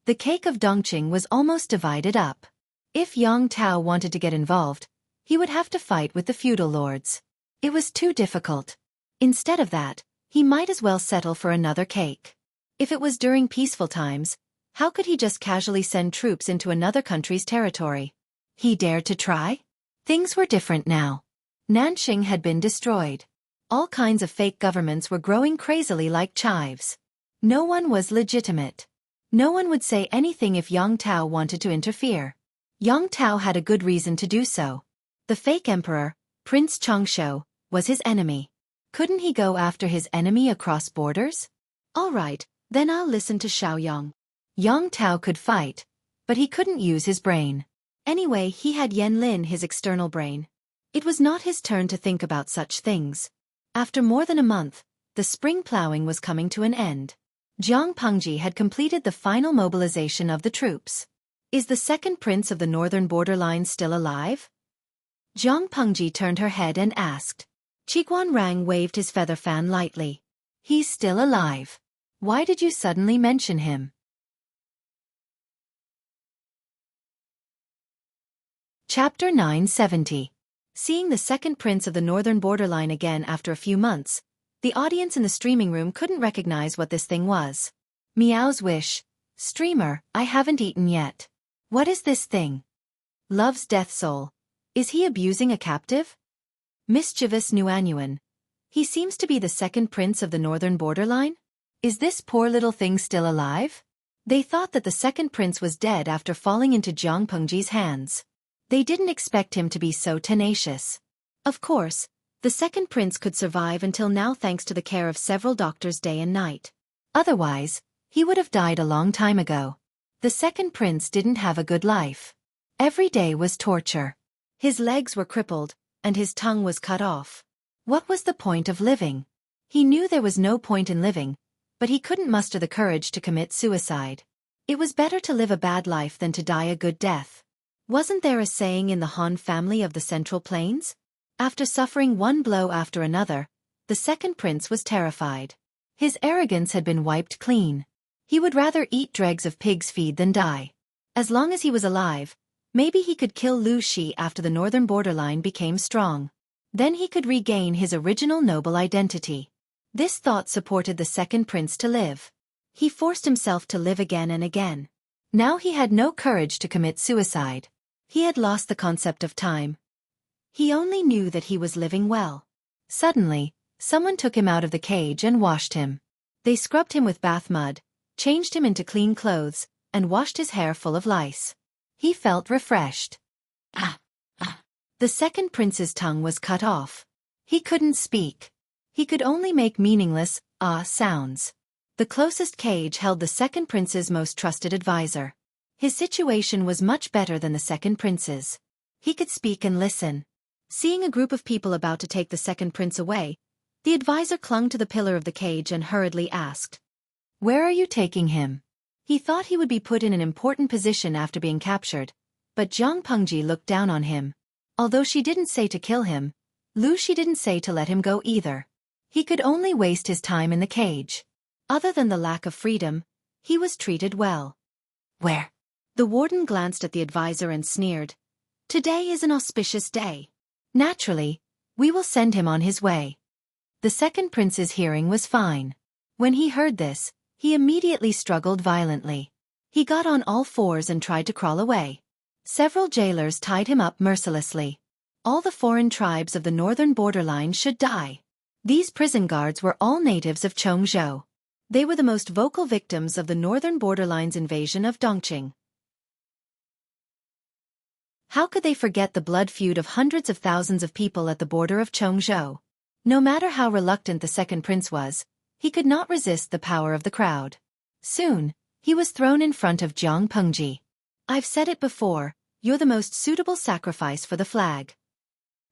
The cake of Dongqing was almost divided up. If Yang Tao wanted to get involved, he would have to fight with the feudal lords. It was too difficult. Instead of that, he might as well settle for another cake. If it was during peaceful times, how could he just casually send troops into another country's territory? He dared to try? Things were different now. Nanxing had been destroyed. All kinds of fake governments were growing crazily like chives. No one was legitimate. No one would say anything if Yang Tao wanted to interfere. Yang Tao had a good reason to do so. The fake emperor, Prince Changshou, was his enemy. Couldn't he go after his enemy across borders? All right, then I'll listen to Xiaoyang. Yang Tao could fight, but he couldn't use his brain. Anyway, he had Yen Lin, his external brain. It was not his turn to think about such things. After more than a month, the spring plowing was coming to an end. Jiang Pengji had completed the final mobilization of the troops. Is the second prince of the northern borderline still alive? Jiang Pengji turned her head and asked. Qiguan Rang waved his feather fan lightly. He's still alive. Why did you suddenly mention him? Chapter 970. Seeing the second prince of the northern borderline again after a few months, the audience in the streaming room couldn't recognize what this thing was. Meow's wish. Streamer, I haven't eaten yet. What is this thing? Love's death soul. Is he abusing a captive? Mischievous Nuanyuan. He seems to be the second prince of the northern borderline? Is this poor little thing still alive? They thought that the second prince was dead after falling into Jiang Pengji's hands. They didn't expect him to be so tenacious. Of course, the second prince could survive until now thanks to the care of several doctors day and night. Otherwise, he would have died a long time ago. The second prince didn't have a good life. Every day was torture. His legs were crippled, and his tongue was cut off. What was the point of living? He knew there was no point in living, but he couldn't muster the courage to commit suicide. It was better to live a bad life than to die a good death. Wasn't there a saying in the Han family of the Central Plains? After suffering one blow after another, the second prince was terrified. His arrogance had been wiped clean. He would rather eat dregs of pig's feed than die. As long as he was alive, maybe he could kill Lu Shi after the northern borderline became strong. Then he could regain his original noble identity. This thought supported the second prince to live. He forced himself to live again and again. Now he had no courage to commit suicide. He had lost the concept of time. He only knew that he was living well. Suddenly, someone took him out of the cage and washed him. They scrubbed him with bath mud, changed him into clean clothes, and washed his hair full of lice. He felt refreshed. The second prince's tongue was cut off. He couldn't speak. He could only make meaningless, sounds. The closest cage held the second prince's most trusted advisor. His situation was much better than the second prince's. He could speak and listen. Seeing a group of people about to take the second prince away, the advisor clung to the pillar of the cage and hurriedly asked, "Where are you taking him?" He thought he would be put in an important position after being captured, but Jiang Pengji looked down on him. Although she didn't say to kill him, Lu Shi didn't say to let him go either. He could only waste his time in the cage. Other than the lack of freedom, he was treated well. Where? The warden glanced at the advisor and sneered. Today is an auspicious day. Naturally, we will send him on his way. The second prince's hearing was fine. When he heard this, he immediately struggled violently. He got on all fours and tried to crawl away. Several jailers tied him up mercilessly. All the foreign tribes of the northern borderline should die. These prison guards were all natives of Chongzhou. They were the most vocal victims of the northern borderline's invasion of Dongqing. How could they forget the blood feud of hundreds of thousands of people at the border of Chongzhou? No matter how reluctant the second prince was, he could not resist the power of the crowd. Soon, he was thrown in front of Jiang Pengji. I've said it before, you're the most suitable sacrifice for the flag.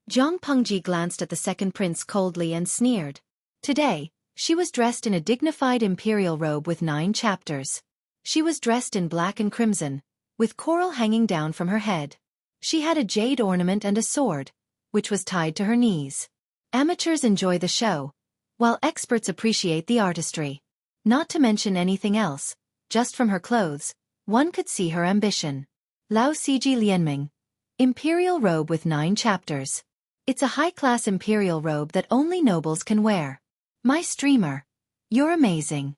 Jiang Pengji glanced at the second prince coldly and sneered. Today, she was dressed in a dignified imperial robe with 9 chapters. She was dressed in black and crimson, with coral hanging down from her head. She had a jade ornament and a sword, which was tied to her knees. Amateurs enjoy the show, while experts appreciate the artistry. Not to mention anything else, just from her clothes, one could see her ambition. Lao Siji Lianming. Imperial robe with 9 chapters. It's a high-class imperial robe that only nobles can wear. My streamer. You're amazing.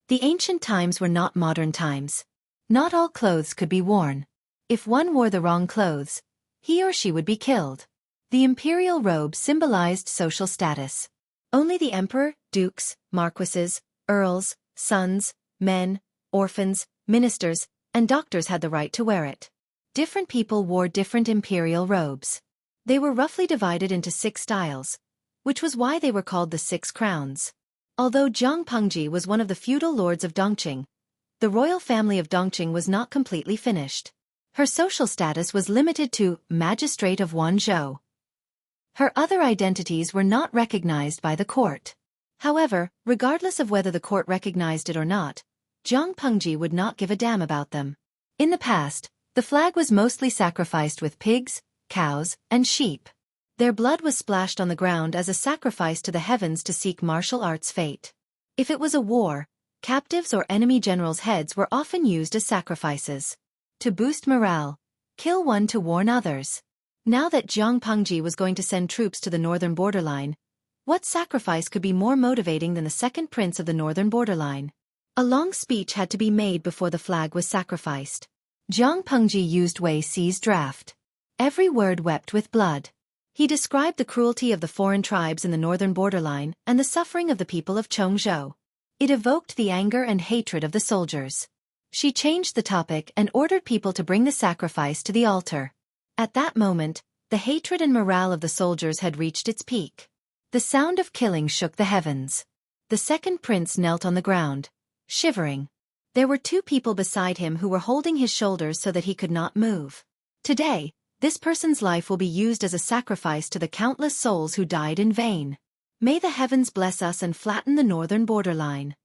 The ancient times were not modern times. Not all clothes could be worn. If one wore the wrong clothes, he or she would be killed. The imperial robe symbolized social status. Only the emperor, dukes, marquises, earls, sons, men, orphans, ministers, and doctors had the right to wear it. Different people wore different imperial robes. They were roughly divided into 6 styles, which was why they were called the 6 crowns. Although Jiang Pengji was one of the feudal lords of Dongqing, the royal family of Dongqing was not completely finished. Her social status was limited to Magistrate of Wanzhou. Her other identities were not recognized by the court. However, regardless of whether the court recognized it or not, Zhang Pengji would not give a damn about them. In the past, the flag was mostly sacrificed with pigs, cows, and sheep. Their blood was splashed on the ground as a sacrifice to the heavens to seek martial arts fate. If it was a war, captives or enemy generals' heads were often used as sacrifices. To boost morale, kill one to warn others. Now that Zhang Pengji was going to send troops to the northern borderline, what sacrifice could be more motivating than the second prince of the northern borderline? A long speech had to be made before the flag was sacrificed. Zhang Pengji used Wei Si's draft. Every word wept with blood. He described the cruelty of the foreign tribes in the northern borderline and the suffering of the people of Chongzhou. It evoked the anger and hatred of the soldiers. She changed the topic and ordered people to bring the sacrifice to the altar. At that moment, the hatred and morale of the soldiers had reached its peak. The sound of killing shook the heavens. The second prince knelt on the ground, shivering. There were two people beside him who were holding his shoulders so that he could not move. Today, this person's life will be used as a sacrifice to the countless souls who died in vain. May the heavens bless us and flatten the northern borderline.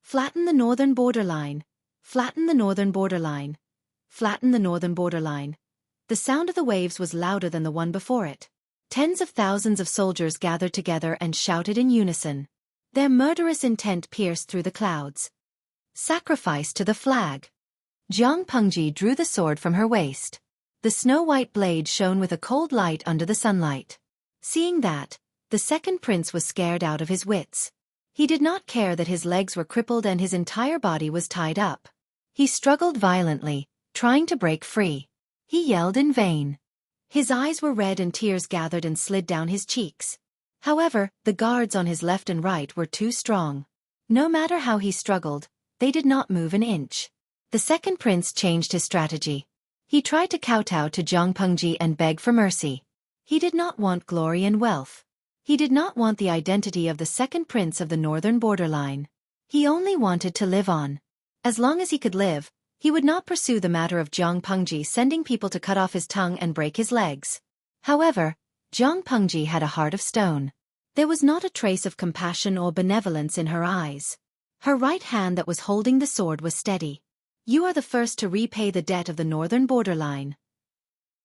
Flatten the northern borderline. Flatten the northern borderline. Flatten the northern borderline. The sound of the waves was louder than the one before it. Tens of thousands of soldiers gathered together and shouted in unison. Their murderous intent pierced through the clouds. Sacrifice to the flag. Zhang Pengji drew the sword from her waist. The snow-white blade shone with a cold light under the sunlight. Seeing that, the second prince was scared out of his wits. He did not care that his legs were crippled and his entire body was tied up. He struggled violently, trying to break free. He yelled in vain. His eyes were red and tears gathered and slid down his cheeks. However, the guards on his left and right were too strong. No matter how he struggled, they did not move an inch. The second prince changed his strategy. He tried to kowtow to Zhang Pengji and beg for mercy. He did not want glory and wealth. He did not want the identity of the second prince of the northern borderline. He only wanted to live on. As long as he could live, he would not pursue the matter of Zhang Pengji sending people to cut off his tongue and break his legs. However, Zhang Pengji had a heart of stone. There was not a trace of compassion or benevolence in her eyes. Her right hand that was holding the sword was steady. You are the first to repay the debt of the northern borderline.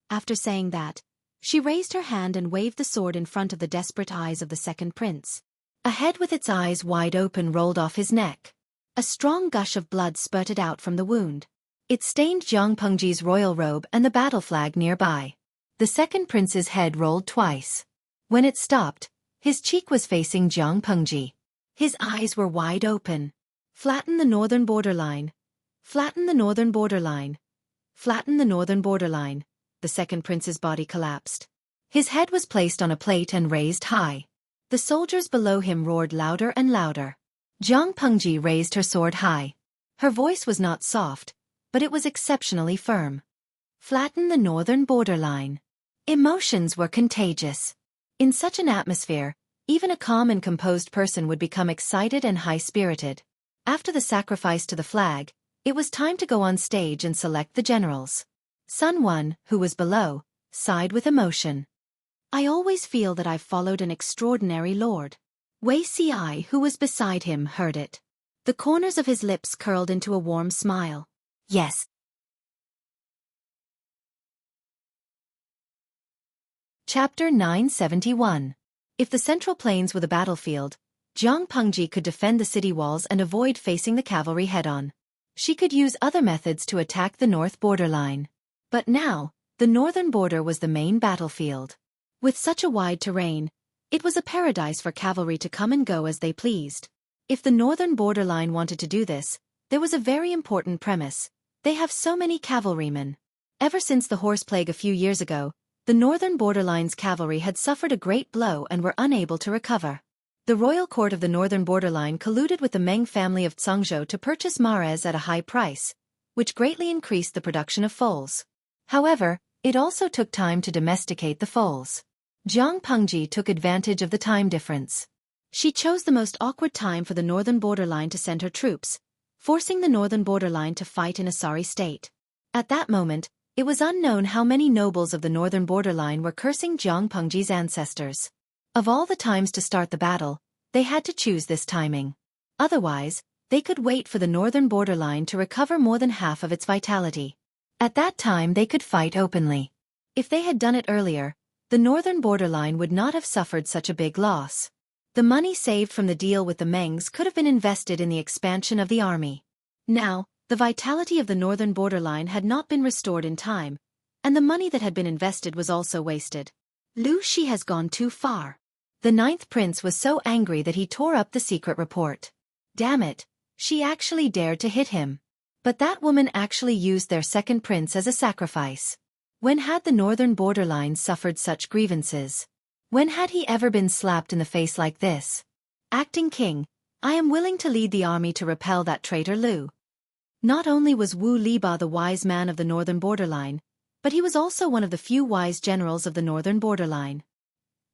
After saying that, she raised her hand and waved the sword in front of the desperate eyes of the second prince. A head with its eyes wide open rolled off his neck. A strong gush of blood spurted out from the wound. It stained Zhang Pengji's royal robe and the battle flag nearby. The second prince's head rolled twice. When it stopped, his cheek was facing Zhang Pengji. His eyes were wide open. Flatten the northern borderline. Flatten the northern borderline. Flatten the northern borderline. The second prince's body collapsed. His head was placed on a plate and raised high. The soldiers below him roared louder and louder. Zhang Pengji raised her sword high. Her voice was not soft, but it was exceptionally firm. Flatten the northern borderline. Emotions were contagious. In such an atmosphere, even a calm and composed person would become excited and high-spirited. After the sacrifice to the flag, it was time to go on stage and select the generals. Sun Wan, who was below, sighed with emotion. I always feel that I've followed an extraordinary lord. Wei Si, who was beside him, heard it. The corners of his lips curled into a warm smile. Yes. Chapter 971. If the Central Plains were the battlefield, Zhang Pengji could defend the city walls and avoid facing the cavalry head-on. She could use other methods to attack the north borderline. But now, the northern border was the main battlefield. With such a wide terrain, it was a paradise for cavalry to come and go as they pleased. If the northern borderline wanted to do this, there was a very important premise. They have so many cavalrymen. Ever since the horse plague a few years ago, the northern borderline's cavalry had suffered a great blow and were unable to recover. The royal court of the northern borderline colluded with the Meng family of Zhongzhou to purchase mares at a high price, which greatly increased the production of foals. However, it also took time to domesticate the foals. Zhang Pengji took advantage of the time difference. She chose the most awkward time for the northern borderline to send her troops, forcing the northern borderline to fight in a sorry state. At that moment, it was unknown how many nobles of the northern borderline were cursing Jiang Pengji's ancestors. Of all the times to start the battle, they had to choose this timing. Otherwise, they could wait for the northern borderline to recover more than half of its vitality. At that time they could fight openly. If they had done it earlier, the northern borderline would not have suffered such a big loss. The money saved from the deal with the Mengs could have been invested in the expansion of the army. Now, the vitality of the northern borderline had not been restored in time, and the money that had been invested was also wasted. Lu Shi has gone too far. The ninth prince was so angry that he tore up the secret report. Damn it, she actually dared to hit him. But that woman actually used their second prince as a sacrifice. When had the northern borderline suffered such grievances? When had he ever been slapped in the face like this? Acting king, I am willing to lead the army to repel that traitor Lu. Not only was Wu Liba the wise man of the northern borderline, but he was also one of the few wise generals of the northern borderline.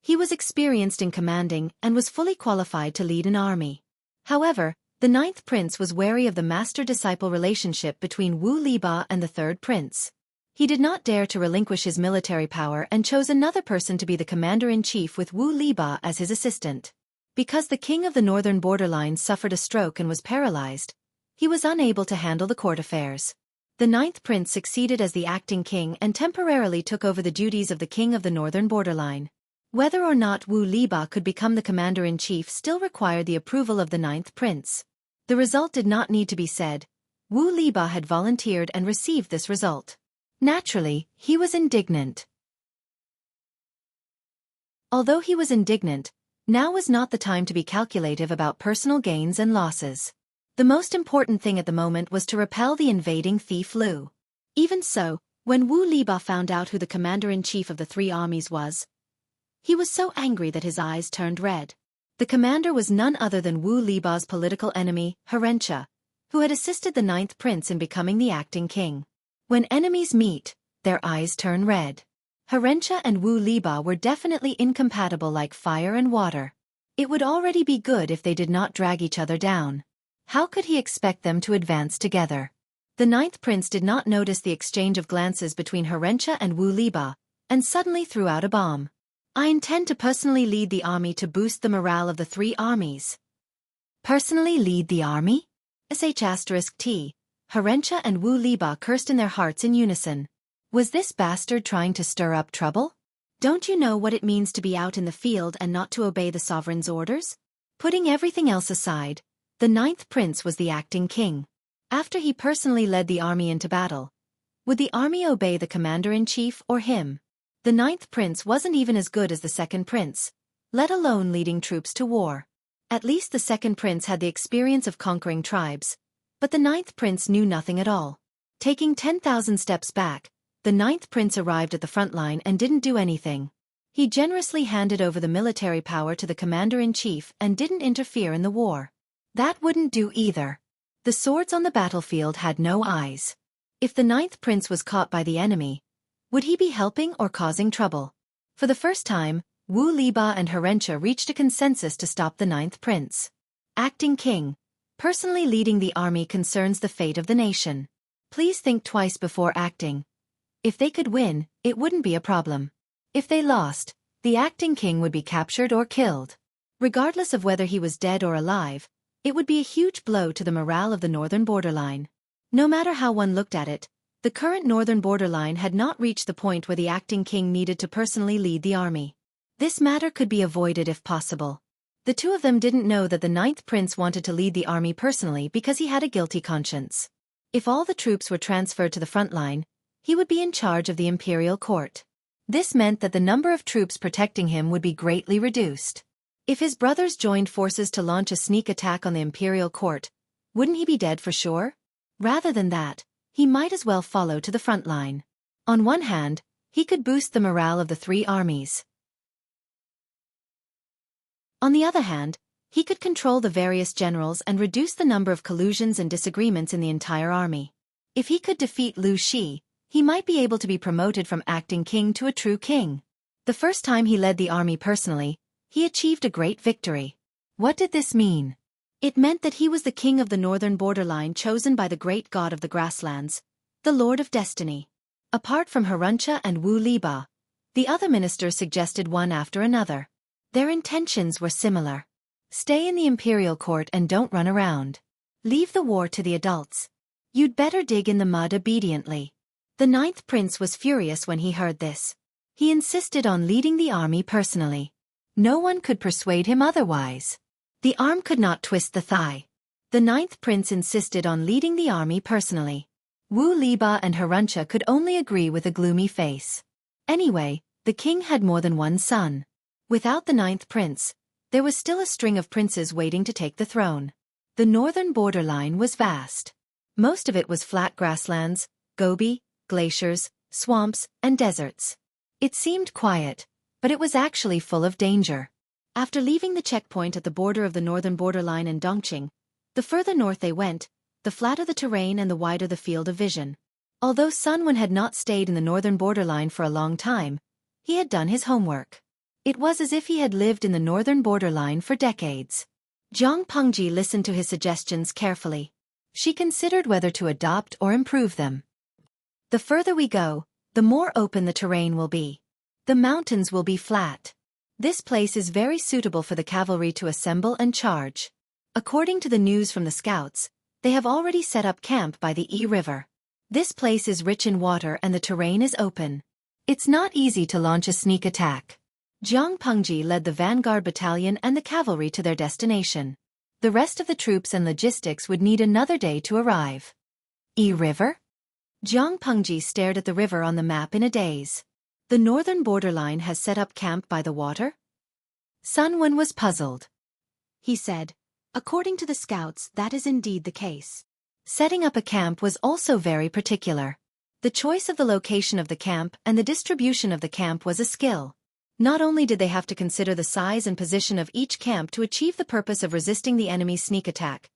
He was experienced in commanding and was fully qualified to lead an army. However, the ninth prince was wary of the master-disciple relationship between Wu Liba and the third prince. He did not dare to relinquish his military power and chose another person to be the commander-in-chief with Wu Liba as his assistant. Because the king of the northern borderline suffered a stroke and was paralyzed, he was unable to handle the court affairs. The ninth prince succeeded as the acting king and temporarily took over the duties of the king of the northern borderline. Whether or not Wu Liba could become the commander-in-chief still required the approval of the ninth prince. The result did not need to be said. Wu Liba had volunteered and received this result. Naturally, he was indignant. Although he was indignant, now was not the time to be calculative about personal gains and losses. The most important thing at the moment was to repel the invading thief Lu. Even so, when Wu Liba found out who the commander-in-chief of the three armies was, he was so angry that his eyes turned red. The commander was none other than Wu Liba's political enemy, Herentia, who had assisted the ninth prince in becoming the acting king. When enemies meet, their eyes turn red. Herentia and Wu Liba were definitely incompatible like fire and water. It would already be good if they did not drag each other down. How could he expect them to advance together? The ninth prince did not notice the exchange of glances between Herentia and Wu Liba, and suddenly threw out a bomb. I intend to personally lead the army to boost the morale of the three armies. Personally lead the army? *T. Herentia and Wu Liba cursed in their hearts in unison. Was this bastard trying to stir up trouble? Don't you know what it means to be out in the field and not to obey the sovereign's orders? Putting everything else aside, the ninth prince was the acting king. After he personally led the army into battle, would the army obey the commander-in-chief or him? The ninth prince wasn't even as good as the second prince, let alone leading troops to war. At least the second prince had the experience of conquering tribes, but the ninth prince knew nothing at all. Taking 10,000 steps back, the ninth prince arrived at the front line and didn't do anything. He generously handed over the military power to the commander-in-chief and didn't interfere in the war. That wouldn't do either. The swords on the battlefield had no eyes. If the ninth prince was caught by the enemy, would he be helping or causing trouble? For the first time, Wu Liba and Herentia reached a consensus to stop the ninth prince. Acting king, personally leading the army concerns the fate of the nation. Please think twice before acting. If they could win, it wouldn't be a problem. If they lost, the acting king would be captured or killed. Regardless of whether he was dead or alive, it would be a huge blow to the morale of the northern borderline. No matter how one looked at it, the current northern borderline had not reached the point where the acting king needed to personally lead the army. This matter could be avoided if possible. The two of them didn't know that the ninth prince wanted to lead the army personally because he had a guilty conscience. If all the troops were transferred to the front line, he would be in charge of the imperial court. This meant that the number of troops protecting him would be greatly reduced. If his brothers joined forces to launch a sneak attack on the imperial court, wouldn't he be dead for sure? Rather than that, he might as well follow to the front line. On one hand, he could boost the morale of the three armies. On the other hand, he could control the various generals and reduce the number of collusions and disagreements in the entire army. If he could defeat Lu Shi, he might be able to be promoted from acting king to a true king. The first time he led the army personally, he achieved a great victory. What did this mean? It meant that he was the king of the northern borderline chosen by the great god of the grasslands, the Lord of Destiny. Apart from Haruncha and Wu Liba, the other ministers suggested one after another. Their intentions were similar. Stay in the imperial court and don't run around. Leave the war to the adults. You'd better dig in the mud obediently. The ninth prince was furious when he heard this. He insisted on leading the army personally. No one could persuade him otherwise. The arm could not twist the thigh. The ninth prince insisted on leading the army personally. Wu Liba and Haruncha could only agree with a gloomy face. Anyway, the king had more than one son. Without the ninth prince, there was still a string of princes waiting to take the throne. The northern borderline was vast. Most of it was flat grasslands, gobi, glaciers, swamps, and deserts. It seemed quiet, but it was actually full of danger. After leaving the checkpoint at the border of the northern borderline in Dongqing, the further north they went, the flatter the terrain and the wider the field of vision. Although Sun Wen had not stayed in the northern borderline for a long time, he had done his homework. It was as if he had lived in the northern borderline for decades. Zhang Pengji listened to his suggestions carefully. She considered whether to adopt or improve them. The further we go, the more open the terrain will be. The mountains will be flat. This place is very suitable for the cavalry to assemble and charge. According to the news from the scouts, they have already set up camp by the Yi River. This place is rich in water and the terrain is open. It's not easy to launch a sneak attack. Zhang Pengji led the vanguard battalion and the cavalry to their destination. The rest of the troops and logistics would need another day to arrive. Yi River? Zhang Pengji stared at the river on the map in a daze. The northern borderline has set up camp by the water? Sun Wen was puzzled. He said, according to the scouts, that is indeed the case. Setting up a camp was also very particular. The choice of the location of the camp and the distribution of the camp was a skill. Not only did they have to consider the size and position of each camp to achieve the purpose of resisting the enemy's sneak attack,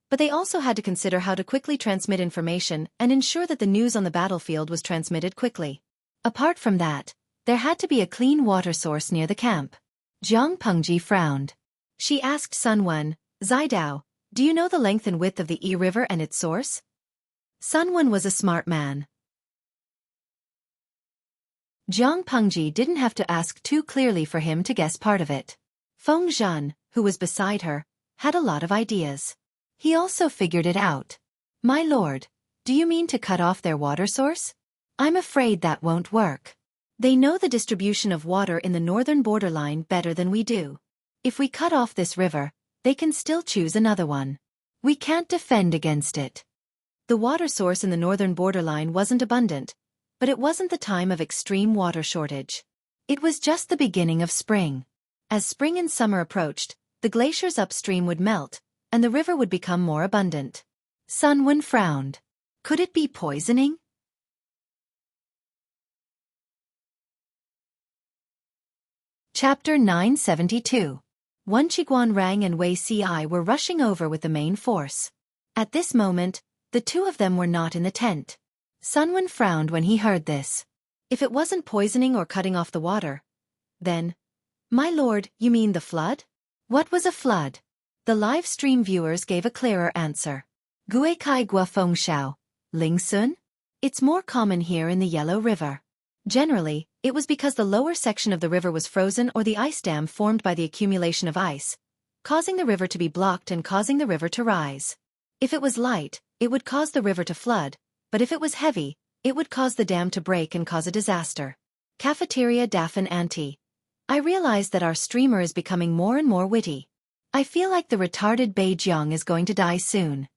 but they also had to consider how to quickly transmit information and ensure that the news on the battlefield was transmitted quickly. Apart from that, there had to be a clean water source near the camp. Zhang Pengji frowned. She asked Sun Wen, Zidao, do you know the length and width of the Yi River and its source? Sun Wen was a smart man. Zhang Pengji didn't have to ask too clearly for him to guess part of it. Feng Zhan, who was beside her, had a lot of ideas. He also figured it out. My lord, do you mean to cut off their water source? I'm afraid that won't work. They know the distribution of water in the northern borderline better than we do. If we cut off this river, they can still choose another one. We can't defend against it. The water source in the northern borderline wasn't abundant, but it wasn't the time of extreme water shortage. It was just the beginning of spring. As spring and summer approached, the glaciers upstream would melt, and the river would become more abundant. Sun Wen frowned. Could it be poisoning? Chapter 972. Wen Qiguanrang and Wei Ci were rushing over with the main force. At this moment, the two of them were not in the tent. Sun Wen frowned when he heard this. If it wasn't poisoning or cutting off the water, then... My lord, you mean the flood? What was a flood? The live stream viewers gave a clearer answer. Guikai Gua Fengshao, Ling Sun? It's more common here in the Yellow River. Generally, it was because the lower section of the river was frozen or the ice dam formed by the accumulation of ice, causing the river to be blocked and causing the river to rise. If it was light, it would cause the river to flood, but if it was heavy, it would cause the dam to break and cause a disaster. Cafeteria Daffin Auntie. I realize that our streamer is becoming more and more witty. I feel like the retarded Bei Jiang is going to die soon.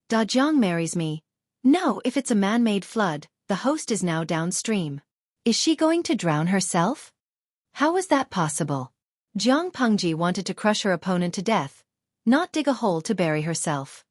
Da Jiang marries me. No, if it's a man-made flood, the host is now downstream. Is she going to drown herself? How is that possible? Zhang Pengji wanted to crush her opponent to death, not dig a hole to bury herself.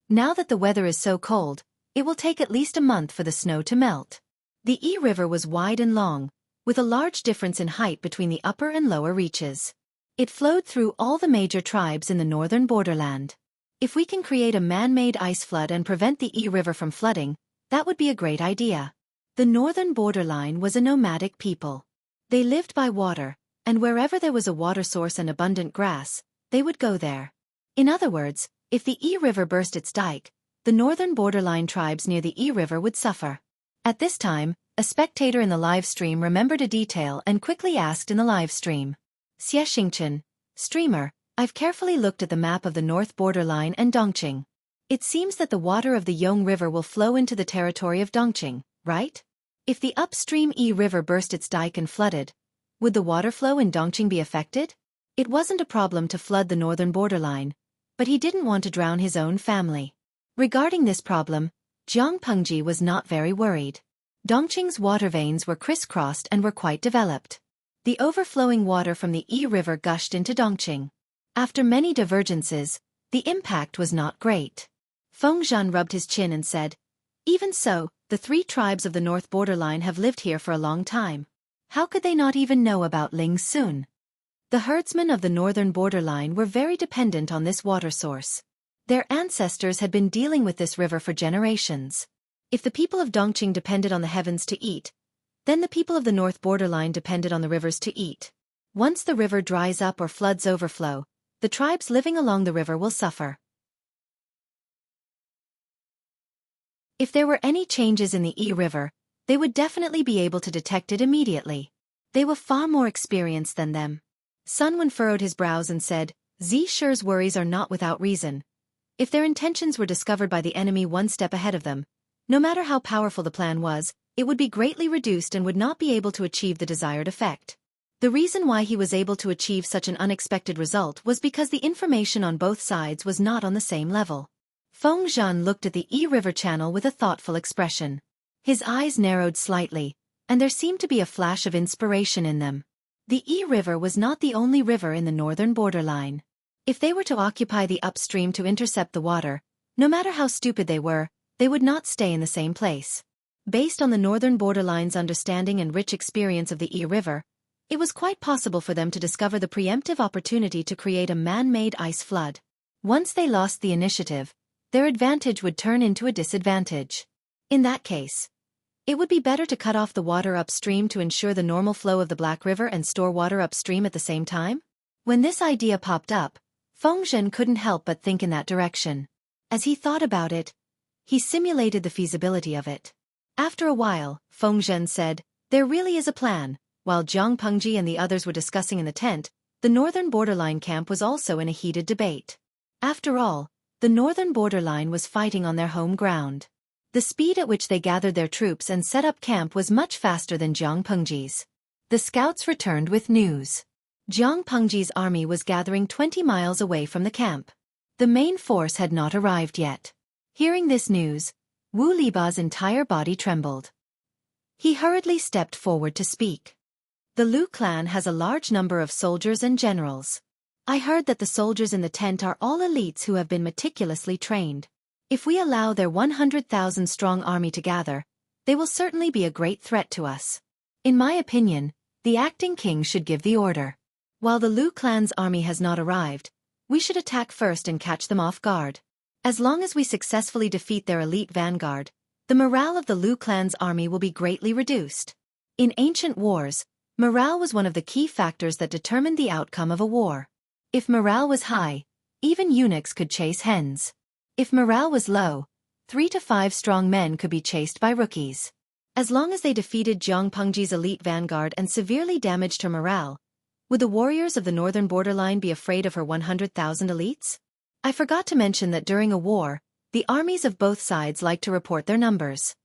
Now that the weather is so cold, it will take at least a month for the snow to melt. The Yi River was wide and long, with a large difference in height between the upper and lower reaches. It flowed through all the major tribes in the northern borderland. If we can create a man-made ice flood and prevent the Yi River from flooding, that would be a great idea. The northern borderline was a nomadic people. They lived by water, and wherever there was a water source and abundant grass, they would go there. In other words, If the Yi River burst its dike, the northern borderline tribes near the Yi River would suffer. At this time, a spectator in the live stream remembered a detail and quickly asked in the live stream. Xueqi, streamer, I've carefully looked at the map of the north borderline and Dongqing. It seems that the water of the Yong River will flow into the territory of Dongqing, right? If the upstream Yi River burst its dike and flooded, would the water flow in Dongqing be affected? It wasn't a problem to flood the northern borderline, but he didn't want to drown his own family. Regarding this problem, Jiang Pengji was not very worried. Dongqing's water veins were crisscrossed and were quite developed. The overflowing water from the Yi River gushed into Dongqing. After many divergences, the impact was not great. Feng Zhan rubbed his chin and said, even so, the 3 tribes of the north borderline have lived here for a long time. How could they not even know about Ling Sun? The herdsmen of the northern borderline were very dependent on this water source. Their ancestors had been dealing with this river for generations. If the people of Dongqing depended on the heavens to eat, then the people of the north borderline depended on the rivers to eat. Once the river dries up or floods overflow, the tribes living along the river will suffer. If there were any changes in the Yi River, they would definitely be able to detect it immediately. They were far more experienced than them. Sun Wen furrowed his brows and said, Zishir's worries are not without reason. If their intentions were discovered by the enemy one step ahead of them, no matter how powerful the plan was, it would be greatly reduced and would not be able to achieve the desired effect. The reason why he was able to achieve such an unexpected result was because the information on both sides was not on the same level. Feng Zhan looked at the Yi River channel with a thoughtful expression. His eyes narrowed slightly, and there seemed to be a flash of inspiration in them. The Yi River was not the only river in the northern borderline. If they were to occupy the upstream to intercept the water, no matter how stupid they would not stay in the same place. Based on the northern borderline's understanding and rich experience of the Yi River, it was quite possible for them to discover the preemptive opportunity to create a man-made ice flood. Once they lost the initiative, their advantage would turn into a disadvantage. In that case, it would be better to cut off the water upstream to ensure the normal flow of the Black River and store water upstream at the same time? When this idea popped up, Feng Zhen couldn't help but think in that direction. As he thought about it, he simulated the feasibility of it. After a while, Feng Zhen said, there really is a plan. While Jiang Pengji and the others were discussing in the tent, the northern borderline camp was also in a heated debate. After all, the northern borderline was fighting on their home ground. The speed at which they gathered their troops and set up camp was much faster than Jiang Pengji's. The scouts returned with news. Jiang Pengji's army was gathering 20 miles away from the camp. The main force had not arrived yet. Hearing this news, Wu Liba's entire body trembled. He hurriedly stepped forward to speak. The Lu clan has a large number of soldiers and generals. I heard that the soldiers in the tent are all elites who have been meticulously trained. If we allow their 100,000-strong army to gather, they will certainly be a great threat to us. In my opinion, the acting king should give the order. While the Lu clan's army has not arrived, we should attack first and catch them off guard. As long as we successfully defeat their elite vanguard, the morale of the Lu clan's army will be greatly reduced. In ancient wars, morale was one of the key factors that determined the outcome of a war. If morale was high, even eunuchs could chase hens. If morale was low, 3 to 5 strong men could be chased by rookies. As long as they defeated Jiang Pengji's elite vanguard and severely damaged her morale, would the warriors of the northern borderline be afraid of her 100,000 elites? I forgot to mention that during a war, the armies of both sides like to report their numbers.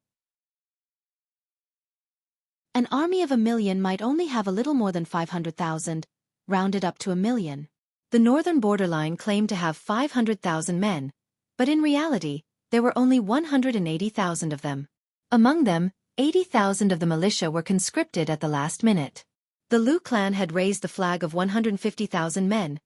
An army of 1,000,000 might only have a little more than 500,000, rounded up to 1,000,000. The northern borderline claimed to have 500,000 men, but in reality, there were only 180,000 of them. Among them, 80,000 of the militia were conscripted at the last minute. The Lu clan had raised the flag of 150,000 men.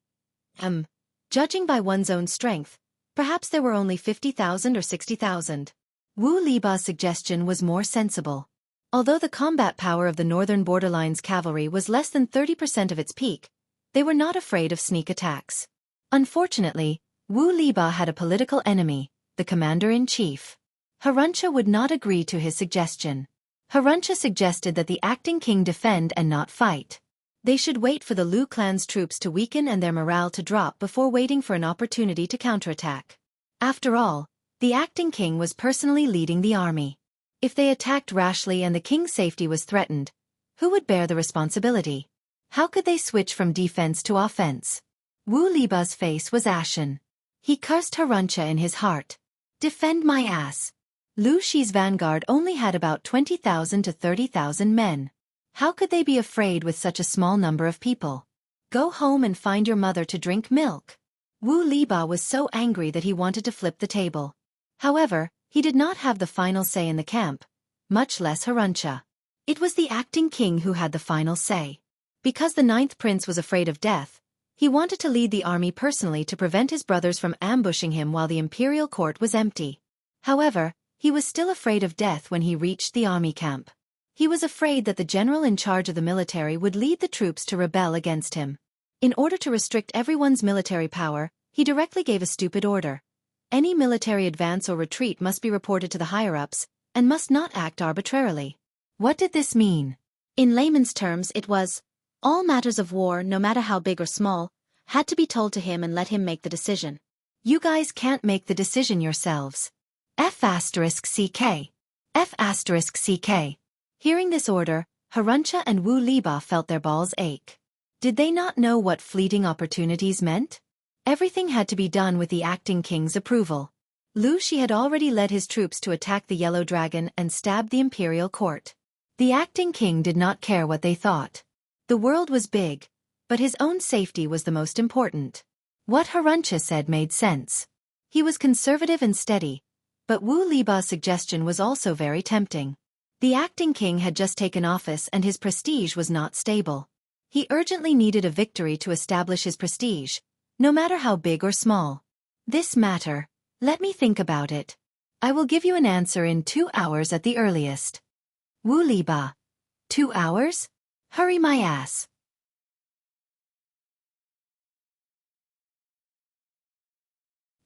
Judging by one's own strength, perhaps there were only 50,000 or 60,000. Wu Liba's suggestion was more sensible. Although the combat power of the northern borderline's cavalry was less than 30% of its peak, they were not afraid of sneak attacks. Unfortunately, Wu Liba had a political enemy, the commander-in-chief. Haruncha would not agree to his suggestion. Haruncha suggested that the acting king defend and not fight. They should wait for the Lu clan's troops to weaken and their morale to drop before waiting for an opportunity to counterattack. After all, the acting king was personally leading the army. If they attacked rashly and the king's safety was threatened, who would bear the responsibility? How could they switch from defense to offense? Wu Liba's face was ashen. He cursed Haruncha in his heart. Defend my ass. Lu Shi's vanguard only had about 20,000 to 30,000 men. How could they be afraid with such a small number of people? Go home and find your mother to drink milk. Wu Liba was so angry that he wanted to flip the table. However, he did not have the final say in the camp, much less Haruncha. It was the acting king who had the final say. Because the ninth prince was afraid of death, he wanted to lead the army personally to prevent his brothers from ambushing him while the imperial court was empty. However, he was still afraid of death when he reached the army camp. He was afraid that the general in charge of the military would lead the troops to rebel against him. In order to restrict everyone's military power, he directly gave a stupid order. Any military advance or retreat must be reported to the higher-ups, and must not act arbitrarily. What did this mean? In layman's terms it was, all matters of war, no matter how big or small, had to be told to him and let him make the decision. You guys can't make the decision yourselves. F***CK. F***CK. Hearing this order, Haruncha and Wu Liba felt their balls ache. Did they not know what fleeting opportunities meant? Everything had to be done with the acting king's approval. Lu Shi had already led his troops to attack the Yellow Dragon and stab the imperial court. The acting king did not care what they thought. The world was big, but his own safety was the most important. What Haruncha said made sense. He was conservative and steady, but Wu Liba's suggestion was also very tempting. The acting king had just taken office and his prestige was not stable. He urgently needed a victory to establish his prestige, no matter how big or small. This matter, let me think about it. I will give you an answer in 2 hours at the earliest. Wu Liba. 2 hours? Hurry my ass.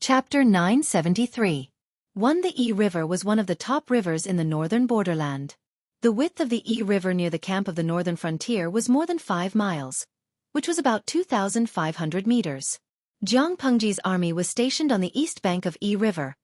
Chapter 973. The Yi River was one of the top rivers in the northern borderland. The width of the Yi River near the camp of the northern frontier was more than 5 miles, which was about 2,500 meters. Jiang Pengji's army was stationed on the east bank of Yi River,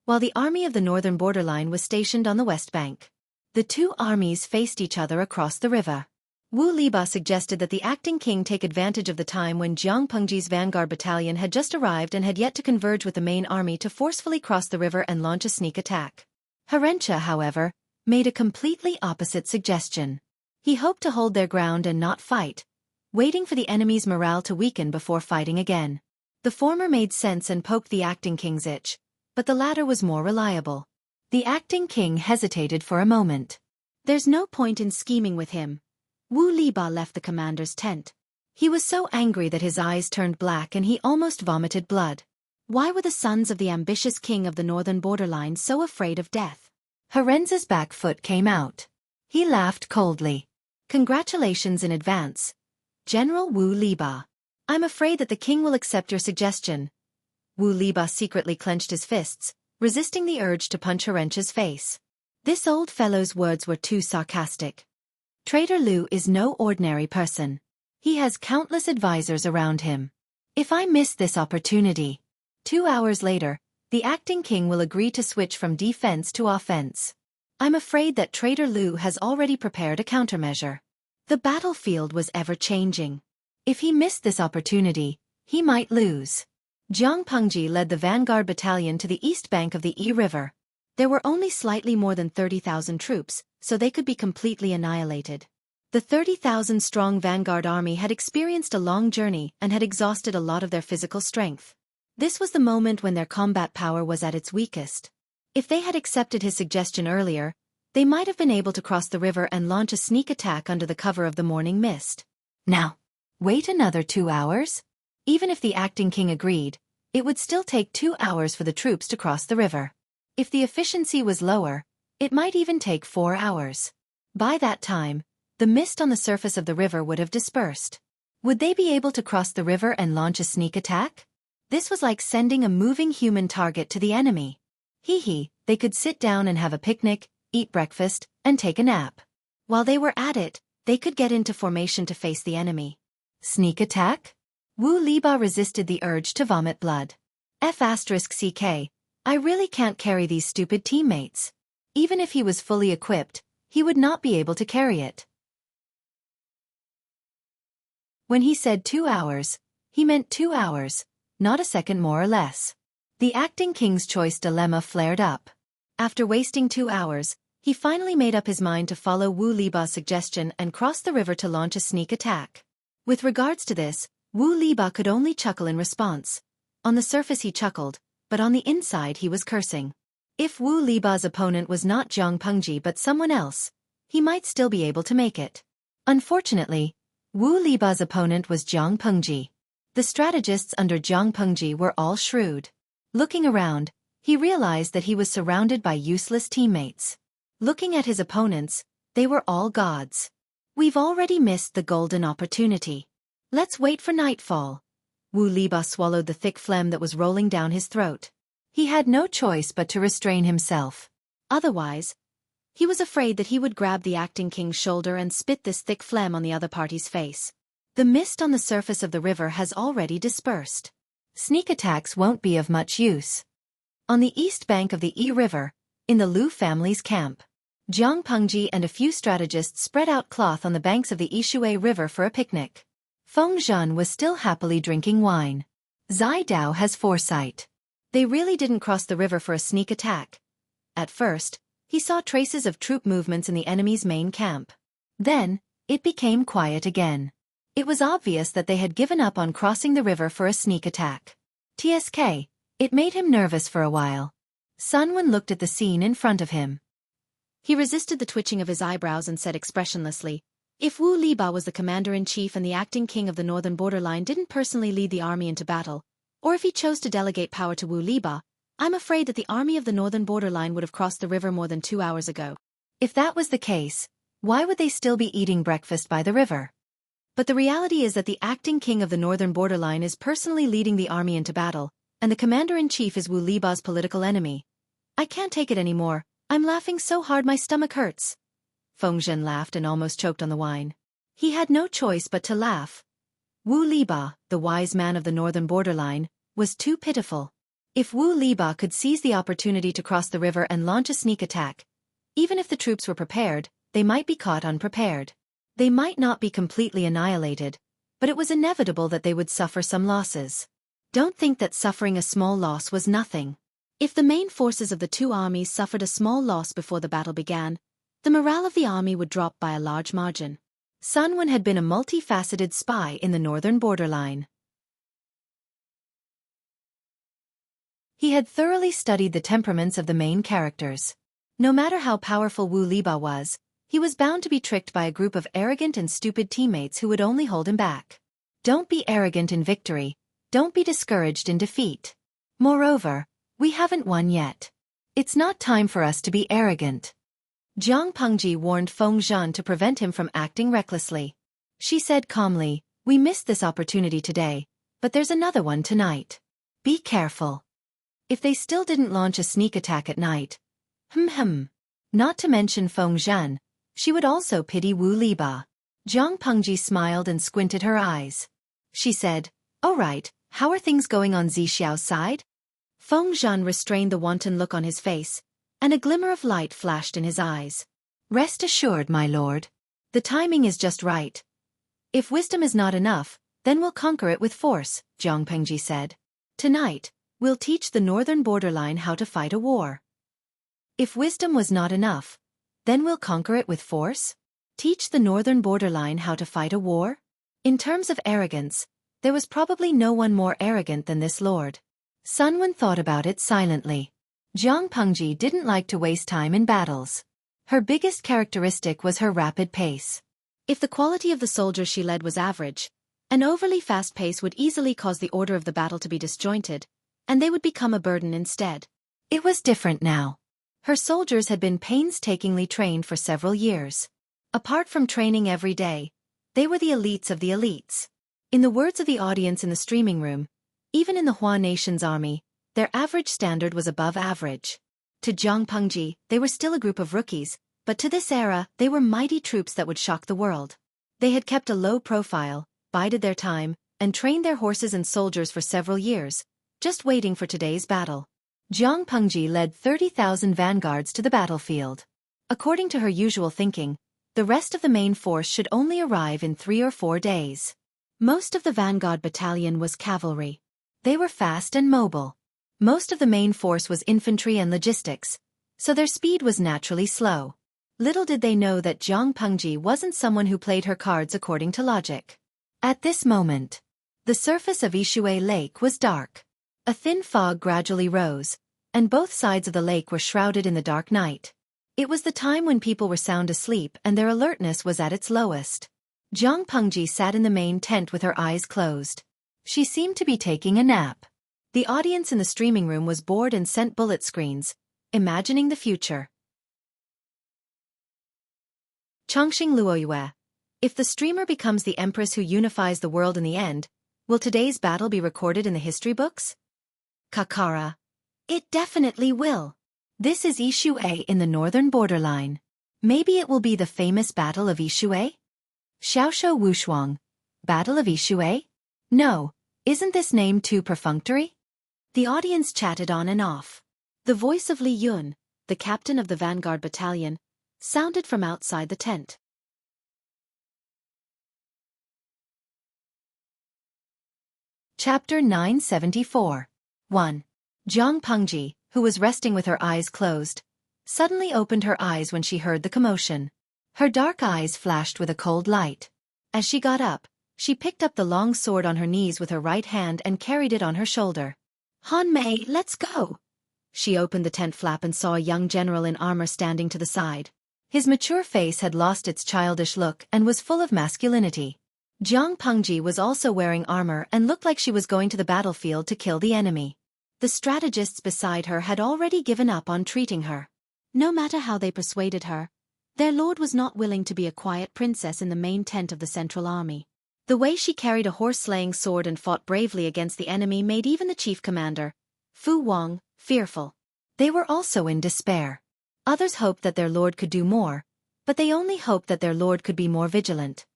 while the army of the northern borderline was stationed on the west bank. The two armies faced each other across the river. Wu Liba suggested that the acting king take advantage of the time when Jiang Pengji's vanguard battalion had just arrived and had yet to converge with the main army to forcefully cross the river and launch a sneak attack. Haruncha, however, made a completely opposite suggestion. He hoped to hold their ground and not fight, waiting for the enemy's morale to weaken before fighting again. The former made sense and poked the acting king's itch, but the latter was more reliable. The acting king hesitated for a moment. There's no point in scheming with him. Wu Liba left the commander's tent. He was so angry that his eyes turned black and he almost vomited blood. Why were the sons of the ambitious king of the northern borderline so afraid of death? Harenza's back foot came out. He laughed coldly. Congratulations in advance, General Wu Liba. I'm afraid that the king will accept your suggestion. Wu Liba secretly clenched his fists, resisting the urge to punch Harencha's face. This old fellow's words were too sarcastic. Traitor Lu is no ordinary person. He has countless advisors around him. If I miss this opportunity, 2 hours later, the acting king will agree to switch from defense to offense. I'm afraid that Traitor Lu has already prepared a countermeasure. The battlefield was ever-changing. If he missed this opportunity, he might lose. Jiang Pengji led the vanguard battalion to the east bank of the Yi River. There were only slightly more than 30,000 troops, so they could be completely annihilated. The 30,000-strong vanguard army had experienced a long journey and had exhausted a lot of their physical strength. This was the moment when their combat power was at its weakest. If they had accepted his suggestion earlier, they might have been able to cross the river and launch a sneak attack under the cover of the morning mist. Now, wait another 2 hours? Even if the acting king agreed, it would still take 2 hours for the troops to cross the river. If the efficiency was lower, it might even take 4 hours. By that time, the mist on the surface of the river would have dispersed. Would they be able to cross the river and launch a sneak attack? This was like sending a moving human target to the enemy. They could sit down and have a picnic, eat breakfast, and take a nap. While they were at it, they could get into formation to face the enemy. Sneak attack? Wu Liba resisted the urge to vomit blood. F***CK, I really can't carry these stupid teammates. Even if he was fully equipped, he would not be able to carry it. When he said 2 hours, he meant 2 hours, not a second more or less. The acting king's choice dilemma flared up. After wasting 2 hours, he finally made up his mind to follow Wu Liba's suggestion and cross the river to launch a sneak attack. With regards to this, Wu Liba could only chuckle in response. On the surface he chuckled, but on the inside he was cursing. If Wu Liba's opponent was not Zhang Pengji but someone else, he might still be able to make it. Unfortunately, Wu Liba's opponent was Zhang Pengji. The strategists under Zhang Pengji were all shrewd. Looking around, he realized that he was surrounded by useless teammates. Looking at his opponents, they were all gods. We've already missed the golden opportunity. Let's wait for nightfall. Wu Liba swallowed the thick phlegm that was rolling down his throat. He had no choice but to restrain himself. Otherwise, he was afraid that he would grab the acting king's shoulder and spit this thick phlegm on the other party's face. The mist on the surface of the river has already dispersed. Sneak attacks won't be of much use. On the east bank of the Yi River, in the Lu family's camp, Zhang Pengji and a few strategists spread out cloth on the banks of the Xueqi River for a picnic. Feng Zhen was still happily drinking wine. Zai Dao has foresight. They really didn't cross the river for a sneak attack. At first, he saw traces of troop movements in the enemy's main camp. Then, it became quiet again. It was obvious that they had given up on crossing the river for a sneak attack. TSK, it made him nervous for a while. Sun Wen looked at the scene in front of him. He resisted the twitching of his eyebrows and said expressionlessly, if Wu Liba was the commander-in-chief and the acting king of the northern borderline didn't personally lead the army into battle, or if he chose to delegate power to Wu Liba, I'm afraid that the army of the northern borderline would have crossed the river more than 2 hours ago. If that was the case, why would they still be eating breakfast by the river? But the reality is that the acting king of the northern borderline is personally leading the army into battle, and the commander-in-chief is Wu Liba's political enemy. I can't take it anymore, I'm laughing so hard my stomach hurts. Feng Zhen laughed and almost choked on the wine. He had no choice but to laugh. Wu Liba, the wise man of the northern borderline, was too pitiful. If Wu Liba could seize the opportunity to cross the river and launch a sneak attack, even if the troops were prepared, they might be caught unprepared. They might not be completely annihilated, but it was inevitable that they would suffer some losses. Don't think that suffering a small loss was nothing. If the main forces of the two armies suffered a small loss before the battle began, the morale of the army would drop by a large margin. Sun Wen had been a multifaceted spy in the northern borderline. He had thoroughly studied the temperaments of the main characters. No matter how powerful Wu Liba was, he was bound to be tricked by a group of arrogant and stupid teammates who would only hold him back. Don't be arrogant in victory. Don't be discouraged in defeat. Moreover, we haven't won yet. It's not time for us to be arrogant. Zhang Pengji warned Feng Zhen to prevent him from acting recklessly. She said calmly, we missed this opportunity today, but there's another one tonight. Be careful. If they still didn't launch a sneak attack at night. Not to mention Feng Zhen, she would also pity Wu Liba. Zhang Pengji smiled and squinted her eyes. She said, all right, how are things going on Zixiao's side? Feng Zhen restrained the wanton look on his face, and a glimmer of light flashed in his eyes. Rest assured, my lord. The timing is just right. If wisdom is not enough, then we'll conquer it with force, Zhang Pengji said. Tonight, we'll teach the northern borderline how to fight a war. If wisdom was not enough, then we'll conquer it with force? Teach the northern borderline how to fight a war? In terms of arrogance, there was probably no one more arrogant than this lord. Sun Wen thought about it silently. Zhang Pengji didn't like to waste time in battles. Her biggest characteristic was her rapid pace. If the quality of the soldiers she led was average, an overly fast pace would easily cause the order of the battle to be disjointed, and they would become a burden instead. It was different now. Her soldiers had been painstakingly trained for several years. Apart from training every day, they were the elites of the elites. In the words of the audience in the streaming room, even in the Hua Nation's army, their average standard was above average. To Zhang Pengji, they were still a group of rookies, But to this era, they were mighty troops that would shock the world. They had kept a low profile, bided their time, and trained their horses and soldiers for several years, just waiting for today's battle. Jiang Pengji led 30,000 vanguards to the battlefield. According to her usual thinking, the rest of the main force should only arrive in 3 or 4 days. Most of the vanguard battalion was cavalry. They were fast and mobile. Most of the main force was infantry and logistics, so their speed was naturally slow. Little did they know that Jiang Pengji wasn't someone who played her cards according to logic. At this moment, the surface of Xueqi Lake was dark. A thin fog gradually rose, and both sides of the lake were shrouded in the dark night. It was the time when people were sound asleep and their alertness was at its lowest. Jiang Pengji sat in the main tent with her eyes closed. She seemed to be taking a nap. The audience in the streaming room was bored and sent bullet screens, imagining the future. Chongqing Luoyue. If the streamer becomes the empress who unifies the world in the end, will today's battle be recorded in the history books? Kakara. It definitely will. This is Xueqi in the northern borderline. Maybe it will be the famous Battle of Xueqi? Xiaoshuo Wushuang. Battle of Xueqi? No, isn't this name too perfunctory? The audience chatted on and off. The voice of Li Yun, the captain of the vanguard battalion, sounded from outside the tent. Chapter 974. 1. Jiang Pengji, who was resting with her eyes closed, suddenly opened her eyes when she heard the commotion. Her dark eyes flashed with a cold light. As she got up, she picked up the long sword on her knees with her right hand and carried it on her shoulder. Han Mei, let's go! She opened the tent flap and saw a young general in armor standing to the side. His mature face had lost its childish look and was full of masculinity. Jiang Pengji was also wearing armor and looked like she was going to the battlefield to kill the enemy. The strategists beside her had already given up on treating her. No matter how they persuaded her, their lord was not willing to be a quiet princess in the main tent of the Central Army. The way she carried a horse-slaying sword and fought bravely against the enemy made even the chief commander, Fu Wang, fearful. They were also in despair. Others hoped that their lord could do more, but they only hoped that their lord could be more vigilant.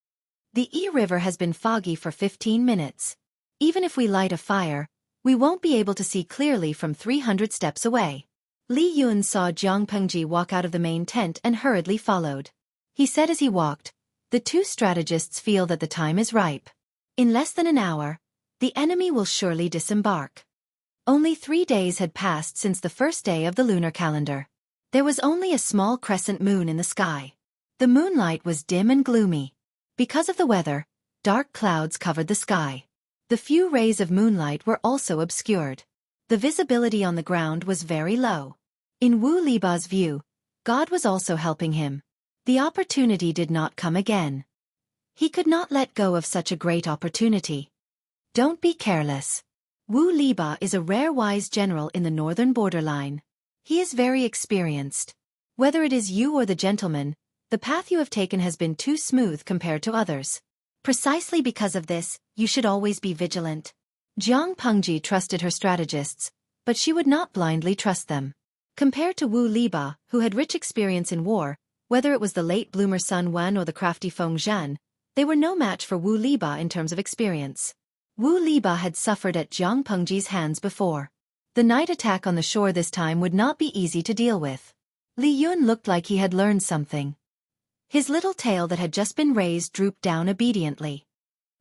The Yi River has been foggy for 15 minutes. Even if we light a fire, we won't be able to see clearly from 300 steps away. Li Yun saw Jiang Pengji walk out of the main tent and hurriedly followed. He said as he walked, "The two strategists feel that the time is ripe. In less than an hour, the enemy will surely disembark." Only 3 days had passed since the first day of the lunar calendar. There was only a small crescent moon in the sky. The moonlight was dim and gloomy. Because of the weather, dark clouds covered the sky. The few rays of moonlight were also obscured. The visibility on the ground was very low. In Wu Liba's view, God was also helping him. The opportunity did not come again. He could not let go of such a great opportunity. Don't be careless. Wu Liba is a rare wise general in the northern borderline. He is very experienced. Whether it is you or the gentleman, the path you have taken has been too smooth compared to others. Precisely because of this, you should always be vigilant. Jiang Pengji trusted her strategists, but she would not blindly trust them. Compared to Wu Liba, who had rich experience in war, whether it was the late bloomer Sun Wen or the crafty Feng Zhan, they were no match for Wu Liba in terms of experience. Wu Liba had suffered at Jiang Pengji's hands before. The night attack on the shore this time would not be easy to deal with. Li Yun looked like he had learned something. His little tail that had just been raised drooped down obediently.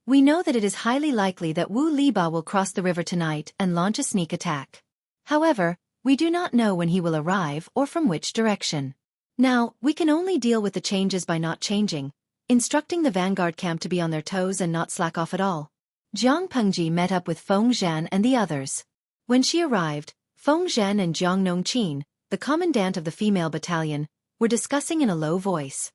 We know that it is highly likely that Wu Liba will cross the river tonight and launch a sneak attack. However, we do not know when he will arrive or from which direction. Now, we can only deal with the changes by not changing, instructing the vanguard camp to be on their toes and not slack off at all. Jiang Pengji met up with Feng Zhan and the others. When she arrived, Feng Zhan and Jiang Nongqin, the commandant of the female battalion, were discussing in a low voice.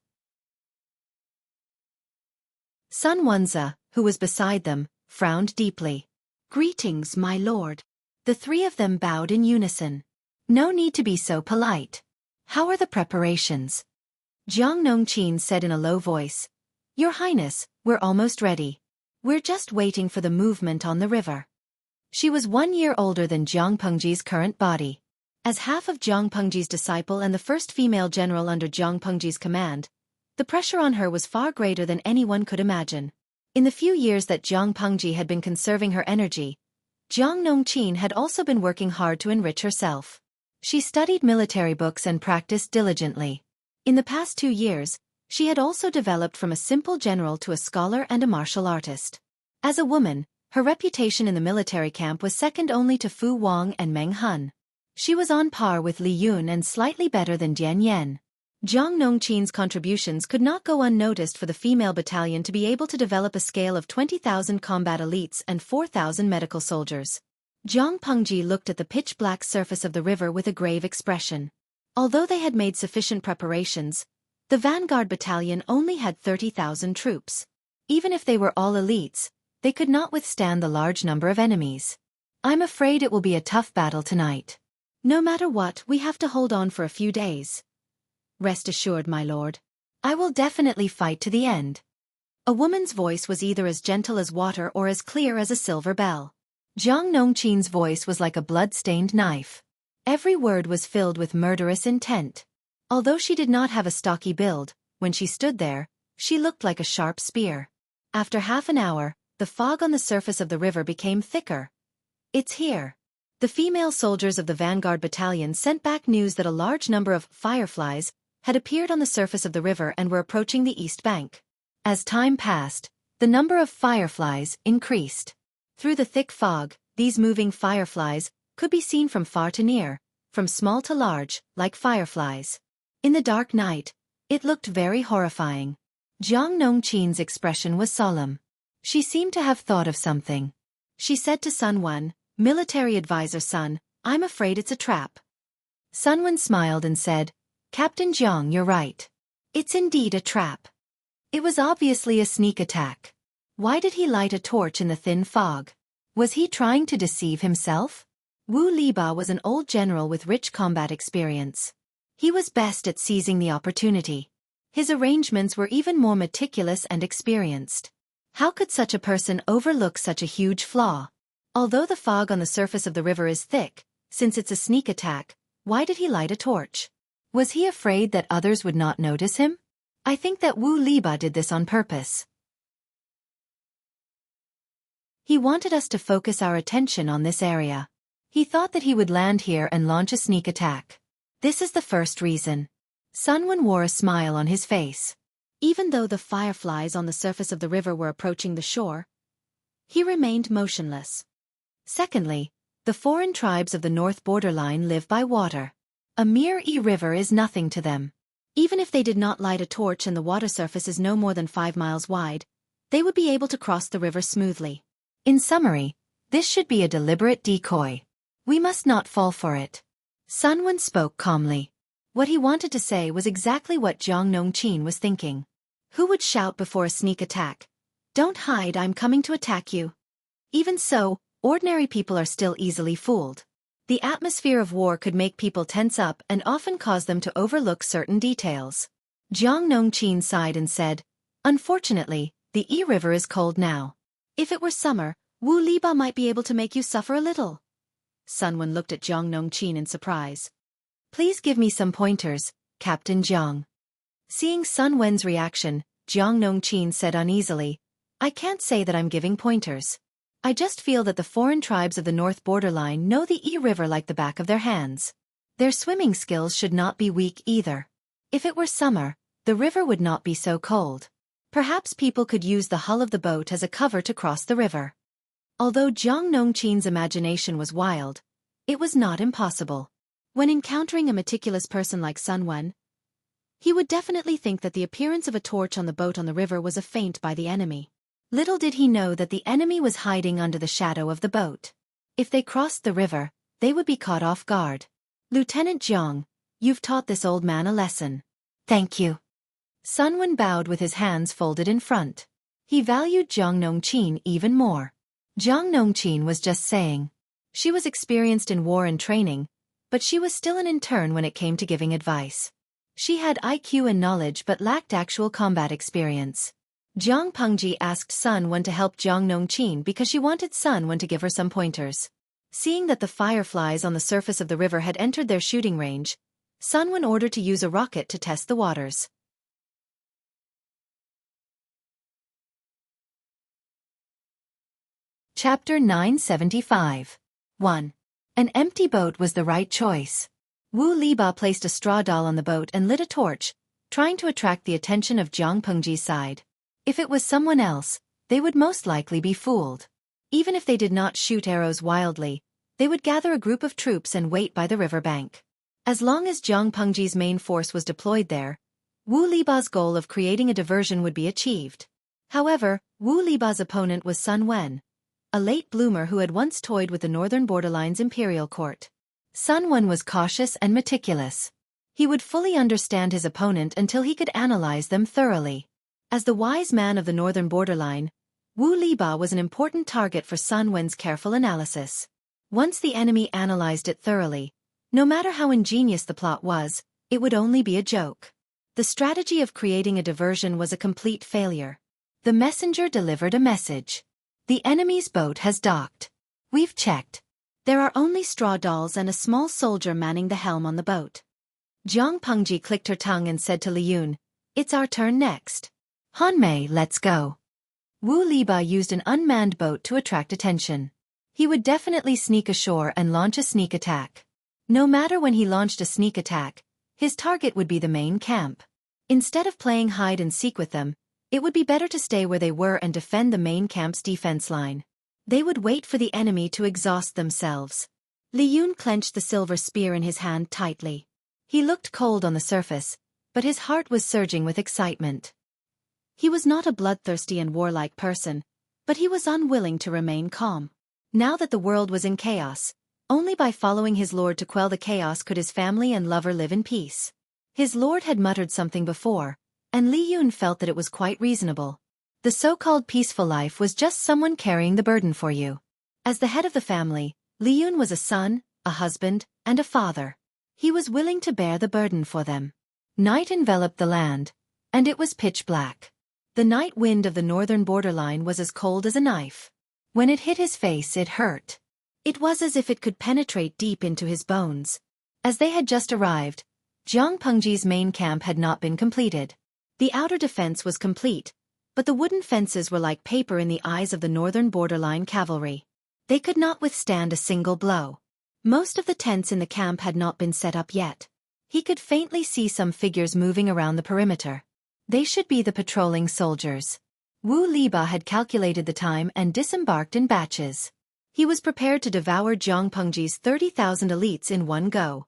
Sun Wenze, who was beside them, frowned deeply. "Greetings, my lord." The three of them bowed in unison. "No need to be so polite. How are the preparations?" Jiang Nongqin said in a low voice. "Your Highness, we're almost ready. We're just waiting for the movement on the river." She was 1 year older than Jiang Pengji's current body. As half of Jiang Pengji's disciple and the first female general under Jiang Pengji's command, the pressure on her was far greater than anyone could imagine. In the few years that Jiang Pengji had been conserving her energy, Jiang Nongqin had also been working hard to enrich herself. She studied military books and practiced diligently. In the past 2 years, she had also developed from a simple general to a scholar and a martial artist. As a woman, her reputation in the military camp was second only to Fu Wang and Meng Hun. She was on par with Li Yun and slightly better than Dian Yan. Jiang Nongqin's contributions could not go unnoticed for the female battalion to be able to develop a scale of 20,000 combat elites and 4,000 medical soldiers. Jiang Pengji looked at the pitch-black surface of the river with a grave expression. Although they had made sufficient preparations, the vanguard battalion only had 30,000 troops. Even if they were all elites, they could not withstand the large number of enemies. I'm afraid it will be a tough battle tonight. No matter what, we have to hold on for a few days. Rest assured, my lord. I will definitely fight to the end. A woman's voice was either as gentle as water or as clear as a silver bell. Jiang Nongqin's voice was like a blood-stained knife. Every word was filled with murderous intent. Although she did not have a stocky build, when she stood there, she looked like a sharp spear. After half an hour, the fog on the surface of the river became thicker. It's here. The female soldiers of the vanguard battalion sent back news that a large number of fireflies had appeared on the surface of the river and were approaching the east bank. As time passed, the number of fireflies increased. Through the thick fog, these moving fireflies could be seen from far to near, from small to large, like fireflies. In the dark night, it looked very horrifying. Jiang Nongqin's expression was solemn. She seemed to have thought of something. She said to Sun Wen, military advisor Sun, I'm afraid it's a trap. Sun Wen smiled and said, Captain Jiang, you're right. It's indeed a trap. It was obviously a sneak attack. Why did he light a torch in the thin fog? Was he trying to deceive himself? Wu Liba was an old general with rich combat experience. He was best at seizing the opportunity. His arrangements were even more meticulous and experienced. How could such a person overlook such a huge flaw? Although the fog on the surface of the river is thick, since it's a sneak attack, why did he light a torch? Was he afraid that others would not notice him? I think that Wu Liba did this on purpose. He wanted us to focus our attention on this area. He thought that he would land here and launch a sneak attack. This is the first reason. Sun Wen wore a smile on his face. Even though the fireflies on the surface of the river were approaching the shore, he remained motionless. Secondly, the foreign tribes of the north borderline live by water. A mere river is nothing to them. Even if they did not light a torch and the water surface is no more than 5 miles wide, they would be able to cross the river smoothly. In summary, this should be a deliberate decoy. We must not fall for it. Sun Wen spoke calmly. What he wanted to say was exactly what Jiang Nongqin was thinking. Who would shout before a sneak attack? Don't hide, I'm coming to attack you. Even so, ordinary people are still easily fooled. The atmosphere of war could make people tense up and often cause them to overlook certain details. Jiang Nongqin sighed and said, Unfortunately, the river is cold now. If it were summer, Wu Liba might be able to make you suffer a little. Sun Wen looked at Jiang Nongqin in surprise. Please give me some pointers, Captain Jiang. Seeing Sun Wen's reaction, Jiang Nongqin said uneasily, I can't say that I'm giving pointers. I just feel that the foreign tribes of the north borderline know the river like the back of their hands. Their swimming skills should not be weak either. If it were summer, the river would not be so cold. Perhaps people could use the hull of the boat as a cover to cross the river. Although Jiang Nongqin's imagination was wild, it was not impossible. When encountering a meticulous person like Sun Wen, he would definitely think that the appearance of a torch on the boat on the river was a feint by the enemy. Little did he know that the enemy was hiding under the shadow of the boat. If they crossed the river, they would be caught off guard. Lieutenant Jiang, you've taught this old man a lesson. Thank you. Sun Wen bowed with his hands folded in front. He valued Jiang Nongqin even more. Jiang Nongqin was just saying. She was experienced in war and training, but she was still an intern when it came to giving advice. She had IQ and knowledge but lacked actual combat experience. Jiang Pengji asked Sun Wen to help Jiang Nongqin because she wanted Sun Wen to give her some pointers. Seeing that the fireflies on the surface of the river had entered their shooting range, Sun Wen ordered to use a rocket to test the waters. Chapter 975. 1. An empty boat was the right choice. Wu Liba placed a straw doll on the boat and lit a torch, trying to attract the attention of Jiang Pengji's side. If it was someone else, they would most likely be fooled. Even if they did not shoot arrows wildly, they would gather a group of troops and wait by the river bank. As long as Jiang Pengji's main force was deployed there, Wu Liba's goal of creating a diversion would be achieved. However, Wu Liba's opponent was Sun Wen, a late bloomer who had once toyed with the northern borderline's imperial court. Sun Wen was cautious and meticulous. He would fully understand his opponent until he could analyze them thoroughly. As the wise man of the northern borderline, Wu Liba was an important target for Sun Wen's careful analysis. Once the enemy analyzed it thoroughly, no matter how ingenious the plot was, it would only be a joke. The strategy of creating a diversion was a complete failure. The messenger delivered a message. The enemy's boat has docked. We've checked. There are only straw dolls and a small soldier manning the helm on the boat. Jiang Pengji clicked her tongue and said to Li Yun, "It's our turn next. Han Mei, let's go." Wu Liba used an unmanned boat to attract attention. He would definitely sneak ashore and launch a sneak attack. No matter when he launched a sneak attack, his target would be the main camp. Instead of playing hide and seek with them, it would be better to stay where they were and defend the main camp's defense line. They would wait for the enemy to exhaust themselves. Li Yun clenched the silver spear in his hand tightly. He looked cold on the surface, but his heart was surging with excitement. He was not a bloodthirsty and warlike person, but he was unwilling to remain calm. Now that the world was in chaos, only by following his lord to quell the chaos could his family and lover live in peace. His lord had muttered something before, and Li Yun felt that it was quite reasonable. The so-called peaceful life was just someone carrying the burden for you. As the head of the family, Li Yun was a son, a husband, and a father. He was willing to bear the burden for them. Night enveloped the land, and it was pitch black. The night wind of the northern borderline was as cold as a knife. When it hit his face, it hurt. It was as if it could penetrate deep into his bones. As they had just arrived, Jiang Pengji's main camp had not been completed. The outer defense was complete, but the wooden fences were like paper in the eyes of the northern borderline cavalry. They could not withstand a single blow. Most of the tents in the camp had not been set up yet. He could faintly see some figures moving around the perimeter. They should be the patrolling soldiers. Wu Liba had calculated the time and disembarked in batches. He was prepared to devour Jiang Pengji's 30,000 elites in one go.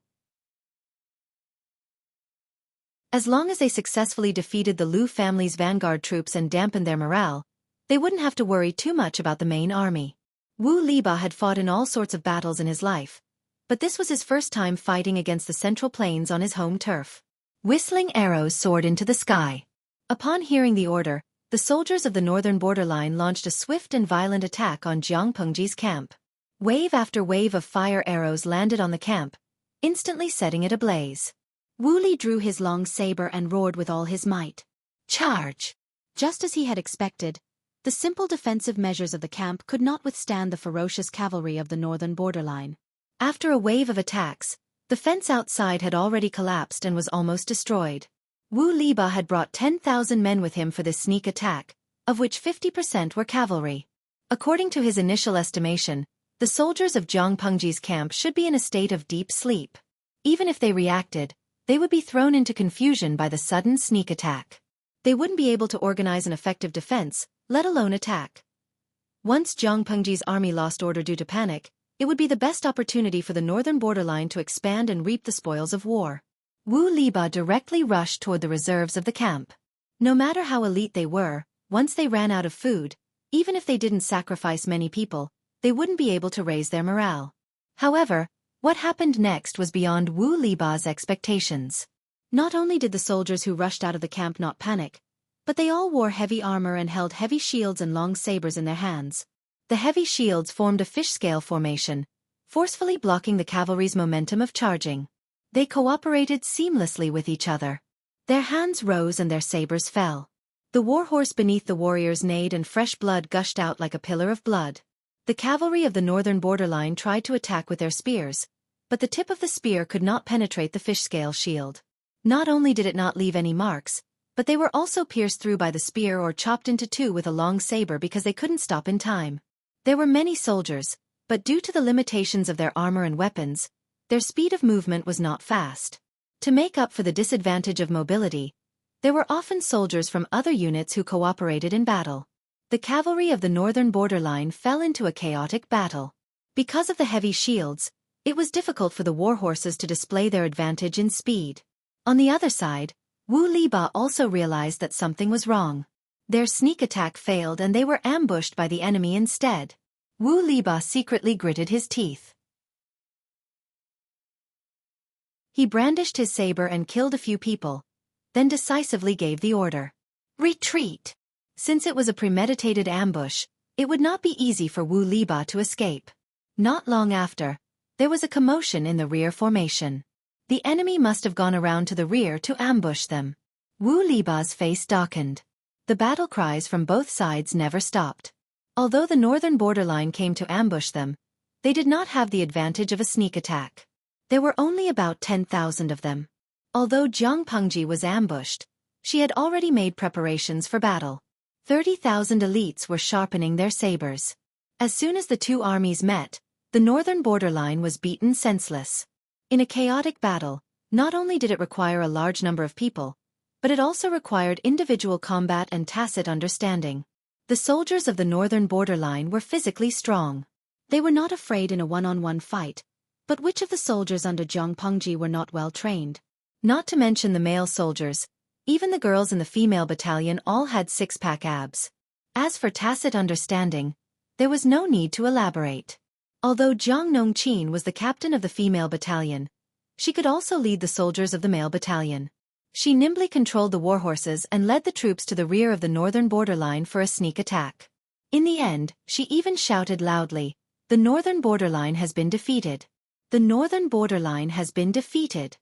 As long as they successfully defeated the Lu family's vanguard troops and dampened their morale, they wouldn't have to worry too much about the main army. Wu Liba had fought in all sorts of battles in his life, but this was his first time fighting against the Central Plains on his home turf. Whistling arrows soared into the sky. Upon hearing the order, the soldiers of the northern borderline launched a swift and violent attack on Jiang Pengji's camp. Wave after wave of fire arrows landed on the camp, instantly setting it ablaze. Wu Li drew his long saber and roared with all his might. Charge! Just as he had expected, the simple defensive measures of the camp could not withstand the ferocious cavalry of the northern borderline. After a wave of attacks, the fence outside had already collapsed and was almost destroyed. Wu Liba had brought 10,000 men with him for this sneak attack, of which 50% were cavalry. According to his initial estimation, the soldiers of Jiang Pengji's camp should be in a state of deep sleep. Even if they reacted, they would be thrown into confusion by the sudden sneak attack. They wouldn't be able to organize an effective defense, let alone attack. Once Jiang Pengji's army lost order due to panic, it would be the best opportunity for the northern borderline to expand and reap the spoils of war. Wu Liba directly rushed toward the reserves of the camp. No matter how elite they were, once they ran out of food, even if they didn't sacrifice many people, they wouldn't be able to raise their morale. However, what happened next was beyond Wu Liba's expectations. Not only did the soldiers who rushed out of the camp not panic, but they all wore heavy armor and held heavy shields and long sabers in their hands. The heavy shields formed a fish scale formation, forcefully blocking the cavalry's momentum of charging. They cooperated seamlessly with each other. Their hands rose and their sabers fell. The warhorse beneath the warriors neighed and fresh blood gushed out like a pillar of blood. The cavalry of the northern borderline tried to attack with their spears, but the tip of the spear could not penetrate the fish-scale shield. Not only did it not leave any marks, but they were also pierced through by the spear or chopped into two with a long saber because they couldn't stop in time. There were many soldiers, but due to the limitations of their armor and weapons, their speed of movement was not fast. To make up for the disadvantage of mobility, there were often soldiers from other units who cooperated in battle. The cavalry of the northern borderline fell into a chaotic battle. Because of the heavy shields, it was difficult for the war horses to display their advantage in speed. On the other side, Wu Liba also realized that something was wrong. Their sneak attack failed and they were ambushed by the enemy instead. Wu Liba secretly gritted his teeth. He brandished his saber and killed a few people, then decisively gave the order. Retreat! Since it was a premeditated ambush, it would not be easy for Wu Liba to escape. Not long after, there was a commotion in the rear formation. The enemy must have gone around to the rear to ambush them. Wu Liba's face darkened. The battle cries from both sides never stopped. Although the northern borderline came to ambush them, they did not have the advantage of a sneak attack. There were only about 10,000 of them. Although Jiang Pengji was ambushed, she had already made preparations for battle. 30,000 elites were sharpening their sabers. As soon as the two armies met, the northern borderline was beaten senseless. In a chaotic battle, not only did it require a large number of people, but it also required individual combat and tacit understanding. The soldiers of the northern borderline were physically strong. They were not afraid in a one-on-one fight, but which of the soldiers under Jiang Pengji were not well trained? Not to mention the male soldiers, even the girls in the female battalion all had six-pack abs. As for tacit understanding, there was no need to elaborate. Although Jiang Nongqin was the captain of the female battalion, she could also lead the soldiers of the male battalion. She nimbly controlled the warhorses and led the troops to the rear of the northern borderline for a sneak attack. In the end, she even shouted loudly, "The northern borderline has been defeated. The northern borderline has been defeated.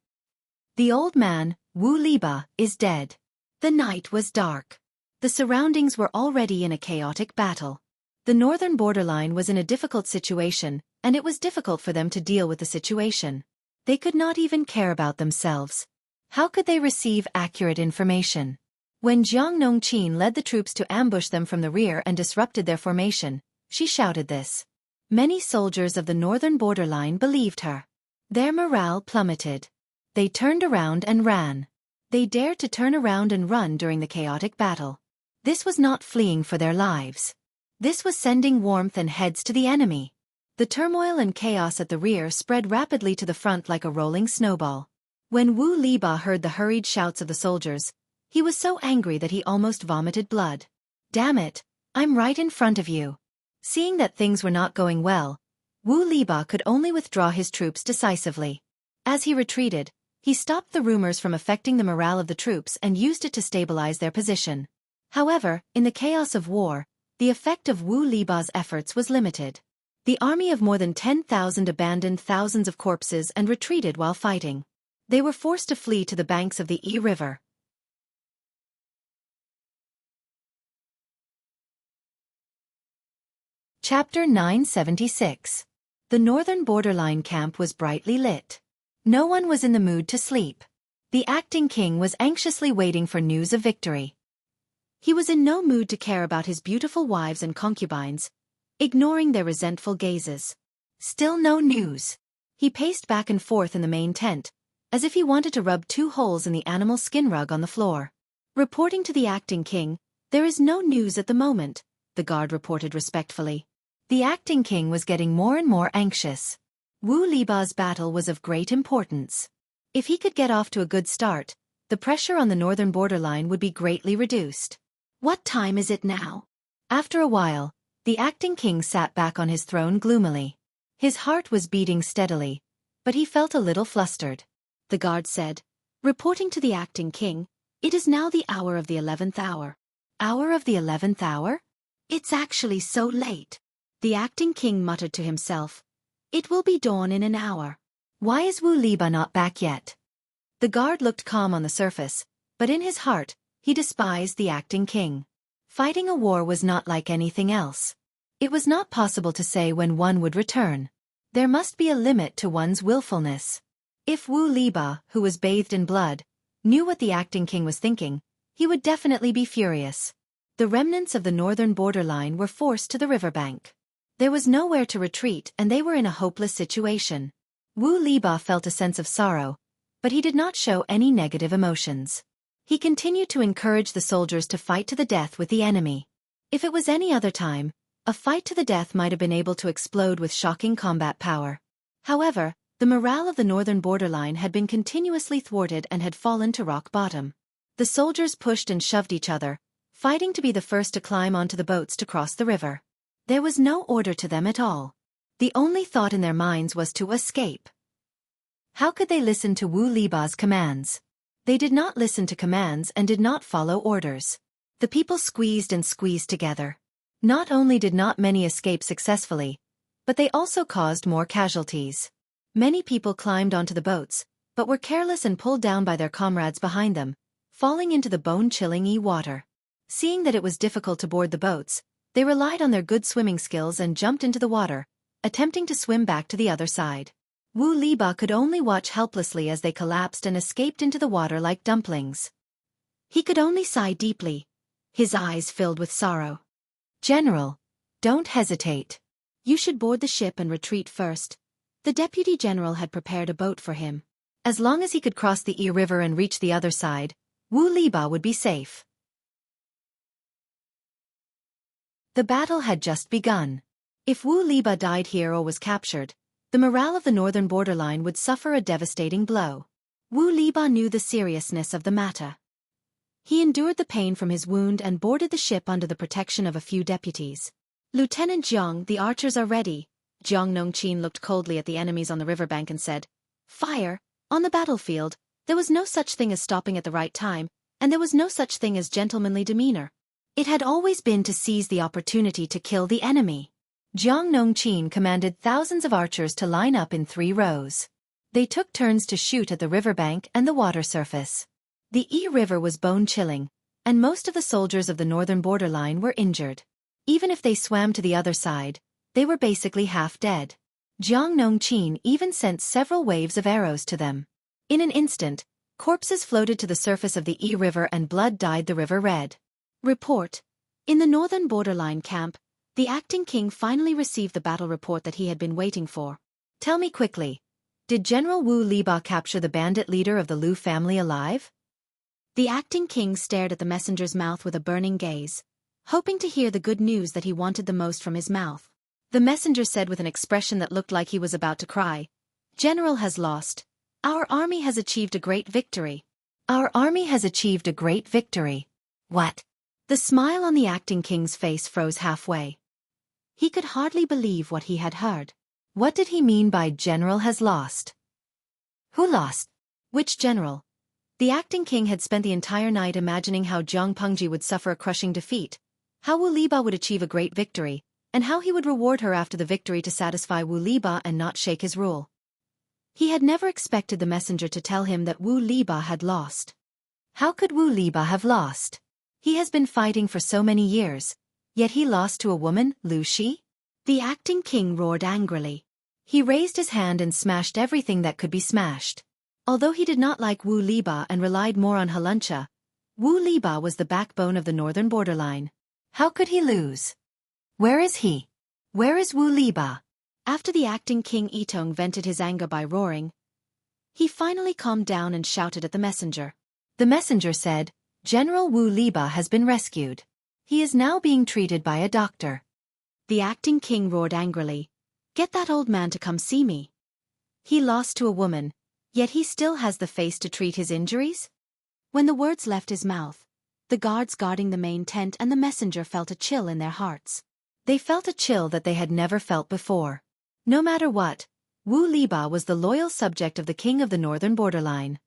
The old man, Wu Liba, is dead." The night was dark. The surroundings were already in a chaotic battle. The northern borderline was in a difficult situation, and it was difficult for them to deal with the situation. They could not even care about themselves. How could they receive accurate information? When Jiang Nongqin led the troops to ambush them from the rear and disrupted their formation, she shouted this. Many soldiers of the northern borderline believed her. Their morale plummeted. They turned around and ran. They dared to turn around and run during the chaotic battle. This was not fleeing for their lives. This was sending warmth and heads to the enemy. The turmoil and chaos at the rear spread rapidly to the front like a rolling snowball. When Wu Liba heard the hurried shouts of the soldiers, he was so angry that he almost vomited blood. Damn it, I'm right in front of you. Seeing that things were not going well, Wu Liba could only withdraw his troops decisively. As he retreated, he stopped the rumors from affecting the morale of the troops and used it to stabilize their position. However, in the chaos of war, the effect of Wu Liba's efforts was limited. The army of more than 10,000 abandoned thousands of corpses and retreated while fighting. They were forced to flee to the banks of the Yi River. Chapter 976. The northern borderline camp was brightly lit. No one was in the mood to sleep. The acting king was anxiously waiting for news of victory. He was in no mood to care about his beautiful wives and concubines, ignoring their resentful gazes. Still no news. He paced back and forth in the main tent, as if he wanted to rub two holes in the animal skin rug on the floor. Reporting to the acting king, "There is no news at the moment," the guard reported respectfully. The acting king was getting more and more anxious. Wu Liba's battle was of great importance. If he could get off to a good start, the pressure on the northern borderline would be greatly reduced. What time is it now? After a while, the acting king sat back on his throne gloomily. His heart was beating steadily, but he felt a little flustered. The guard said, "Reporting to the acting king, it is now the hour of the 11th hour. Hour of the 11th hour? It's actually so late." The acting king muttered to himself, "It will be dawn in an hour. Why is Wu Liba not back yet?" The guard looked calm on the surface, but in his heart, he despised the acting king. Fighting a war was not like anything else. It was not possible to say when one would return. There must be a limit to one's willfulness. If Wu Liba, who was bathed in blood, knew what the acting king was thinking, he would definitely be furious. The remnants of the northern borderline were forced to the riverbank. There was nowhere to retreat and they were in a hopeless situation. Wu Liba felt a sense of sorrow, but he did not show any negative emotions. He continued to encourage the soldiers to fight to the death with the enemy. If it was any other time, a fight to the death might have been able to explode with shocking combat power. However, the morale of the northern borderline had been continuously thwarted and had fallen to rock bottom. The soldiers pushed and shoved each other, fighting to be the first to climb onto the boats to cross the river. There was no order to them at all. The only thought in their minds was to escape. How could they listen to Wu Liba's commands? They did not listen to commands and did not follow orders. The people squeezed and squeezed together. Not only did not many escape successfully, but they also caused more casualties. Many people climbed onto the boats, but were careless and pulled down by their comrades behind them, falling into the bone-chilling water. Seeing that it was difficult to board the boats, they relied on their good swimming skills and jumped into the water, attempting to swim back to the other side. Wu Liba could only watch helplessly as they collapsed and escaped into the water like dumplings. He could only sigh deeply. His eyes filled with sorrow. "General, don't hesitate. You should board the ship and retreat first." The deputy general had prepared a boat for him. As long as he could cross the river and reach the other side, Wu Liba would be safe. The battle had just begun. If Wu Liba died here or was captured, the morale of the northern borderline would suffer a devastating blow. Wu Liba knew the seriousness of the matter. He endured the pain from his wound and boarded the ship under the protection of a few deputies. "Lieutenant Jiang, the archers are ready." Jiang Nongqin looked coldly at the enemies on the riverbank and said, "Fire!" On the battlefield, there was no such thing as stopping at the right time, and there was no such thing as gentlemanly demeanor. It had always been to seize the opportunity to kill the enemy. Jiang Nongqin commanded thousands of archers to line up in 3 rows. They took turns to shoot at the riverbank and the water surface. The river was bone-chilling, and most of the soldiers of the northern borderline were injured. Even if they swam to the other side, they were basically half dead. Jiang Nongqin even sent several waves of arrows to them. In an instant, corpses floated to the surface of the river and blood dyed the river red. Report. In the northern borderline camp, the acting king finally received the battle report that he had been waiting for. "Tell me quickly, did General Wu Liba capture the bandit leader of the Liu family alive?" The acting king stared at the messenger's mouth with a burning gaze, hoping to hear the good news that he wanted the most from his mouth. The messenger said with an expression that looked like he was about to cry, "General has lost. Our army has achieved a great victory." "Our army has achieved a great victory. What?" The smile on the acting king's face froze halfway. He could hardly believe what he had heard. What did he mean by "General has lost"? Who lost? Which general? The acting king had spent the entire night imagining how Jiang Pengji would suffer a crushing defeat, how Wu Liba would achieve a great victory, and how he would reward her after the victory to satisfy Wu Liba and not shake his rule. He had never expected the messenger to tell him that Wu Liba had lost. How could Wu Liba have lost? He has been fighting for so many years, yet he lost to a woman, Liu Shi? The acting king roared angrily. He raised his hand and smashed everything that could be smashed. Although he did not like Wu Liba and relied more on Haluncha, Wu Liba was the backbone of the northern borderline. How could he lose? Where is he? Where is Wu Liba? After the acting king Yitong vented his anger by roaring, he finally calmed down and shouted at the messenger. The messenger said, "General Wu Liba has been rescued. He is now being treated by a doctor." The acting king roared angrily, "Get that old man to come see me. He lost to a woman, yet he still has the face to treat his injuries?" When the words left his mouth, the guards guarding the main tent and the messenger felt a chill in their hearts. They felt a chill that they had never felt before. No matter what, Wu Liba was the loyal subject of the king of the northern borderline.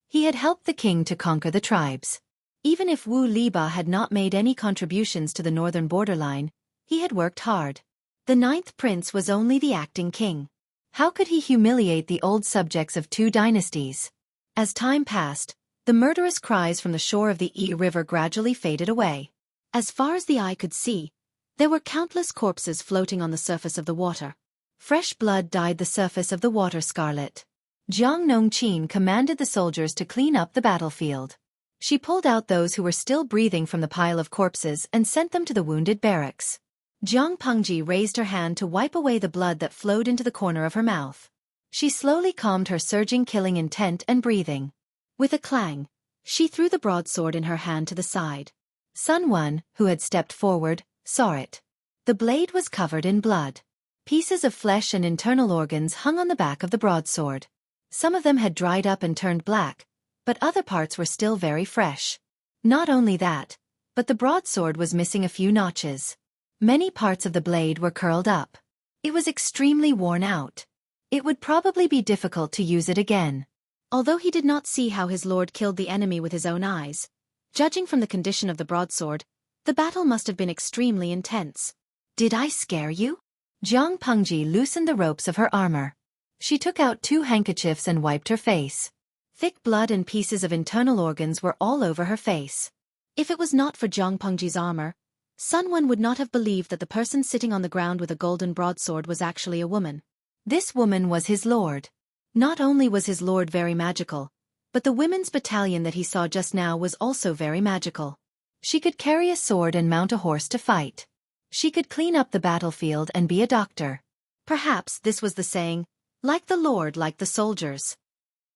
He had helped the king to conquer the tribes. Even if Wu Liba had not made any contributions to the northern borderline, he had worked hard. The 9th prince was only the acting king. How could he humiliate the old subjects of 2 dynasties? As time passed, the murderous cries from the shore of the river gradually faded away. As far as the eye could see, there were countless corpses floating on the surface of the water. Fresh blood dyed the surface of the water scarlet. Jiang Nongqin commanded the soldiers to clean up the battlefield. She pulled out those who were still breathing from the pile of corpses and sent them to the wounded barracks. Jiang Pengji raised her hand to wipe away the blood that flowed into the corner of her mouth. She slowly calmed her surging killing intent and breathing. With a clang, she threw the broadsword in her hand to the side. Sun Wen, who had stepped forward, saw it. The blade was covered in blood. Pieces of flesh and internal organs hung on the back of the broadsword. Some of them had dried up and turned black, but other parts were still very fresh. Not only that, but the broadsword was missing a few notches. Many parts of the blade were curled up. It was extremely worn out. It would probably be difficult to use it again. Although he did not see how his lord killed the enemy with his own eyes, judging from the condition of the broadsword, the battle must have been extremely intense. Did I scare you? Jiang Pengji loosened the ropes of her armor. She took out 2 handkerchiefs and wiped her face. Thick blood and pieces of internal organs were all over her face. If it was not for Jiang Pengji's armor, Sun Wen would not have believed that the person sitting on the ground with a golden broadsword was actually a woman. This woman was his lord. Not only was his lord very magical, but the women's battalion that he saw just now was also very magical. She could carry a sword and mount a horse to fight. She could clean up the battlefield and be a doctor. Perhaps this was the saying, like the lord like the soldiers.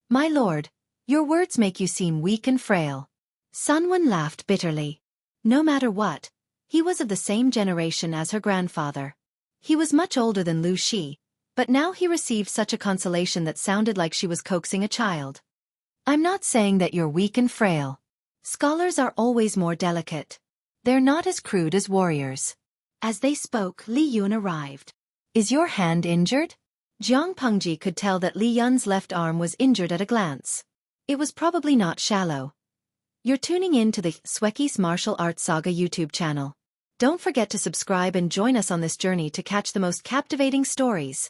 My lord, your words make you seem weak and frail. Sun Wen laughed bitterly. No matter what, he was of the same generation as her grandfather. He was much older than Lu Shi, but now he received such a consolation that sounded like she was coaxing a child. I'm not saying that you're weak and frail. Scholars are always more delicate. They're not as crude as warriors. As they spoke, Li Yun arrived. Is your hand injured? Jiang Pengji could tell that Li Yun's left arm was injured at a glance. It was probably not shallow. You're tuning in to the Xueqi's Martial Arts Saga YouTube channel. Don't forget to subscribe and join us on this journey to catch the most captivating stories.